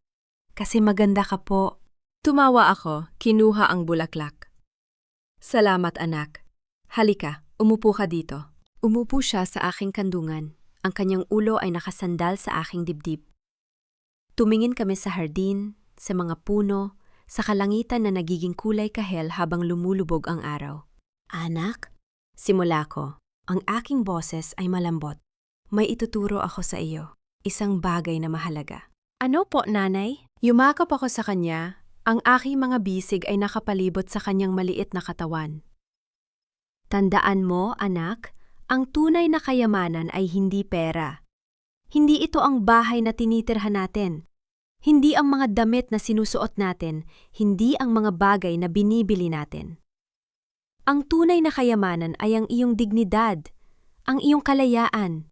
Kasi maganda ka po. Tumawa ako, kinuha ang bulaklak. Salamat, anak. Halika, umupo ka dito. Umupo siya sa aking kandungan. Ang kanyang ulo ay nakasandal sa aking dibdib. Tumingin kami sa hardin, sa mga puno, sa kalangitan na nagiging kulay kahel habang lumulubog ang araw. Anak, simula ko, ang aking boses ay malambot. May ituturo ako sa iyo, isang bagay na mahalaga. Ano po, nanay? Yumakap ako sa kanya. Ang aking mga bisig ay nakapalibot sa kanyang maliit na katawan. Tandaan mo, anak, ang tunay na kayamanan ay hindi pera. Hindi ito ang bahay na tinitirhan natin. Hindi ang mga damit na sinusuot natin. Hindi ang mga bagay na binibili natin. Ang tunay na kayamanan ay ang iyong dignidad, ang iyong kalayaan,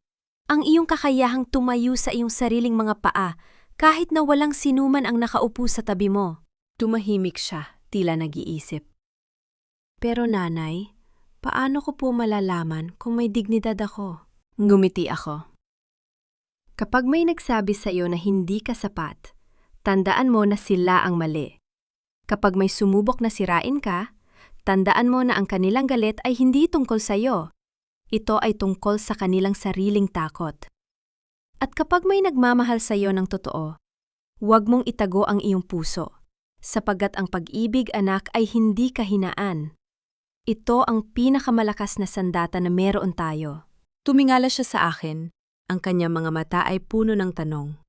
ang iyong kakayahang tumayo sa iyong sariling mga paa kahit na walang sinuman ang nakaupo sa tabi mo. Tumahimik siya, tila nag-iisip. Pero nanay, paano ko po malalaman kung may dignidad ako? Ngumiti ako. Kapag may nagsabi sa iyo na hindi ka sapat, tandaan mo na sila ang mali. Kapag may sumubok na sirain ka, tandaan mo na ang kanilang galit ay hindi tungkol sa iyo. Ito ay tungkol sa kanilang sariling takot. At kapag may nagmamahal sa iyo ng totoo, huwag mong itago ang iyong puso. Sapagkat ang pag-ibig, anak, ay hindi kahinaan. Ito ang pinakamalakas na sandata na meron tayo. Tumingala siya sa akin. Ang kanyang mga mata ay puno ng tanong.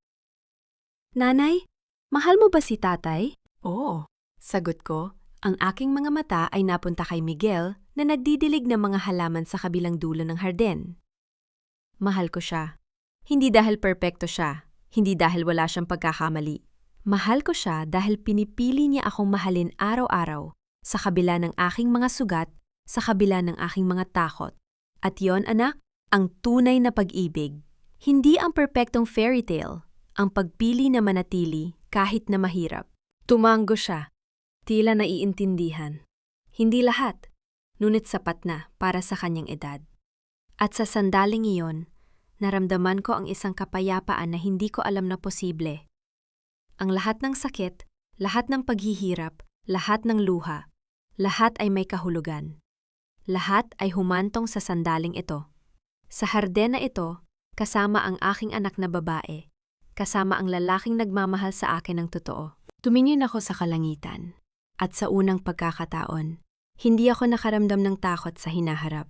Nanay, mahal mo ba si tatay? Oo, sagot ko. Ang aking mga mata ay napunta kay Miguel na nagdidilig ng mga halaman sa kabilang dulo ng hardin. Mahal ko siya. Hindi dahil perpekto siya. Hindi dahil wala siyang pagkakamali. Mahal ko siya dahil pinipili niya akong mahalin araw-araw, sa kabila ng aking mga sugat, sa kabila ng aking mga takot. At yon, anak, ang tunay na pag-ibig. Hindi ang perpektong fairy tale, ang pagpili na manatili kahit na mahirap. Tumango siya, tila naiintindihan. Hindi lahat, ngunit sapat na para sa kanyang edad. At sa sandaling iyon, naramdaman ko ang isang kapayapaan na hindi ko alam na posible. Ang lahat ng sakit, lahat ng paghihirap, lahat ng luha, lahat ay may kahulugan. Lahat ay humantong sa sandaling ito. Sa hardin na ito, kasama ang aking anak na babae, kasama ang lalaking nagmamahal sa akin ng totoo. Tumingin ako sa kalangitan. At sa unang pagkakataon, hindi ako nakaramdam ng takot sa hinaharap.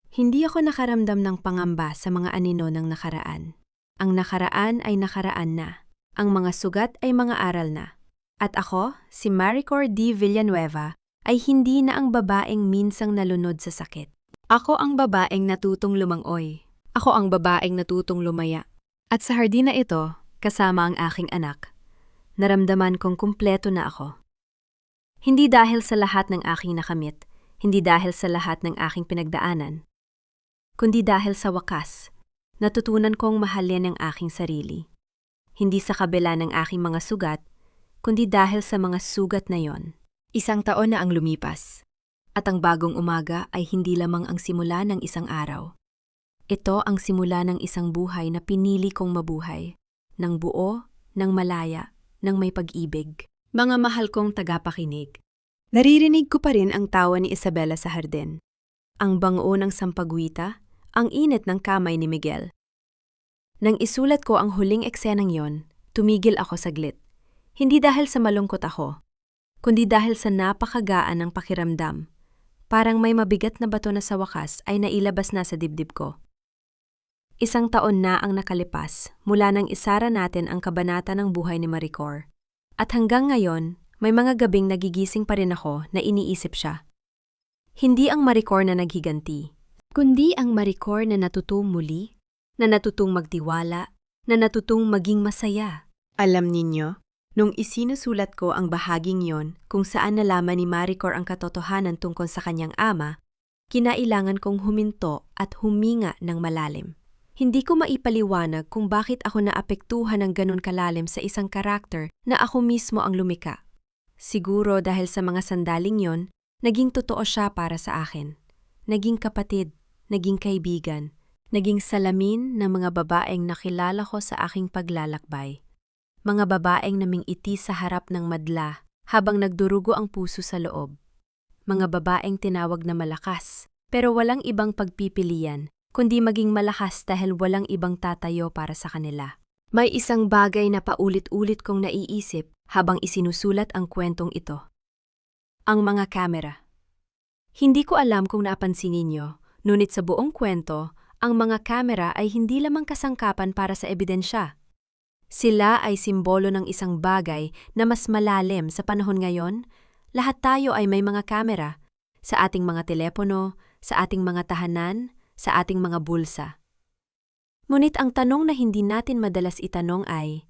Hindi ako nakaramdam ng pangamba sa mga anino ng nakaraan. Ang nakaraan ay nakaraan na. Ang mga sugat ay mga aral na. At ako, si Maricor D. Villanueva, ay hindi na ang babaeng minsang nalunod sa sakit. Ako ang babaeng natutong lumangoy. Ako ang babaeng natutong lumaya. At sa hardina ito, kasama ang aking anak, naramdaman kong kumpleto na ako. Hindi dahil sa lahat ng aking nakamit, hindi dahil sa lahat ng aking pinagdaanan, kundi dahil sa wakas, natutunan kong mahalin ang aking sarili. Hindi sa kabila ng aking mga sugat, kundi dahil sa mga sugat na yon. Isang taon na ang lumipas, at ang bagong umaga ay hindi lamang ang simula ng isang araw. Ito ang simula ng isang buhay na pinili kong mabuhay, ng buo, ng malaya, ng may pag-ibig. Mga mahal kong tagapakinig, naririnig ko pa rin ang tawa ni Isabela sa hardin. Ang bango ng sampagwita, ang init ng kamay ni Miguel. Nang isulat ko ang huling eksenang yon, tumigil ako saglit. Hindi dahil sa malungkot ako, kundi dahil sa napakagaan ng pakiramdam. Parang may mabigat na bato na sa wakas ay nailabas na sa dibdib ko. Isang taon na ang nakalipas mula nang isara natin ang kabanata ng buhay ni Maricor. At hanggang ngayon, may mga gabing nagigising pa rin ako na iniisip siya. Hindi ang Maricor na naghiganti, kundi ang Maricor na natutong muli, na natutong magtiwala, na natutong maging masaya. Alam ninyo, nung isinusulat ko ang bahaging yon kung saan nalaman ni Maricor ang katotohanan tungkol sa kanyang ama, kinailangan kong huminto at huminga ng malalim. Hindi ko maipaliwanag kung bakit ako naapektuhan ng ganun kalalim sa isang karakter na ako mismo ang lumika. Siguro dahil sa mga sandaling yon, naging totoo siya para sa akin. Naging kapatid, naging kaibigan, naging salamin ng mga babaeng nakilala ko sa aking paglalakbay. Mga babaeng naming-iti sa harap ng madla habang nagdurugo ang puso sa loob. Mga babaeng tinawag na malakas, pero walang ibang pagpipilian, kundi maging malakas dahil walang ibang tatayo para sa kanila. May isang bagay na paulit-ulit kong naiisip habang isinusulat ang kwentong ito. Ang mga kamera. Hindi ko alam kung napansin ninyo, ngunit sa buong kwento, ang mga kamera ay hindi lamang kasangkapan para sa ebidensya. Sila ay simbolo ng isang bagay na mas malalim sa panahon ngayon. Lahat tayo ay may mga kamera, sa ating mga telepono, sa ating mga tahanan, sa ating mga bulsa. Ngunit ang tanong na hindi natin madalas itanong ay,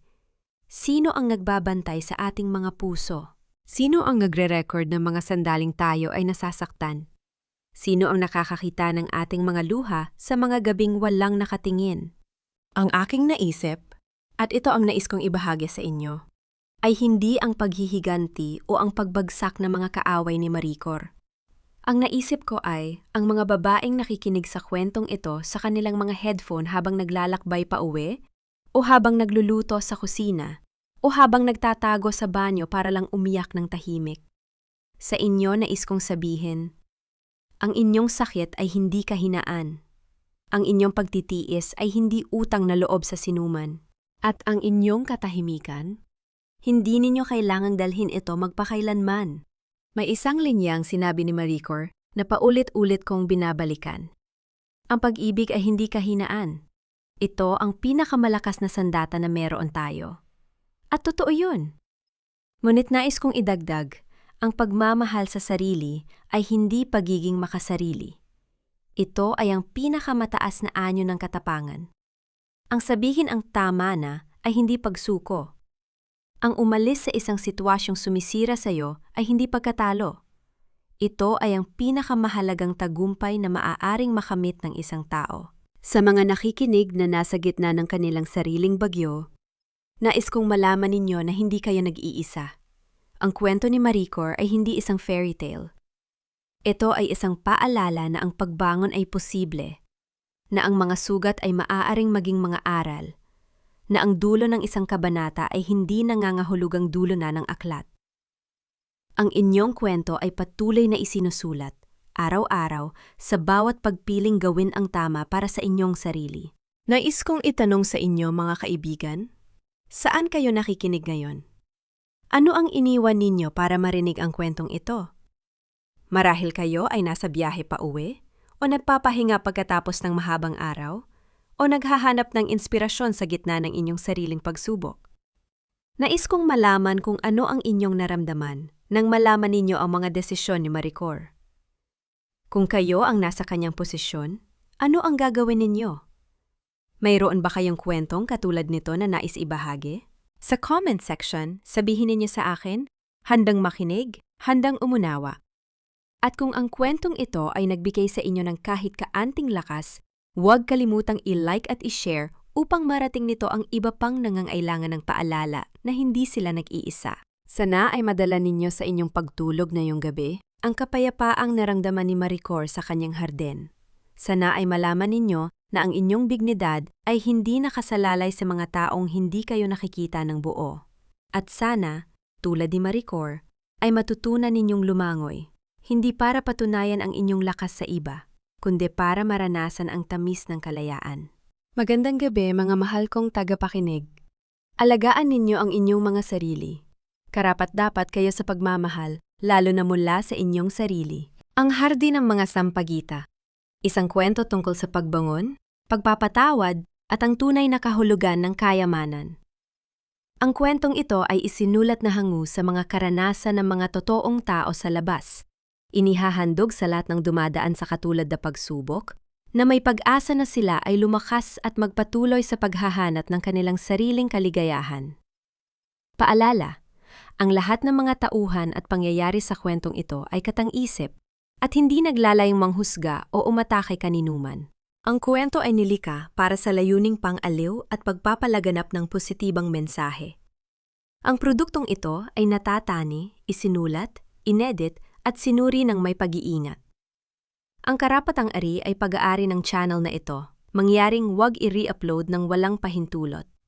sino ang nagbabantay sa ating mga puso? Sino ang nagre-record ng mga sandaling tayo ay nasasaktan? Sino ang nakakakita ng ating mga luha sa mga gabing walang nakatingin? Ang aking naisip, at ito ang nais kong ibahagi sa inyo, ay hindi ang paghihiganti o ang pagbagsak ng mga kaaway ni Maricor. Ang naisip ko ay ang mga babaeng nakikinig sa kwentong ito sa kanilang mga headphone habang naglalakbay pa uwi, o habang nagluluto sa kusina, o habang nagtatago sa banyo para lang umiyak ng tahimik. Sa inyo nais kong sabihin, ang inyong sakit ay hindi kahinaan. Ang inyong pagtitiis ay hindi utang na loob sa sinuman. At ang inyong katahimikan, hindi ninyo kailangang dalhin ito magpakailanman. May isang linyang sinabi ni Maricor na paulit-ulit kong binabalikan. Ang pag-ibig ay hindi kahinaan. Ito ang pinakamalakas na sandata na meron tayo. At totoo yun. Ngunit nais kong idagdag, ang pagmamahal sa sarili ay hindi pagiging makasarili. Ito ay ang pinakamataas na anyo ng katapangan. Ang sabihin ang tama na ay hindi pagsuko. Ang umalis sa isang sitwasyong sumisira sa iyo ay hindi pagkatalo. Ito ay ang pinakamahalagang tagumpay na maaaring makamit ng isang tao. Sa mga nakikinig na nasa gitna ng kanilang sariling bagyo, nais kong malaman ninyo na hindi kayo nag-iisa. Ang kwento ni Maricor ay hindi isang fairy tale. Ito ay isang paalala na ang pagbangon ay posible, na ang mga sugat ay maaaring maging mga aral, na ang dulo ng isang kabanata ay hindi nangangahulugang dulo na ng aklat. Ang inyong kwento ay patuloy na isinusulat, araw-araw, sa bawat pagpiling gawin ang tama para sa inyong sarili. Nais kong itanong sa inyo mga kaibigan, Saan kayo nakikinig ngayon? Ano ang iniwan ninyo para marinig ang kwentong ito? Marahil kayo ay nasa biyahe pa uwi, o nagpapahinga pagkatapos ng mahabang araw, o naghahanap ng inspirasyon sa gitna ng inyong sariling pagsubok. Nais kong malaman kung ano ang inyong naramdaman nang malaman ninyo ang mga desisyon ni Maricor. Kung kayo ang nasa kanyang posisyon, ano ang gagawin ninyo? Mayroon ba kayong kwentong katulad nito na nais ibahagi? Sa comment section, sabihin ninyo sa akin, handang makinig, handang umunawa. At kung ang kwentong ito ay nagbigay sa inyo ng kahit kaanting lakas, huwag kalimutang i-like at i-share upang marating nito ang iba pang nangangailangan ng paalala na hindi sila nag-iisa. Sana ay madala ninyo sa inyong pagtulog ngayong gabi ang kapayapaang naramdaman ni Maricor sa kanyang harden. Sana ay malaman ninyo na ang inyong dignidad ay hindi nakasalalay sa mga taong hindi kayo nakikita ng buo. At sana, tulad ni Maricor, ay matutunan ninyong lumangoy, hindi para patunayan ang inyong lakas sa iba, kundi para maranasan ang tamis ng kalayaan. Magandang gabi mga mahal kong tagapakinig. Alagaan ninyo ang inyong mga sarili. Karapat-dapat kayo sa pagmamahal, lalo na mula sa inyong sarili. Ang hardin ng mga sampagita. Isang kwento tungkol sa pagbangon, pagpapatawad, at ang tunay na kahulugan ng kayamanan. Ang kwentong ito ay isinulat na hango sa mga karanasan ng mga totoong tao sa labas. Inihahandog sa lahat ng dumadaan sa katulad na pagsubok, na may pag-asa na sila ay lumakas at magpatuloy sa paghahanap ng kanilang sariling kaligayahan. Paalala, ang lahat ng mga tauhan at pangyayari sa kwentong ito ay katang-isip at hindi naglalayong manghusga o umatake kaninuman. Ang kwento ay nilikha para sa layuning pang-aliw at pagpapalaganap ng positibang mensahe. Ang produktong ito ay natatani, isinulat, inedit at sinuri ng may pag-iingat. Ang karapatang ari ay pag-aari ng channel na ito, mangyaring huwag i-re-upload ng walang pahintulot.